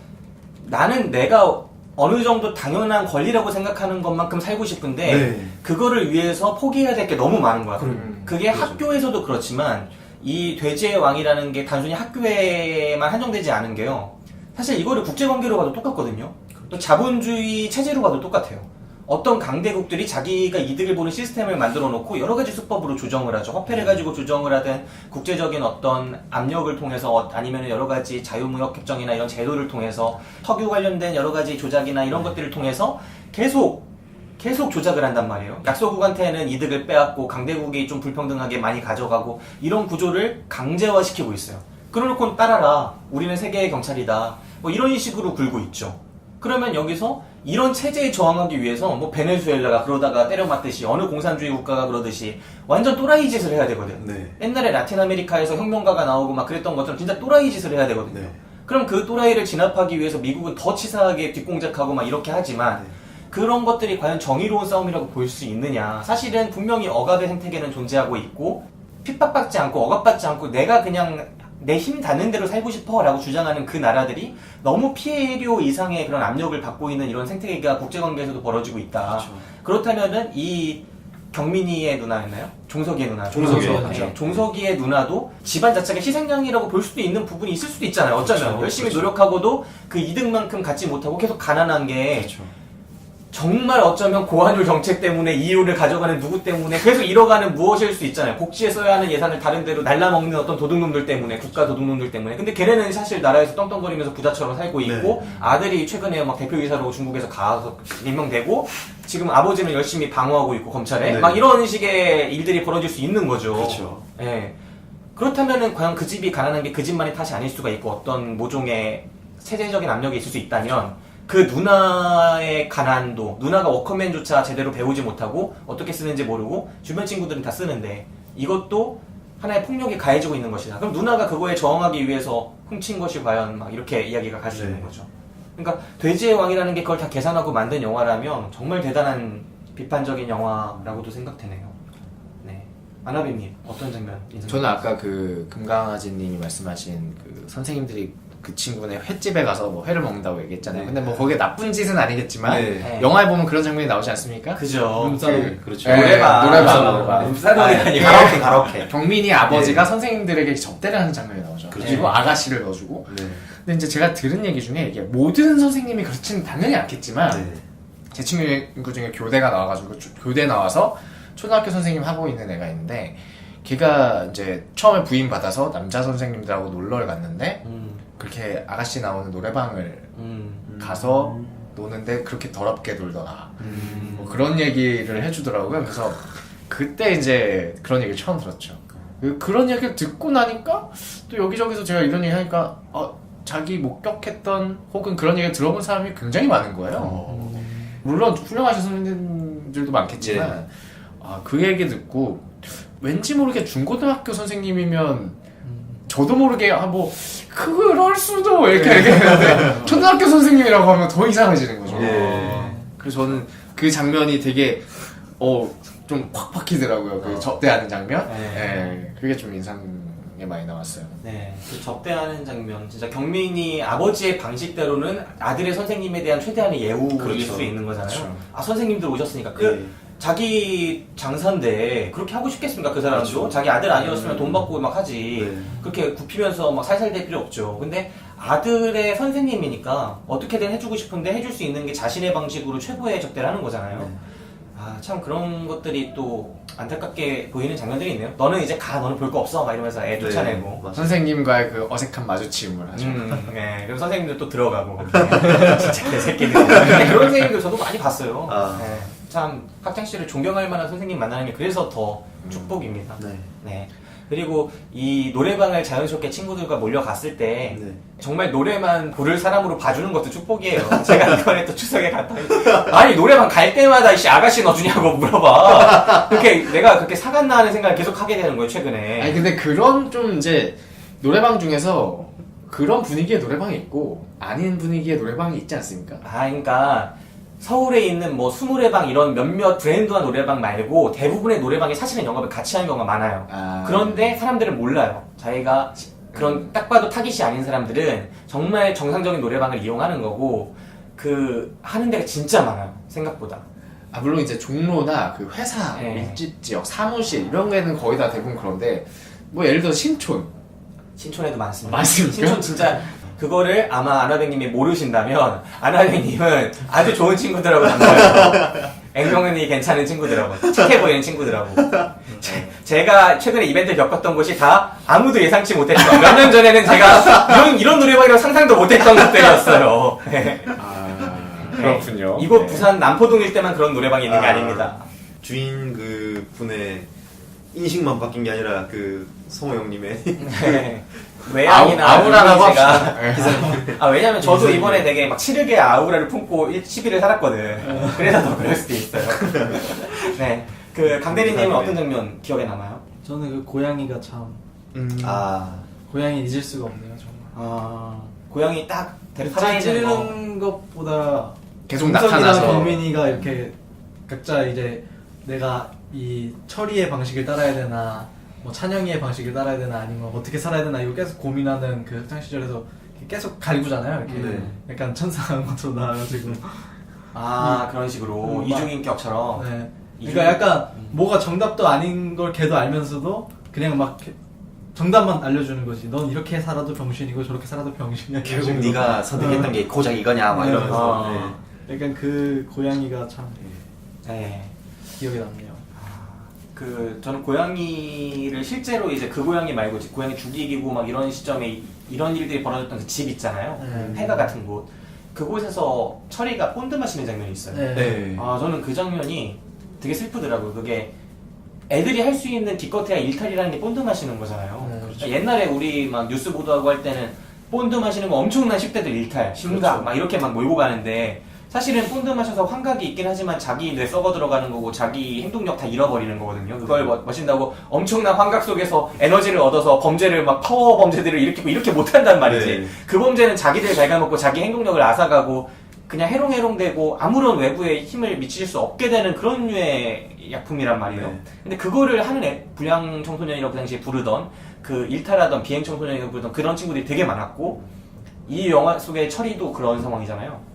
나는 내가 어느 정도 당연한 권리라고 생각하는 것만큼 살고 싶은데 네. 그거를 위해서 포기해야 될 게 너무 많은 것 같아요. 그게 그렇죠. 학교에서도 그렇지만 이 돼지의 왕이라는 게 단순히 학교에만 한정되지 않은 게요. 사실 이거를 국제관계로 봐도 똑같거든요. 또 자본주의 체제로 봐도 똑같아요. 어떤 강대국들이 자기가 이득을 보는 시스템을 만들어 놓고 여러 가지 수법으로 조정을 하죠. 화폐를 가지고 조정을 하든 국제적인 어떤 압력을 통해서 아니면 여러 가지 자유무역 협정이나 이런 제도를 통해서 석유 관련된 여러 가지 조작이나 이런 것들을 통해서 계속 조작을 한단 말이에요. 약소국한테는 이득을 빼앗고 강대국이 좀 불평등하게 많이 가져가고 이런 구조를 강제화시키고 있어요. 그러놓고 따라라. 우리는 세계의 경찰이다. 뭐 이런 식으로 굴고 있죠. 그러면 여기서 이런 체제에 저항하기 위해서 뭐 베네수엘라가 그러다가 때려 맞듯이 어느 공산주의 국가가 그러듯이 완전 또라이 짓을 해야 되거든. 네. 옛날에 라틴 아메리카에서 혁명가가 나오고 막 그랬던 것처럼 진짜 또라이 짓을 해야 되거든요. 네. 그럼 그 또라이를 진압하기 위해서 미국은 더 치사하게 뒷공작하고 막 이렇게 하지만 그런 것들이 과연 정의로운 싸움이라고 볼 수 있느냐. 사실은 분명히 억압의 생태계는 존재하고 있고 핍박받지 않고 억압받지 않고 내가 그냥 내 힘 닿는 대로 살고 싶어 라고 주장하는 그 나라들이 너무 피해료 이상의 그런 압력을 받고 있는 이런 생태계가 국제관계에서도 벌어지고 있다. 그렇죠. 그렇다면은 이 경민이의 누나였나요? 종석이의 누나. 종석이요. 네, 종석이의 누나도 집안 자체가 희생양이라고 볼 수도 있는 부분이 있을 수도 있잖아요. 어쩌면 그렇죠. 열심히 그렇죠. 노력하고도 그 이득만큼 갖지 못하고 계속 가난한 게 그렇죠. 정말 어쩌면 고환율 정책 때문에 이유를 가져가는 누구 때문에 계속 잃어가는 무엇일 수 있잖아요. 복지에 써야 하는 예산을 다른 데로 날라먹는 어떤 도둑놈들 때문에, 국가 도둑놈들 때문에. 근데 걔네는 사실 나라에서 떵떵거리면서 부자처럼 살고 있고 아들이 최근에 막 대표이사로 중국에서 가서 임명되고 지금 아버지는 열심히 방어하고 있고 검찰에 네. 막 이런 식의 일들이 벌어질 수 있는 거죠. 그렇죠. 예. 그렇다면은 과연 그 집이 가난한 게 그 집만의 탓이 아닐 수가 있고 어떤 모종의 세대적인 압력이 있을 수 있다면 그 누나의 가난도, 누나가 워커맨조차 제대로 배우지 못하고 어떻게 쓰는지 모르고 주변 친구들은 다 쓰는데 이것도 하나의 폭력이 가해지고 있는 것이다. 그럼 누나가 그거에 저항하기 위해서 훔친 것이 과연 막 이렇게 이야기가 갈 수 있는 거죠. 그러니까 돼지의 왕이라는 게 그걸 다 계산하고 만든 영화라면 정말 대단한 비판적인 영화라고도 생각되네요. 네. 아나비님 어떤 장면 인상? 저는 아까 그 금강아지님이 말씀하신 그 선생님들이 그 친구네 횟집에 가서 뭐 회를 먹는다고 얘기했잖아요. 근데 뭐 거기에 나쁜 짓은 아니겠지만 네. 영화에 보면 그런 장면이 나오지 않습니까? 그죠. 그렇죠. 노래방. 사랑이 아니고 가라오케. 경민이 아버지가 선생님들에게 접대를 하는 장면이 나오죠. 그렇죠. 그리고 아가씨를 넣어주고. 근데 이제 제가 들은 얘기 중에 이게 모든 선생님이 그렇지는 당연히 않겠지만 제 친구 중에 교대가 나와가지고 교대 나와서 초등학교 선생님 하고 있는 애가 있는데 걔가 이제 처음에 부임받아서 남자 선생님들하고 놀러를 갔는데 그렇게 아가씨 나오는 노래방을 가서 노는데 그렇게 더럽게 놀더라. 뭐 그런 얘기를 해주더라고요. 그래서 그때 이제 그런 얘기를 처음 들었죠. 그런 얘기를 듣고 나니까 또 여기저기서 제가 이런 얘기 하니까 자기 목격했던 혹은 그런 얘기를 들어본 사람이 굉장히 많은 거예요. 물론 훌륭하신 선생님들도 많겠지만 그 얘기 듣고 왠지 모르게 중고등학교 선생님이면 저도 모르게 뭐 그럴 수도 이렇게 얘기했는데 초등학교 선생님이라고 하면 더 이상해지는 거죠. 예. 그래서 저는 그 장면이 되게 좀 콱 박히더라고요. 그 접대하는 장면. 네. 네. 그게 좀 인상에 많이 나왔어요. 네, 그 접대하는 장면, 진짜 경민이 아버지의 방식대로는 아들의 선생님에 대한 최대한의 예우일 그렇죠. 수 있는 거잖아요. 그렇죠. 아, 선생님들 오셨으니까. 네. 자기 장사인데 그렇게 하고 싶겠습니까, 그 사람도? 그렇죠. 자기 아들 아니었으면 돈 받고 막 하지. 네. 그렇게 굽히면서 막 살살 될 필요 없죠. 근데 아들의 선생님이니까 어떻게든 해주고 싶은데 해줄 수 있는 게 자신의 방식으로 최고의 접대를 하는 거잖아요. 네. 아, 참 그런 것들이 또 안타깝게 보이는 장면들이 있네요. 너는 이제 가, 너는 볼 거 없어, 막 이러면서 애 쫓아내고. 맞아요. 선생님과의 그 어색한 마주침을 하죠. 네. 그럼 선생님들 또 들어가고. 진짜 개새끼들. 근데 그런 선생님들 저도 많이 봤어요. 아. 네. 참, 학창시절에 존경할 만한 선생님 만나는 게 그래서 더 축복입니다. 네. 네. 그리고 이 노래방을 자연스럽게 친구들과 몰려갔을 때 네. 정말 노래만 부를 사람으로 봐주는 것도 축복이에요. 제가 이번에 또 추석에 갔더니 아니 노래방 갈 때마다 이씨 아가씨 넣어주냐고 물어봐. 그렇게 내가 그렇게 사갔나 하는 생각을 계속 하게 되는 거예요 최근에. 아니 근데 그런 좀 이제 노래방 중에서 그런 분위기의 노래방이 있고 아닌 분위기의 노래방이 있지 않습니까? 아, 그러니까 서울에 있는 뭐 수노래방 이런 몇몇 브랜드화 노래방 말고 대부분의 노래방이 사실은 영업을 같이 하는 경우가 많아요. 아. 그런데 사람들은 몰라요. 자기가 그런 딱 봐도 타깃이 아닌 사람들은 정말 정상적인 노래방을 이용하는 거고 그 하는 데가 진짜 많아요. 생각보다. 아 물론 이제 종로나 그 회사, 네. 밀집 지역, 사무실 이런 데는 거의 다 대부분 그런데 뭐 예를 들어 신촌 신촌에도 많습니다. 많습니까? 신촌 진짜 그거를 아마 아나백님이 모르신다면 아나백님은 아주 좋은 친구들하고 만나요. 앵경은이 괜찮은 친구들하고 착해 보이는 친구들하고 제가 최근에 이벤트 겪었던 곳이 다 아무도 예상치 못했던 몇 년 전에는 제가 이런 노래방이라고 상상도 못했던 곳들이었어요. 네. 그렇군요. 이곳 네. 부산 남포동일 때만 그런 노래방이 있는 게 아닙니다. 주인 그 분의 인식만 바뀐 게 아니라 그 성호 형님의 네. 외양이나 아우라라고 이미지가 합시다. 아 왜냐면 저도 이번에 되게 막 7일의 아우라를 품고 10일을 살았거든. 그래서 더 그럴 수도 있어요. 네, 그 강대리님은 어떤 장면 기억에 남아요? 저는 그 고양이가 참 아 고양이 잊을 수가 없네요 정말. 아 고양이 딱 살짝 살아있는 거. 찌르는 것보다 계속 정석이랑 나타나서. 경민이가 이렇게 각자 이제 내가 이 철이의 방식을 따라야 되나 뭐 찬영이의 방식을 따라야 되나 아니면 어떻게 살아야 되나 이거 계속 고민하는 그 학창 시절에서 계속 갈구잖아요 이렇게 네. 약간 천사한 것처럼 나와가지고 아 그런 식으로 막- 이중인격처럼. 네. 이중- 그러니까 약간 뭐가 정답도 아닌 걸 걔도 알면서도 그냥 막 정답만 알려주는 거지. 넌 이렇게 살아도 병신이고 저렇게 살아도 병신이야. 결국 네가 선택했던 게 고작 이거냐 막 네. 이러면서 아. 약간 그 고양이가 참 네. 기억에 남네요. 그 저는 고양이를 실제로 이제 그 고양이 말고 이제 고양이 죽이고 막 이런 시점에 이런 일들이 벌어졌던 그 집 있잖아요. 폐가 같은 곳. 그곳에서 철이가 본드 마시는 장면이 있어요. 네. 네. 아 저는 그 장면이 되게 슬프더라고요. 그게 애들이 할 수 있는 기껏해야 일탈이라는 게 본드 마시는 거잖아요. 네, 그러니까 그렇죠. 옛날에 우리 막 뉴스 보도하고 할 때는 본드 마시는 거 엄청난 10대들 일탈, 심각 그렇죠. 막 이렇게 막 몰고 가는데 사실은 본드 마셔서 환각이 있긴 하지만 자기 뇌 썩어 들어가는 거고 자기 행동력 다 잃어버리는 거거든요. 그걸 마신다고 엄청난 환각 속에서 에너지를 얻어서 범죄를 막 파워 범죄들을 일으키고 이렇게 못한단 말이지. 네. 그 범죄는 자기들 갉아먹고 자기 행동력을 앗아가고 그냥 해롱해롱되고 아무런 외부에 힘을 미칠 수 없게 되는 그런 류의 약품이란 말이에요. 네. 근데 그거를 하는 불량 청소년이라고 그 당시에 부르던 그 일탈하던 비행 청소년이라고 부르던 그런 친구들이 되게 많았고 이 영화 속의 철이도 그런 상황이잖아요.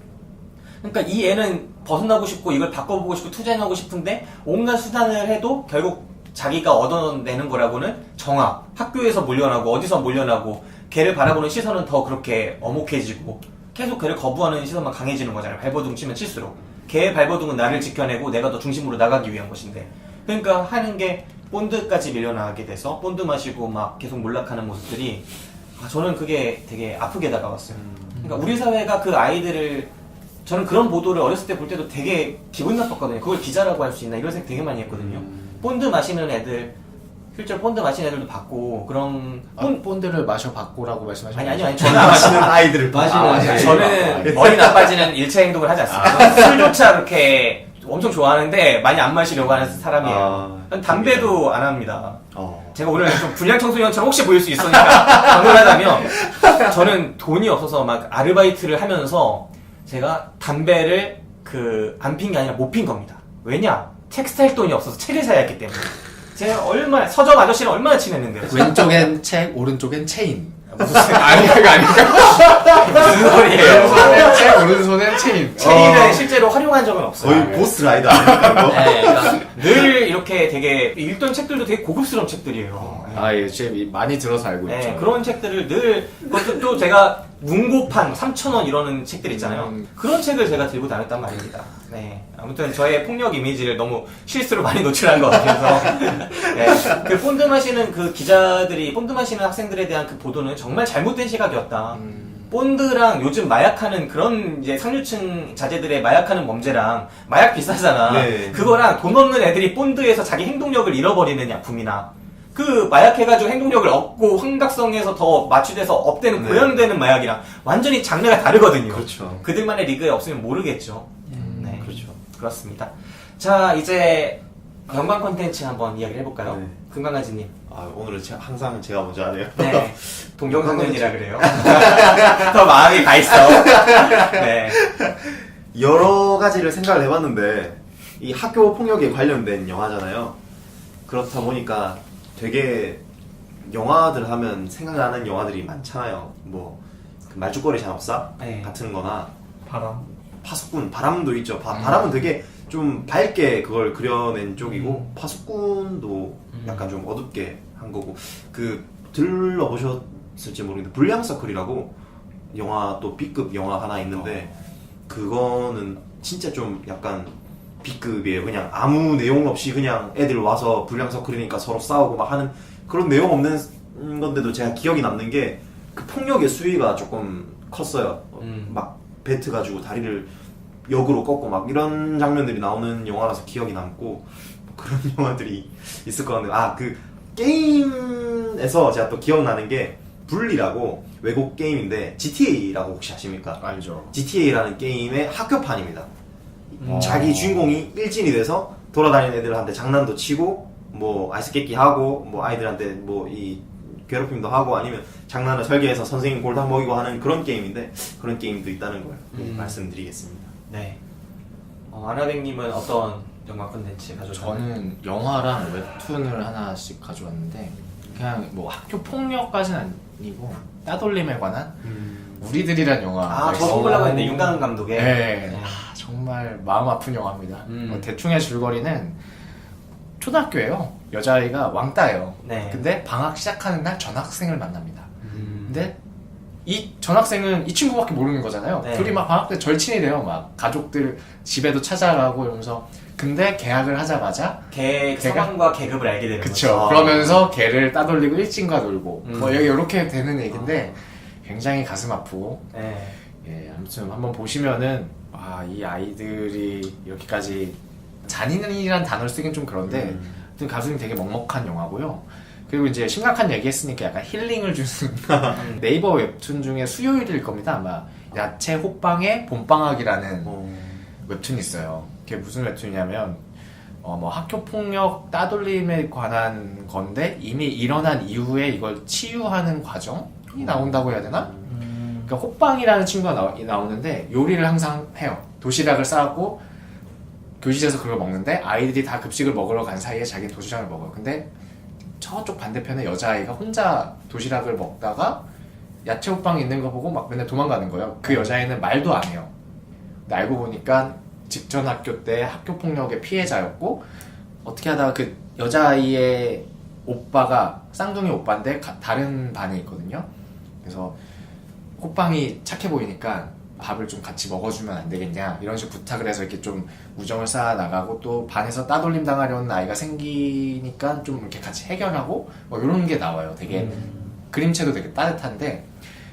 그러니까 이 애는 벗어나고 싶고 이걸 바꿔보고 싶고 투쟁하고 싶은데 온갖 수단을 해도 결국 자기가 얻어내는 거라고는 정학, 학교에서 몰려나고 어디서 몰려나고 걔를 바라보는 시선은 더 그렇게 어목해지고 계속 걔를 거부하는 시선만 강해지는 거잖아요. 발버둥 치면 칠수록. 걔의 발버둥은 나를 지켜내고 내가 더 중심으로 나가기 위한 것인데. 그러니까 하는 게 본드까지 밀려나게 돼서 본드 마시고 막 계속 몰락하는 모습들이 저는 그게 되게 아프게 다가왔어요. 그러니까 우리 사회가 그 아이들을 저는 그런 보도를 어렸을 때 볼 때도 되게 기분 나빴거든요. 그걸 기자라고 할 수 있나 이런 생각 되게 많이 했거든요. 본드 마시는 애들 실제로 본드 마시는 애들도 봤고 그런 본드를 마셔봤고라고 말씀하셨나요? 아니 저는 안 마시는 아이들을 저는 머리 나빠지는 일체 행동을 하지 않습니다. 술조차 그렇게 엄청 좋아하는데 많이 안 마시려고 하는 사람이에요. 전 담배도 안 합니다. 제가 오늘 좀 불량 청소년처럼 혹시 보일 수 있으니까 방문을 하자면 저는 돈이 없어서 막 아르바이트를 하면서 제가 담배를 안 핀 게 아니라 못 핀 겁니다. 왜냐? 책 살 돈이 없어서 책을 사야 했기 때문에. 제가 얼마나 서점 아저씨랑 얼마나 친했는데요. 왼쪽엔 책, 오른쪽엔 체인. 무슨 아닌가? 무슨 소리예요? 왼손엔 책, 오른손엔 체인. 체인은 실제로 활용한 적은 없어요. 거의 보스 라이더 아닙니까 이거? 네, 그러니까 늘 이렇게 되게 읽던 책들도 되게 고급스러운 책들이에요. 예, 제 많이 들어서 알고 네, 있죠. 그런 책들을 늘 그것도 또 제가 문고판 3,000원 이러는 책들 있잖아요. 그런 책을 제가 들고 다녔단 말입니다. 네, 아무튼 저의 폭력 이미지를 너무 실수로 많이 노출한 것 같아서 네, 그 본드 마시는 그 기자들이 본드 마시는 학생들에 대한 그 보도는 정말 잘못된 시각이었다. 본드랑 요즘 마약하는 그런 이제 상류층 자제들의 마약하는 범죄랑 마약 비싸잖아. 네. 그거랑 돈 없는 애들이 본드에서 자기 행동력을 잃어버리는 약품이나 그 마약해가지고 행동력을 얻고 환각성에서 더 마취돼서 업되는 네. 고연되는 마약이랑 완전히 장르가 다르거든요. 그렇죠. 그들만의 리그에 없으면 모르겠죠. 네, 그렇죠. 그렇습니다. 자, 이제 연관 콘텐츠 한번 이야기를 해볼까요? 네. 금강아지님. 아 오늘은 항상 제가 먼저 하네요. 네. 동경상련이라 그래요. 더 마음이 가 있어. 네. 여러 가지를 생각을 해봤는데 이 학교 폭력에 관련된 영화잖아요. 그렇다 보니까 되게 영화들 하면 생각나는 영화들이 많잖아요. 뭐 그 말죽거리 잔혹사 네. 같은 거나 바람. 파수꾼, 바람도 있죠. 바람은 되게 좀 밝게 그걸 그려낸 쪽이고 파수꾼도 약간 좀 어둡게 한 거고 그 들러보셨을지 모르겠는데 불량 서클이라고 영화 또 B급 영화 하나 있는데 그거는 진짜 좀 약간 B급이에요. 그냥 아무 내용 없이 그냥 애들 와서 불량 서클이니까 서로 싸우고 막 하는 그런 내용 없는 건데도 제가 기억이 남는 게 그 폭력의 수위가 조금 컸어요. 막 배트 가지고 다리를 역으로 꺾고 막 이런 장면들이 나오는 영화라서 기억이 남고 그런 영화들이 있을 것 같네요. 아, 그 게임에서 제가 또 기억나는 게 불리라고 외국 게임인데 GTA라고 혹시 아십니까? 알죠. GTA라는 게임의 학교판입니다. 자기 주인공이 일진이 돼서 돌아다니는 애들한테 장난도 치고 뭐 아이스 깨끼 하고 뭐 아이들한테 뭐 이 괴롭힘도 하고 아니면 장난을 설계해서 선생님 골당 먹이고 하는 그런 게임인데 그런 게임도 있다는 걸 말씀드리겠습니다. 네. 아나백님은 어떤 영화 콘텐츠 가져오셨나요? 저는 영화랑 웹툰을 하나씩 가져왔는데 그냥 뭐 학교 폭력까지는 아니고 따돌림에 관한 우리들이란 영화. 아, 저도 보려고 했는데 윤강은 감독의. 네. 정말 마음 아픈 영화입니다. 뭐 대충의 줄거리는 초등학교예요. 여자아이가 왕따예요. 네. 근데 방학 시작하는 날 전학생을 만납니다. 근데 이 전학생은 이 친구밖에 모르는 거잖아요. 네. 둘이 막 방학 때 절친이 돼요. 막 가족들 집에도 찾아가고 이러면서 근데 계약을 하자마자 걔 걔가- 상황과 계급을 알게 되는 그쵸. 거죠. 그러면서 걔를 따돌리고 일진과 놀고 뭐 여기 이렇게 되는 아. 얘기인데 굉장히 가슴 아프고 네. 예, 아무튼 한번 보시면은 이 아이들이 이렇게까지 잔인이란 단어를 쓰긴 좀 그런데 하여튼 가슴이 되게 먹먹한 영화고요. 그리고 이제 심각한 얘기 했으니까 약간 힐링을 주는 네이버 웹툰 중에 수요일일 겁니다. 아마 야채 호빵의 봄방학이라는 웹툰이 있어요. 그게 무슨 웹툰이냐면 뭐 학교 폭력 따돌림에 관한 건데 이미 일어난 이후에 이걸 치유하는 과정이 나온다고 해야 되나? 그러니까 호빵이라는 친구가 나오는데 요리를 항상 해요. 도시락을 싸고 교실에서 그걸 먹는데 아이들이 다 급식을 먹으러 간 사이에 자기는 도시락을 먹어요. 근데 저쪽 반대편에 여자아이가 혼자 도시락을 먹다가 야채 호빵이 있는 거 보고 막 맨날 도망가는 거예요. 그 여자아이는 말도 안 해요. 근데 알고 보니까 직전 학교 때 학교 폭력의 피해자였고 어떻게 하다가 그 여자아이의 오빠가 쌍둥이 오빠인데 다른 반에 있거든요. 그래서 호빵이 착해 보이니까 밥을 좀 같이 먹어주면 안 되겠냐 이런 식으로 부탁을 해서 이렇게 좀 우정을 쌓아 나가고 또 반에서 따돌림 당하려는 아이가 생기니까 좀 이렇게 같이 해결하고 뭐 이런 게 나와요. 되게 그림체도 되게 따뜻한데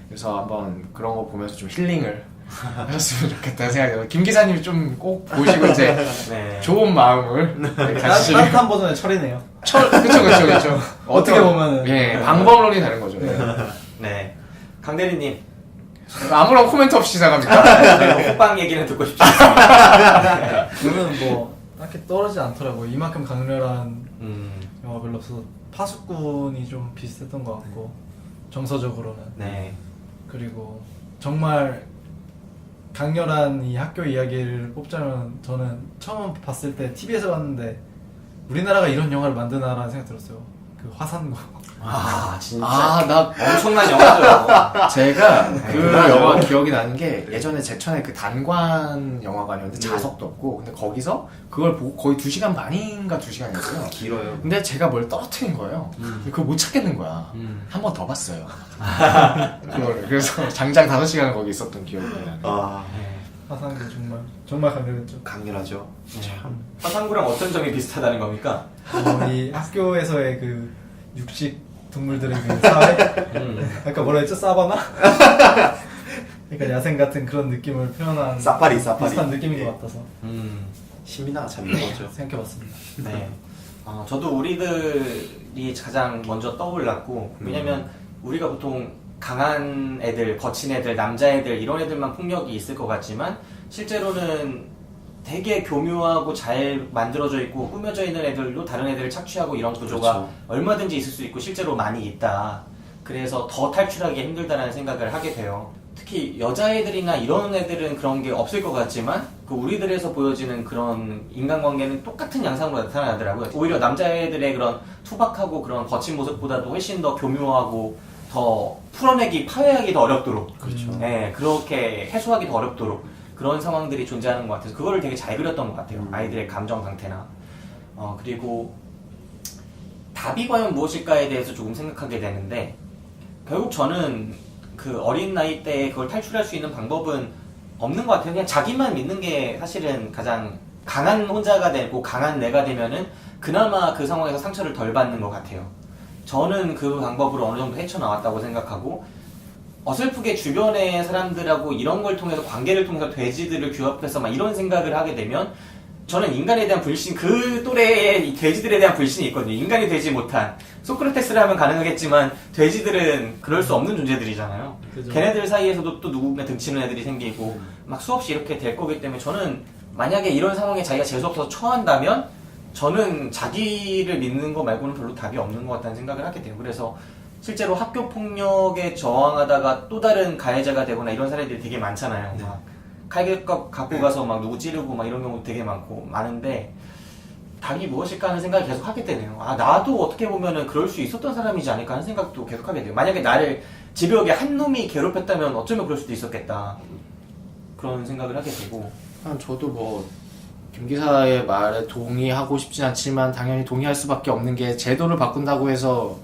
그래서 한번 그런 거 보면서 좀 힐링을 하셨으면 좋겠다는 생각이 들어요. 김 기사님이 좀 꼭 보시고 이제 네. 좋은 마음을 가지시길. 따뜻한 버전의 철이네요. 그쵸. 어떻게 보면은. 예, 방법론이 다른 거죠. 예. 네. 강대리님. 아무런 코멘트 없이 시작합니까? 네, 호빵 얘기는 듣고 싶지 않습니다. 저는 뭐 딱히 떨어지지 않더라고요. 이만큼 강렬한 영화 별로 없어서 파수꾼이 좀 비슷했던 것 같고 정서적으로는. 네. 그리고 정말 강렬한 이 학교 이야기를 뽑자면 저는 처음 봤을 때 TV에서 봤는데 우리나라가 이런 영화를 만드나라는 생각 들었어요. 그 화산고. 아 진짜 나 엄청난 영화죠. 제가 그 영화 기억이 나는 게 예전에 제천에 그 단관 영화관이었는데 좌석도 없고 근데 거기서 그걸 보고 거의 2시간 반인가 2시간이었어요. 길어요. 근데 제가 뭘 떨어뜨린 거예요. 그걸 못 찾겠는 거야. 한 번 더 봤어요. 그거를. 그래서 장장 5시간을 거기 있었던 기억이 나요. 아, 화산고 정말 강렬했죠. 강렬하죠. 화산구랑 어떤 점이 비슷하다는 겁니까? 이 학교에서의 그 육식 동물들의 그 사회? 아까 뭐라 했죠? 사바나? 그러니까 야생 같은 그런 느낌을 표현한 사파리. 비슷한 느낌인 것 같아서 시민아가 참 이거죠. 생각해봤습니다. 네. 저도 우리들이 가장 먼저 떠올랐고, 왜냐면 우리가 보통 강한 애들, 거친 애들, 남자애들 이런 애들만 폭력이 있을 것 같지만 실제로는 되게 교묘하고 잘 만들어져 있고 꾸며져 있는 애들도 다른 애들을 착취하고 이런 구조가 그렇죠. 얼마든지 있을 수 있고 실제로 많이 있다. 그래서 더 탈출하기 힘들다는 생각을 하게 돼요. 특히 여자애들이나 이런 애들은 그런 게 없을 것 같지만 그 우리들에서 보여지는 그런 인간관계는 똑같은 양상으로 나타나더라고요. 오히려 남자애들의 그런 투박하고 그런 거친 모습보다도 훨씬 더 교묘하고 더 풀어내기, 파괴하기 더 어렵도록 그렇죠. 네, 그렇게 해소하기 더 어렵도록 그런 상황들이 존재하는 것 같아서 그거를 되게 잘 그렸던 것 같아요. 아이들의 감정 상태나 그리고 답이 과연 무엇일까에 대해서 조금 생각하게 되는데 결국 저는 그 어린 나이 때 그걸 탈출할 수 있는 방법은 없는 것 같아요. 그냥 자기만 믿는 게 사실은 가장 강한 혼자가 되고 강한 내가 되면은 그나마 그 상황에서 상처를 덜 받는 것 같아요. 저는 그 방법으로 어느 정도 헤쳐나왔다고 생각하고 어설프게 주변의 사람들하고 이런 걸 통해서 관계를 통해서 돼지들을 규합해서 막 이런 생각을 하게 되면 저는 인간에 대한 불신, 그 또래의 이 돼지들에 대한 불신이 있거든요. 인간이 되지 못한 소크라테스라면 가능하겠지만 돼지들은 그럴 수 없는 존재들이잖아요. 그죠. 걔네들 사이에서도 또 누군가 등치는 애들이 생기고 막 수없이 이렇게 될 거기 때문에 저는 만약에 이런 상황에 자기가 재수없어서 처한다면 저는 자기를 믿는 거 말고는 별로 답이 없는 것 같다는 생각을 하게 돼요. 그래서 실제로 학교 폭력에 저항하다가 또 다른 가해자가 되거나 이런 사례들이 되게 많잖아요. 막 칼 갖고 가서 막 누구 찌르고 막 이런 경우 되게 많은데 답이 무엇일까 하는 생각을 계속 하게 되네요. 나도 어떻게 보면은 그럴 수 있었던 사람이지 않을까 하는 생각도 계속 하게 돼요. 만약에 나를 집요하게 한 놈이 괴롭혔다면 어쩌면 그럴 수도 있었겠다. 그런 생각을 하게 되고. 저도 뭐 김 기사의 말에 동의하고 싶진 않지만 당연히 동의할 수밖에 없는 게 제도를 바꾼다고 해서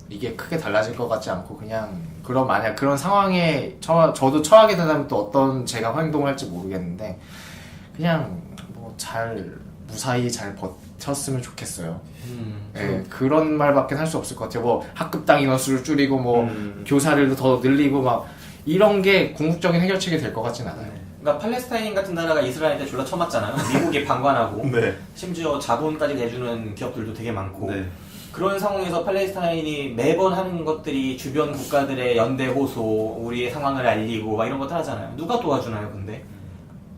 이게 크게 달라질 것 같지 않고 그냥 만약 그런 상황에 저도 처하게 된다면 또 어떤 제가 행동할지 모르겠는데 그냥 뭐 무사히 잘 버텼으면 좋겠어요. 예, 그런 말밖에 할 수 없을 것 같아요. 뭐 학급당 인원수를 줄이고 뭐 교사를 더 늘리고 막 이런 게 궁극적인 해결책이 될 것 같진 않아요. 그러니까 팔레스타인 같은 나라가 이스라엘한테 졸라 쳐맞잖아요. 미국이 방관하고 네. 심지어 자본까지 내주는 기업들도 되게 많고 네. 그런 상황에서 팔레스타인이 매번 하는 것들이 주변 국가들의 연대 호소, 우리의 상황을 알리고 막 이런 것들 하잖아요. 누가 도와주나요, 근데?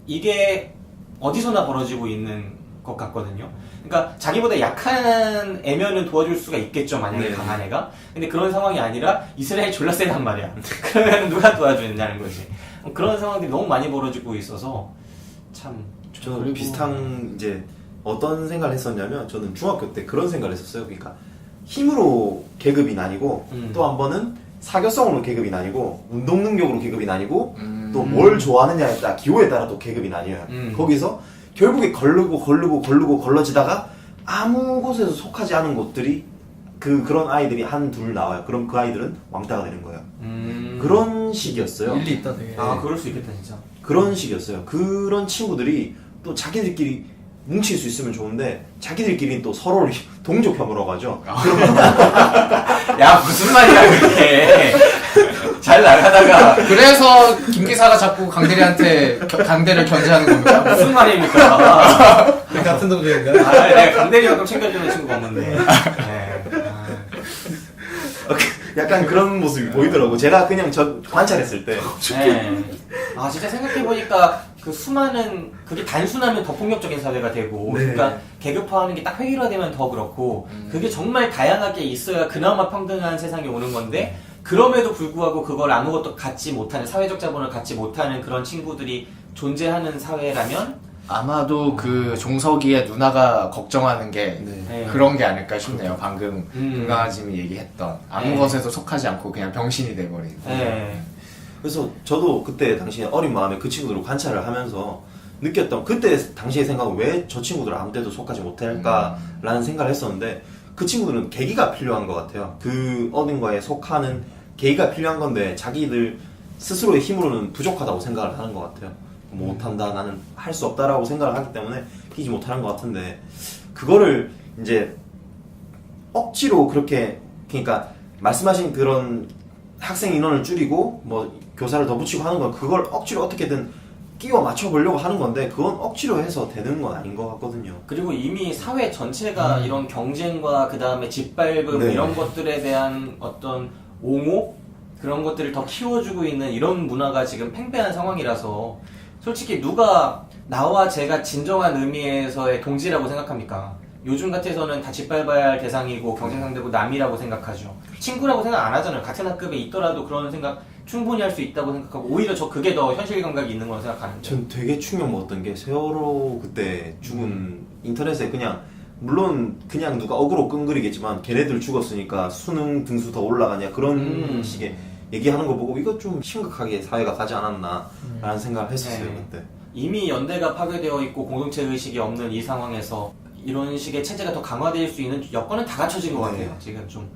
이게 어디서나 벌어지고 있는 것 같거든요. 그러니까 자기보다 약한 애면은 도와줄 수가 있겠죠, 만약에 네. 강한 애가. 근데 그런 상황이 아니라 이스라엘 졸라 세단 말이야. 그러면 누가 도와주느냐는 거지. 그런 상황들이 너무 많이 벌어지고 있어서 참. 저는 비슷한 이제 어떤 생각을 했었냐면 저는 중학교 때 그런 생각을 했었어요. 그러니까 힘으로 계급이 나뉘고 또 한 번은 사교성으로 계급이 나뉘고 운동 능력으로 계급이 나뉘고 또 뭘 좋아하느냐에 따라 기호에 따라 또 계급이 나뉘어요. 거기서 결국에 걸러지다가 아무 곳에서 속하지 않은 곳들이 그런 아이들이 한 둘 나와요. 그럼 그 아이들은 왕따가 되는 거예요. 그런 식이었어요. 일리 있다 되게. 그럴 수 있겠다, 진짜. 그런 식이었어요. 그런 친구들이 또 자기들끼리 뭉칠 수 있으면 좋은데 자기들끼리는 또 서로를 동족 혐오라고 하죠. 야, 무슨 말이야, 그게. 잘 나가다가. 그래서 김 기사가 자꾸 강대리한테 강대를 견제하는 겁니까? 무슨 말입니까? 같은 동족인가? 내가 강대리만큼 챙겨주는 친구가 없는데. 네. 약간 그런 모습이 보이더라고. 제가 그냥 관찰했을 때. 네. 진짜 생각해보니까 그 수많은, 그게 단순하면 더 폭력적인 사회가 되고, 네. 그러니까 계급화하는 게 딱 획일화되면 더 그렇고, 그게 정말 다양하게 있어야 그나마 평등한 세상이 오는 건데, 그럼에도 불구하고 그걸 아무것도 갖지 못하는, 사회적 자본을 갖지 못하는 그런 친구들이 존재하는 사회라면 아마도 그 종석이의 누나가 걱정하는 게 네. 그런 게 아닐까 싶네요. 방금 금강아지님이 얘기했던 아무 네. 것에도 속하지 않고 그냥 병신이 돼버린. 네. 그래서 저도 그때 당시에 어린 마음에 그 친구들을 관찰을 하면서 느꼈던 그때 당시의 생각은 왜 저 친구들 아무 때도 속하지 못할까라는 생각을 했었는데 그 친구들은 계기가 필요한 것 같아요. 그 어딘 거에 속하는 계기가 필요한 건데 자기들 스스로의 힘으로는 부족하다고 생각을 하는 것 같아요. 못한다, 나는 할 수 없다라고 생각을 하기 때문에 끼지 못하는 것 같은데 그거를 이제 억지로 그렇게 그러니까 말씀하신 그런 학생 인원을 줄이고 뭐 교사를 더 붙이고 하는 건 그걸 억지로 어떻게든 끼워 맞춰보려고 하는 건데 그건 억지로 해서 되는 건 아닌 것 같거든요. 그리고 이미 사회 전체가 이런 경쟁과 그 다음에 짓밟음 네. 이런 것들에 대한 어떤 옹호 그런 것들을 더 키워주고 있는 이런 문화가 지금 팽배한 상황이라서 솔직히 누가 나와 제가 진정한 의미에서의 동지라고 생각합니까? 요즘 같아서는 다 짓밟아야 할 대상이고 경쟁 상대고 남이라고 생각하죠. 친구라고 생각 안 하잖아요. 같은 학급에 있더라도 그런 생각 충분히 할 수 있다고 생각하고 오히려 저 그게 더 현실 감각이 있는 거라고 생각하는데. 전 되게 충격 먹었던 게 세월호 그때 죽은 인터넷에 그냥 물론 그냥 누가 어그로 끈그리겠지만 걔네들 죽었으니까 수능 등수 더 올라가냐 그런 식의 얘기하는 거 보고 이거 좀 심각하게 사회가 가지 않았나 라는 생각을 했었어요. 네. 그때. 이미 연대가 파괴되어 있고 공동체 의식이 없는 이 상황에서 이런 식의 체제가 더 강화될 수 있는 여건은 다 갖춰진 것 네. 같아요. 지금 좀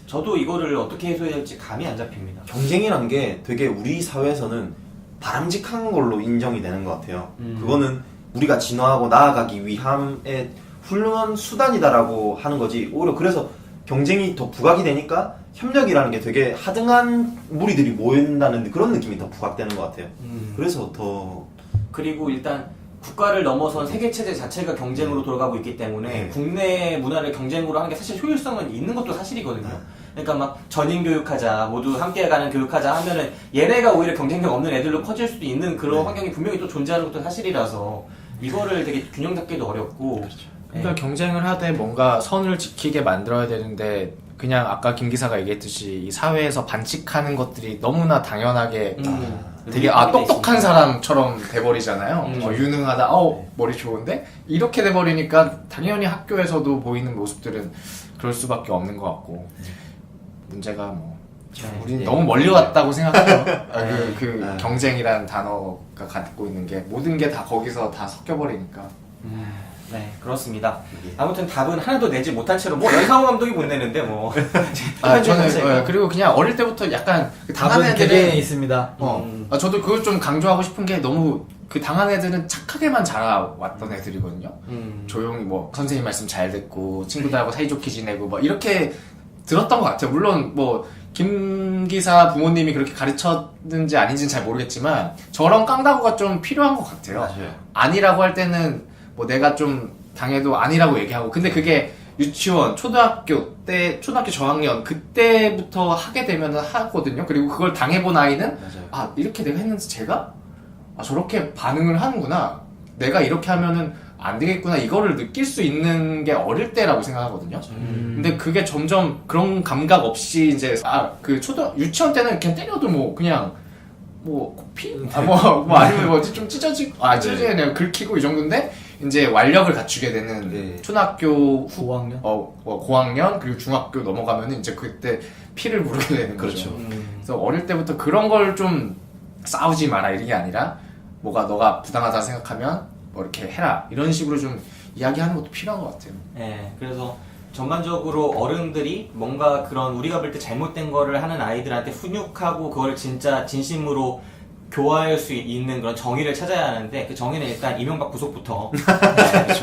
저도 이거를 어떻게 해소해야 할지 감이 안 잡힙니다. 경쟁이란 게 되게 우리 사회에서는 바람직한 걸로 인정이 되는 것 같아요. 그거는 우리가 진화하고 나아가기 위함의 훌륭한 수단이다라고 하는 거지. 오히려 그래서 경쟁이 더 부각이 되니까 협력이라는 게 되게 하등한 무리들이 모인다는 그런 느낌이 더 부각되는 것 같아요. 그래서 더 그리고 일단 국가를 넘어선 세계 체제 자체가 경쟁으로 돌아가고 있기 때문에 네. 국내 국내 문화를 경쟁으로 하는 게 사실 효율성은 있는 것도 사실이거든요. 그러니까 막 전인 교육하자, 모두 함께 가는 교육하자 하면은 얘네가 오히려 경쟁력 없는 애들로 커질 수도 있는 그런 환경이 분명히 또 존재하는 것도 사실이라서 이거를 되게 균형 잡기도 어렵고. 그러니까 경쟁을 하되 뭔가 선을 지키게 만들어야 되는데 그냥 아까 김 기사가 얘기했듯이 이 사회에서 반칙하는 것들이 너무나 당연하게 되게 똑똑한 사람처럼 돼버리잖아요. 유능하다, 머리 좋은데 이렇게 돼버리니까 당연히 학교에서도 보이는 모습들은 그럴 수밖에 없는 것 같고 문제가 뭐 우리는 너무 멀리 왔다고 생각해요. 그 경쟁이라는 단어가 갖고 있는 게 모든 게 다 거기서 다 섞여버리니까. 네, 그렇습니다. 아무튼 답은 하나도 내지 못한 채로 뭐 연상호 감독이 못 내는데 뭐. 저는 그리고 그냥 어릴 때부터 약간 그 당한 답은 애들은 개개인에 있습니다. 저도 그걸 좀 강조하고 싶은 게 너무 그 당한 애들은 착하게만 자라왔던 애들이거든요. 조용히 뭐 선생님 말씀 잘 듣고 친구들하고 사이좋게 지내고 뭐 이렇게 들었던 것 같아요. 물론 뭐 김 기사 부모님이 그렇게 가르쳤는지 아닌지는 잘 모르겠지만 저런 깡다구가 좀 필요한 것 같아요. 맞아요. 아니라고 할 때는 뭐 내가 좀 당해도 아니라고 얘기하고 근데 그게 유치원, 초등학교 때 초등학교 저학년 그때부터 하게 되면 하거든요. 그리고 그걸 당해본 아이는 이렇게 내가 했는데 제가 저렇게 반응을 하는구나. 내가 이렇게 하면은 안 되겠구나. 이거를 느낄 수 있는 게 어릴 때라고 생각하거든요. 근데 그게 점점 그런 감각 없이 이제 그 유치원 때는 그냥 때려도 뭐 그냥 뭐 코피? 뭐 아니면 뭐 좀 찢어지고 찢어지게 내가 긁히고 이 정도인데 이제 완력을 갖추게 되는 초등학교 고학년? 고학년 그리고 중학교 넘어가면은 이제 그때 피를 부르게 되는 거죠. 그렇죠. 그래서 어릴 때부터 그런 걸 좀 싸우지 마라 이런 게 아니라 뭐가 너가 부당하다 생각하면 뭐 이렇게 해라 이런 식으로 좀 이야기하는 것도 필요한 것 같아요. 네, 그래서 전반적으로 어른들이 뭔가 그런 우리가 볼 때 잘못된 거를 하는 아이들한테 훈육하고 그걸 진짜 진심으로 교화할 수 있는 그런 정의를 찾아야 하는데 그 정의는 일단 이명박 부속부터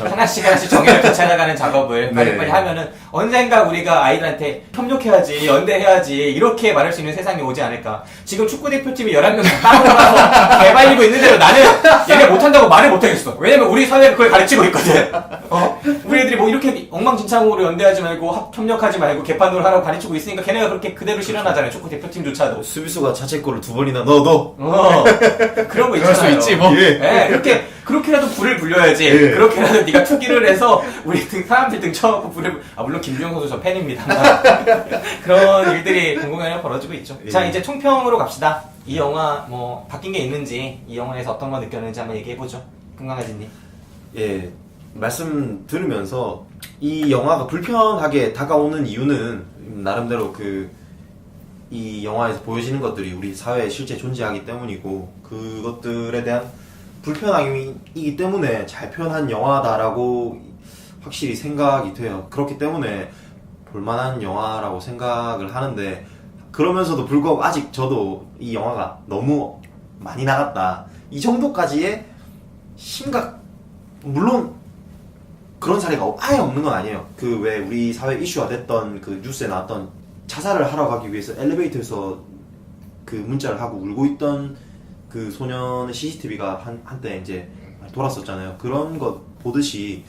하나씩 정의를 되찾아가는 작업을 빨리빨리 하면은 언젠가 우리가 아이들한테 협력해야지 연대해야지 이렇게 말할 수 있는 세상이 오지 않을까. 지금 축구대표팀이 11명 따로 나서 개발리고 있는 대로 나는 얘네 못한다고 말을 못하겠어. 왜냐면 우리 사회가 그걸 가르치고 있거든. 우리 애들이 뭐 이렇게 엉망진창으로 연대하지 말고 협력하지 말고 개판으로 하라고 가르치고 있으니까 걔네가 그렇게 그대로 실현하잖아요. 축구대표팀조차도. 수비수가 자책골을 2번이나 넣어도 그런 거 그럴 수 있잖아요. 있지, 뭐. 예, 그렇게라도 불을 불려야지. 예. 그렇게라도 네가 투기를 해서 우리 사람들 등 쳐놓고 불을, 물론 김주영 선수 저 팬입니다만. 그런 일들이 공공연히 벌어지고 있죠. 예. 자, 이제 총평으로 갑시다. 이 영화, 뭐, 바뀐 게 있는지, 이 영화에서 어떤 거 느꼈는지 한번 얘기해보죠. 금강아지님. 예, 말씀 들으면서 이 영화가 불편하게 다가오는 이유는 나름대로 이 영화에서 보여지는 것들이 우리 사회에 실제 존재하기 때문이고 그것들에 대한 불편함이기 때문에 잘 표현한 영화다라고 확실히 생각이 돼요. 그렇기 때문에 볼만한 영화라고 생각을 하는데 그러면서도 불구하고 아직 저도 이 영화가 너무 많이 나갔다. 이 정도까지의 물론 그런 사례가 아예 없는 건 아니에요. 왜 우리 사회 이슈화 됐던 그 뉴스에 나왔던 자살을 하러 가기 위해서 엘리베이터에서 그 문자를 하고 울고 있던 그 소년의 CCTV가 한때 이제 돌았었잖아요. 그런 것 보듯이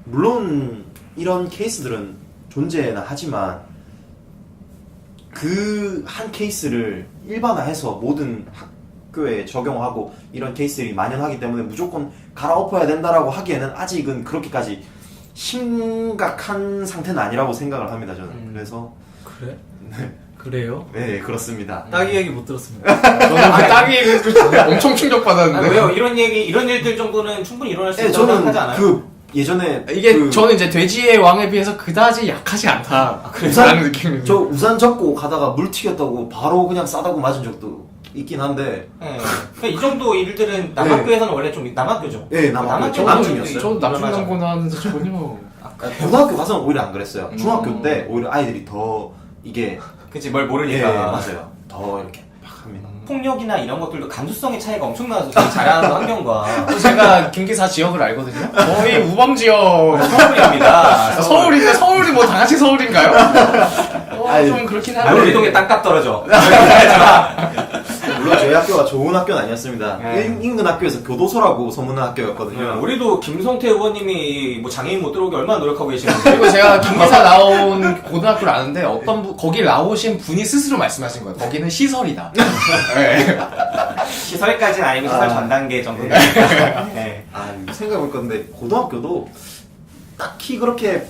물론 이런 케이스들은 존재나 하지만 그 한 케이스를 일반화해서 모든 학교에 적용하고 이런 케이스들이 만연하기 때문에 무조건 갈아엎어야 된다라고 하기에는 아직은 그렇게까지 심각한 상태는 아니라고 생각을 합니다. 저는 그래서 그래? 그래요? 네 그렇습니다. 딱이 얘기 못 들었습니다. 저는 그 딸기 엄청 충격받았는데. 왜요? 이런 일들 정도는 충분히 일어날 수 네, 있다고 저는 생각하지 않아요? 예전에 이게 저는 이제 돼지의 왕에 비해서 그다지 약하지 않다. 라는 느낌이. 저 우산 접고 가다가 물 튀겼다고 바로 그냥 싸다고 맞은 적도 있긴 한데 네. 그러니까 이 정도 일들은 남학교에서는 원래 좀 남학교죠. 네, 남학교. 남학교 남중이었어요. 저도 남중남고나 하는데 전혀. 고등학교 가서는 오히려 안 그랬어요. 중학교 때 오히려 아이들이 더 이게 그치, 뭘 예, 모르니까. 맞아요. 더 이렇게 막 합니다. 폭력이나 이런 것들도 감수성의 차이가 엄청나서 되게 잘하는 환경과 제가 김기사 지역을 알거든요. 거의 우방 지역. 서울입니다. 서울인데 서울이 뭐 다 같이 서울인가요? 좀 그렇긴 아, 한데. 우리 동네 땅값 떨어져. 물론 저희 학교가 좋은 학교는 아니었습니다. 네. 인근 학교에서 교도소라고 소문난 학교였거든요. 우리도 김성태 의원님이 뭐 장애인 못 들어오게 얼마나 노력하고 계시는데. 그리고 제가 김기사 나온 고등학교를 아는데 거기 나오신 분이 스스로 말씀하신 거예요. 거기는 시설이다. 네. 시설까지는 아니고 시설 전 단계 정도. 네. 생각해볼 건데 고등학교도 딱히 그렇게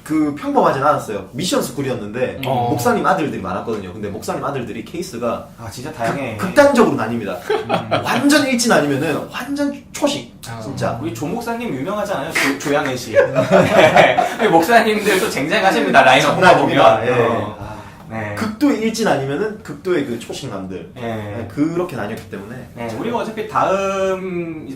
평범하진 않았어요. 미션 스쿨이었는데 목사님 아들들이 많았거든요. 근데 목사님 아들들이 케이스가 진짜 다양해. 극단적으로 나뉩니다. 완전 일진 아니면은 완전 초식. 진짜. 우리 조 목사님 유명하지 않아요? 조양현 씨. 네. 목사님들도 쟁쟁하십니다. 라인업 보다 장난입니다. 보면. 예. 네. 극도의 일진 아니면은 극도의 그 초식남들. 네. 그렇게 나뉘었기 때문에. 네, 우리가 어차피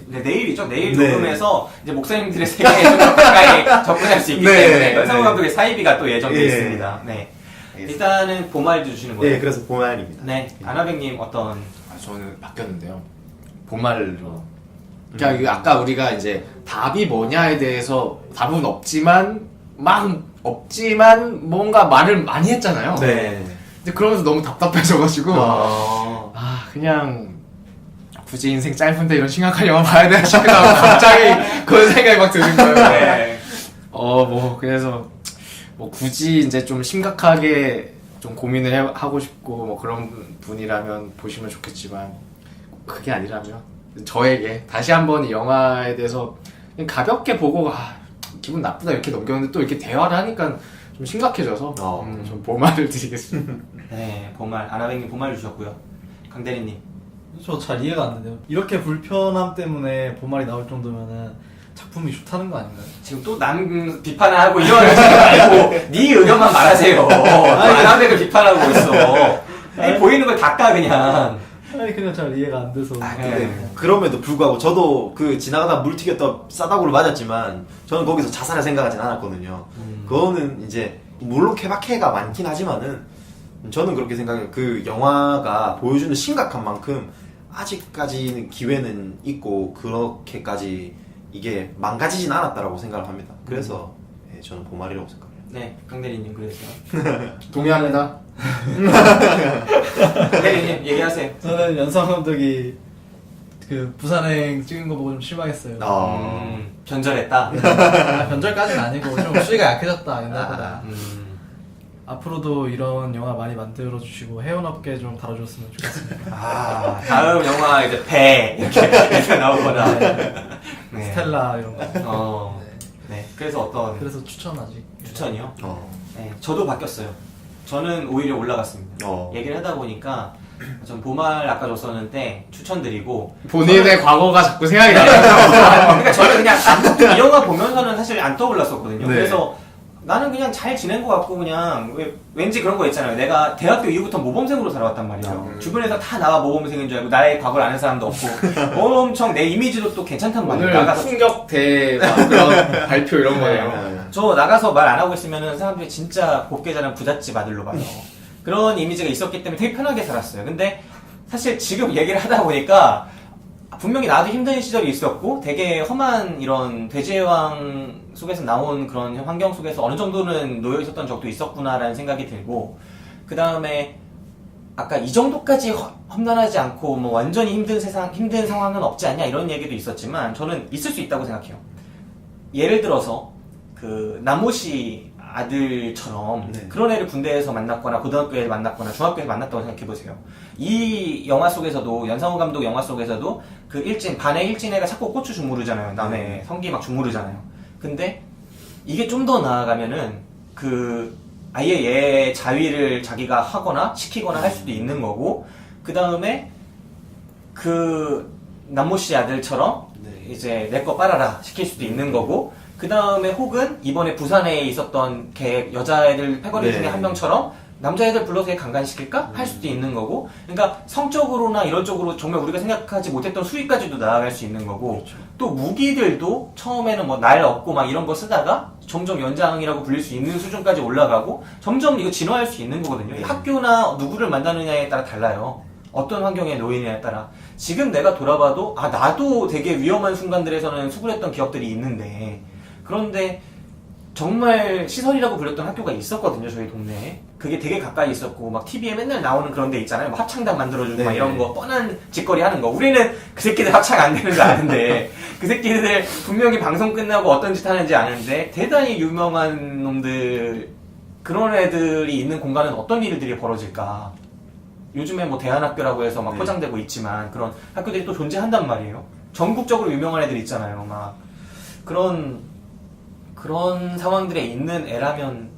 내일이죠. 내일 네. 녹음해서 이제 목사님들의 세계에 좀 더 가까이 접근할 수 있기 네. 때문에 연상호 네. 감독의 사이비가 또 예정되어 예. 있습니다. 네. 알겠습니다. 일단은 봄말도 주시는 거예요. 네, 그래서 보안입니다. 네, 아나백님 어떤 저는 바뀌었는데요. 본말로. 그러니까 아까 우리가 이제 답이 뭐냐에 대해서 답은 없지만 뭔가 말을 많이 했잖아요. 네. 근데 그러면서 너무 답답해져가지고 어... 그냥 굳이 인생 짧은데 이런 심각한 영화 봐야 되나 싶다 갑자기 그런 생각이 막 드는 거예요. 네. 그래서 굳이 이제 좀 심각하게 좀 고민을 하고 싶고 뭐 그런 분이라면 보시면 좋겠지만 그게 아니라면 저에게 다시 한번 이 영화에 대해서 그냥 가볍게 보고 기분 나쁘다 이렇게 넘겼는데 또 이렇게 대화를 하니까 좀 심각해져서 좀 보말을 드리겠습니다. 네, 봄말 아나백님 봄말 주셨고요. 강대리님. 저 잘 이해가 안 되네요. 이렇게 불편함 때문에 보말이 나올 정도면은 작품이 좋다는 거 아닌가요? 지금 또 남 비판을 하고 이러는 거 말고 네 의견만 말하세요. 아나백을 비판하고 있어. 보이는 걸 닦아 그냥. 아니 그냥 잘 이해가 안 돼서. 근데 그럼에도 불구하고 저도 지나가다 물 튀겼다 싸다구를 맞았지만 저는 거기서 자살할 생각하진 않았거든요. 그거는 이제 물론 케바케가 많긴 하지만은 저는 그렇게 생각해요. 그 영화가 보여주는 심각한 만큼 아직까지는 기회는 있고 그렇게까지 이게 망가지진 않았다라고 생각을 합니다. 그래서 저는 보말이라고 생각해요. 네, 강대리님 그랬어요. 동의합니다. 대리님 얘기하세요. 저는 연상 감독이 그 부산행 찍은 거 보고 좀 실망했어요. 변절했다. 변절까지는 아니고 좀 수위가 약해졌다 옛날보다. 앞으로도 이런 영화 많이 만들어 주시고 해운업계 좀 다뤄줬으면 좋겠습니다. 아, 다음 영화 이제 배 이렇게 나오거나. 네. 스텔라 이런 거. 네. 그래서 어떤 그래서 추천 아직. 추천이요? 네, 저도 바뀌었어요. 저는 오히려 올라갔습니다. 얘기를 하다 보니까 전 보말 아까 줬었는데 추천드리고 본인의 과거가 자꾸 생각이 나요. 그러니까 저는 그냥 이 영화 보면서는 사실 안 떠올랐었거든요. 네. 그래서 나는 그냥 잘 지낸 것 같고 그냥 왠지 그런 거 있잖아요. 내가 대학교 이후부터 모범생으로 살아왔단 말이에요. 주변에서 다 나와 모범생인 줄 알고 나의 과거를 아는 사람도 없고 엄청 내 이미지도 또 괜찮단 말이에요. 오늘 나가서 충격대 막 그런 발표 이런 거예요. 저 나가서 말 안 하고 있으면은 사람들이 진짜 곱게 자란 부잣집 아들로 봐요. 그런 이미지가 있었기 때문에 되게 편하게 살았어요. 근데 사실 지금 얘기를 하다 보니까 분명히 나도 힘든 시절이 있었고 되게 험한 이런 대제왕 속에서 나온 그런 환경 속에서 어느 정도는 놓여 있었던 적도 있었구나라는 생각이 들고 그 다음에 아까 이 정도까지 험난하지 않고 뭐 완전히 힘든 상황은 없지 않냐 이런 얘기도 있었지만 저는 있을 수 있다고 생각해요. 예를 들어서 그 남모씨 아들처럼 그런 애를 군대에서 만났거나 고등학교에서 만났거나 중학교에서 만났다고 생각해보세요. 이 영화 속에서도 연상호 감독 영화 속에서도 그 일진 반의 일진애가 자꾸 고추 주무르잖아요. 남의 성기 막 주무르잖아요. 근데 이게 좀 더 나아가면은 그 아예 얘 자위를 자기가 하거나 시키거나 할 수도 있는 거고 그 다음에 그 남모씨 아들처럼 이제 내 거 빨아라 시킬 수도 있는 거고 그 다음에 혹은 이번에 부산에 있었던 걔 여자애들 패거리 중에 한 명처럼 남자애들 불러서 걔 강간시킬까? 할 수도 있는 거고 그러니까 성적으로나 이런 쪽으로 정말 우리가 생각하지 못했던 수위까지도 나아갈 수 있는 거고 또 무기들도 처음에는 뭐 날 얻고 막 이런 거 쓰다가 점점 연장이라고 불릴 수 있는 수준까지 올라가고 점점 이거 진화할 수 있는 거거든요. 학교나 누구를 만나느냐에 따라 달라요. 어떤 환경에 놓이느냐에 따라 지금 내가 돌아봐도 아 나도 되게 위험한 순간들에서는 수굴했던 기억들이 있는데 그런데 정말 시설이라고 불렸던 학교가 있었거든요. 저희 동네에. 그게 되게 가까이 있었고 막 TV에 맨날 나오는 그런 데 있잖아요. 막 합창단 만들어주고 막 이런 거 뻔한 짓거리 하는 거. 우리는 그 새끼들 합창 안 되는 거 아는데 그 새끼들 분명히 방송 끝나고 어떤 짓 하는지 아는데 대단히 유명한 놈들 그런 애들이 있는 공간은 어떤 일들이 벌어질까. 요즘에 뭐 대안학교라고 해서 막 포장되고 있지만 그런 학교들이 또 존재한단 말이에요. 전국적으로 유명한 애들 있잖아요. 막 그런 상황들에 있는 애라면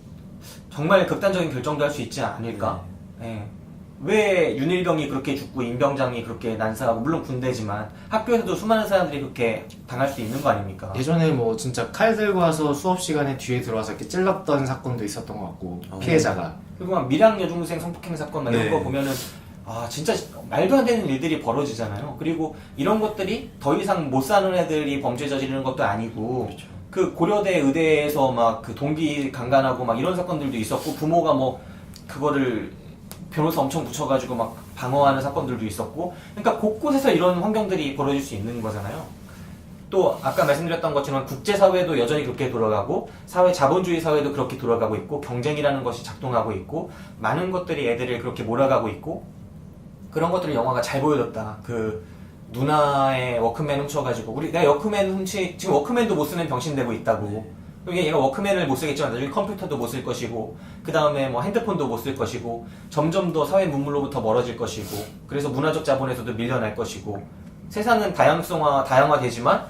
정말 극단적인 결정도 할 수 있지 않을까? 예. 왜 윤일병이 그렇게 죽고 임병장이 그렇게 난사하고 물론 군대지만 학교에서도 수많은 사람들이 그렇게 당할 수 있는 거 아닙니까? 예전에 뭐 진짜 칼 들고 와서 수업 시간에 뒤에 들어와서 이렇게 찔렀던 사건도 있었던 것 같고 피해자가 그리고 막 밀양 여중생 성폭행 사건 막 이런 거 보면은 아 진짜 말도 안 되는 일들이 벌어지잖아요. 그리고 이런 것들이 더 이상 못 사는 애들이 범죄 저지르는 것도 아니고 그 고려대 의대에서 막 그 동기 강간하고 막 이런 사건들도 있었고 부모가 뭐 그거를 변호사 엄청 붙여가지고 막 방어하는 사건들도 있었고 그러니까 곳곳에서 이런 환경들이 벌어질 수 있는 거잖아요. 또 아까 말씀드렸던 것처럼 국제사회도 여전히 그렇게 돌아가고 자본주의 사회도 그렇게 돌아가고 있고 경쟁이라는 것이 작동하고 있고 많은 것들이 애들을 그렇게 몰아가고 있고 그런 것들을 영화가 잘 보여줬다. 그 누나의 워크맨 훔쳐가지고 내가 워크맨 지금 워크맨도 못 쓰는 병신 되고 있다고. 얘가 워크맨을 못 쓰겠지만 나중에 컴퓨터도 못 쓸 것이고 그 다음에 뭐 핸드폰도 못 쓸 것이고 점점 더 사회 문물로부터 멀어질 것이고 그래서 문화적 자본에서도 밀려날 것이고 세상은 다양화되지만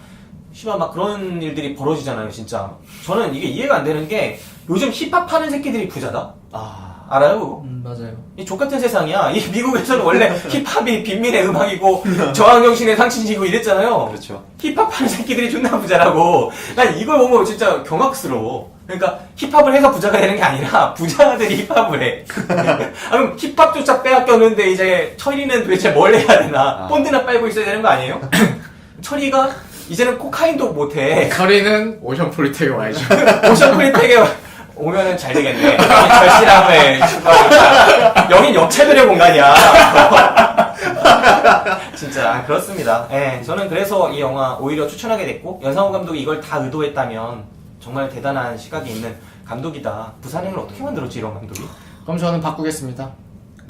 씨발 막 그런 일들이 벌어지잖아요. 진짜 저는 이게 이해가 안 되는 게 요즘 힙합 하는 새끼들이 부자다. 알아요? 맞아요. 이 족같은 세상이야. 이 미국에서는 원래 힙합이 빈민의 음악이고 저항정신의 상징이고 이랬잖아요. 그렇죠. 힙합 하는 새끼들이 존나 부자라고. 난 이걸 보면 진짜 경악스러워. 그러니까 힙합을 해서 부자가 되는 게 아니라 부자들이 힙합을 해. 그럼 힙합조차 빼앗겼는데 이제 철이는 도대체 뭘 해야 되나? 본드나 빨고 있어야 되는 거 아니에요? 철이가 이제는 코카인도 못해. 커리는 오션 프리텍에 와야죠. 오션 프리텍에 오면은 잘 되겠네. 절실함을 추가하니까. 여긴 역체들의 공간이야. 진짜 그렇습니다. 예, 저는 그래서 이 영화 오히려 추천하게 됐고 연상호 감독이 이걸 다 의도했다면 정말 대단한 시각이 있는 감독이다. 부산행을 어떻게 만들었지 이런 감독이? 그럼 저는 바꾸겠습니다.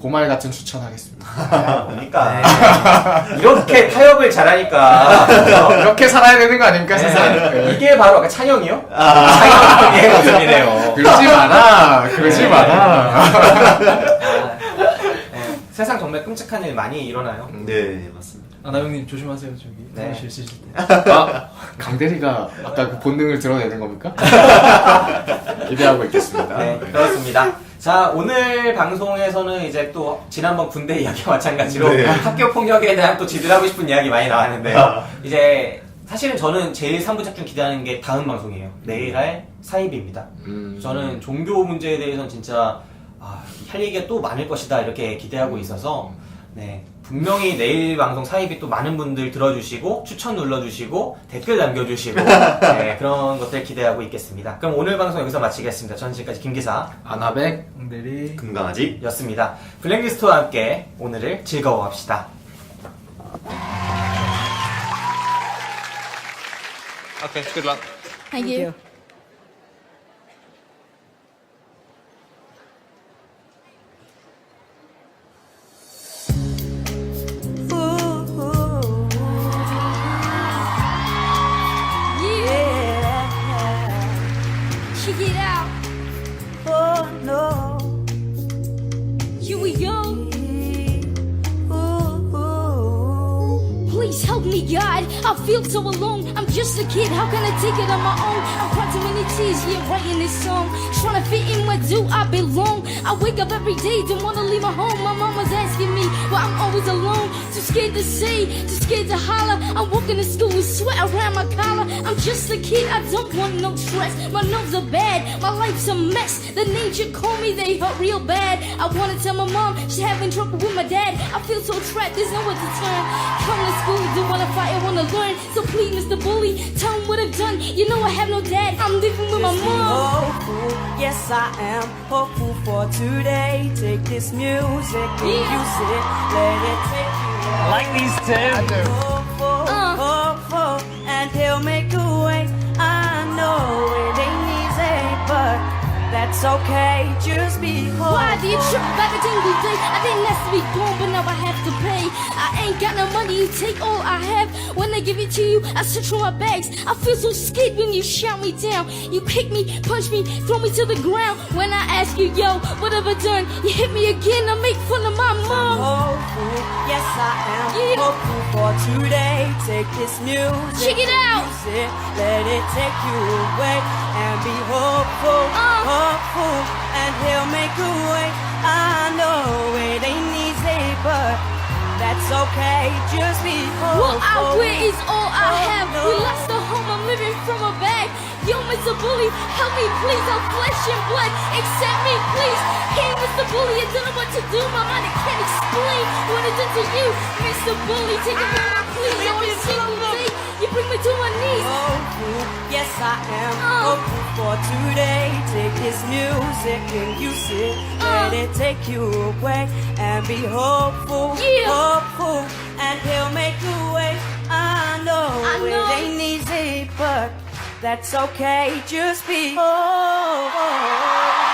고말 같은 추천하겠습니다. 아, 보니까 이렇게 타협을 잘하니까 이렇게 살아야 되는 거 아닙니까, 세상에? 네. 이게 바로 아까 찬영이요? 찬영의 모습이네요. 그러지 마라. 그러지 마라. 네. 세상 정말 끔찍한 일 많이 일어나요. 네, 맞습니다. 아나형님 조심하세요 저기 네. 사무실 쓰실 때. 아, 강대리가 아까 그 본능을 드러내는 겁니까? 기대하고 있겠습니다. 네, 그렇습니다. 자, 오늘 방송에서는 이제 또 지난번 군대 이야기와 마찬가지로 네. 학교 폭력에 대한 또 지들하고 싶은 이야기 많이 나왔는데요. 이제 사실은 저는 제일 3부작 중 기대하는 게 다음 방송이에요. 내일 할 사이비입니다. 저는 종교 문제에 대해서는 진짜 할 얘기가 또 많을 것이다 이렇게 기대하고 있어서 네, 분명히 내일 방송 사이비 또 많은 분들 들어주시고 추천 눌러주시고 댓글 남겨주시고 네, 그런 것들 기대하고 있겠습니다. 그럼 오늘 방송 여기서 마치겠습니다. 저는 지금까지 김기사 아나백 응대리 금강아지. 였습니다. 블랙리스트와 함께 오늘을 즐거워합시다. Thank you. Check it out. Oh no. Here we go. Please help me, God. I feel so alone. I'm just a kid. How can I take it on my own? I'm crying too many tears, yeah, writing this song. Trying to fit in, where do I belong? I wake up every day, don't wanna leave my home. My mama's asking me why I'm always alone. Too scared to say, too scared to holler. I'm walking to school with sweat around my collar. I'm just a kid, I don't want no stress. My nerves are bad, my life's a mess. The names you call me, they hurt real bad. I wanna tell my mom, she's having trouble with my dad. I feel so trapped, there's nowhere to turn. Come to school, don't wanna fight, I wanna learn. So please, Mr. Bully, tell him what I've done. You know I have no dad, I'm living with my Just be mom. hopeful, yes I am hopeful for today. Take this music and Yeah. use it, let it take you. Like these two. Hopeful, hopeful, and he'll make a way. I know it ain't easy, but that's okay. Just be hopeful. Why do you trip back a single day? I didn't ask to be born, but now I have to pay. I ain't got no money, you take all I have. When I give it to you, I search for my bags. I feel so scared when you shout me down. You kick me, punch me, throw me to the ground. When I ask you, yo, what have I done? You hit me again, I make fun of my mom. Hopeful, yes I am Yeah. hopeful for today. Take this music, Check it out. use it, let it take you away, and be hopeful, hopeful, and he'll make a way. I know it ain't easy, but that's okay. Just be hopeful. What I wear is all I have. We lost the home, I'm living from a bag. Yo, Mr. Bully, help me please. I'm flesh and blood. Accept me, please. Hey, Mr. Bully, I don't know what to do. My mind I can't explain what it did to you. Mr. Bully, take it from me, please. Every single day, you bring me to my knees. Hopeful, yes I am hopeful for today. Take this music and use it, let it take you away, and be hopeful, Yeah. hopeful, and he'll make a way. I know I know. it ain't easy, but that's okay. Just be hopeful.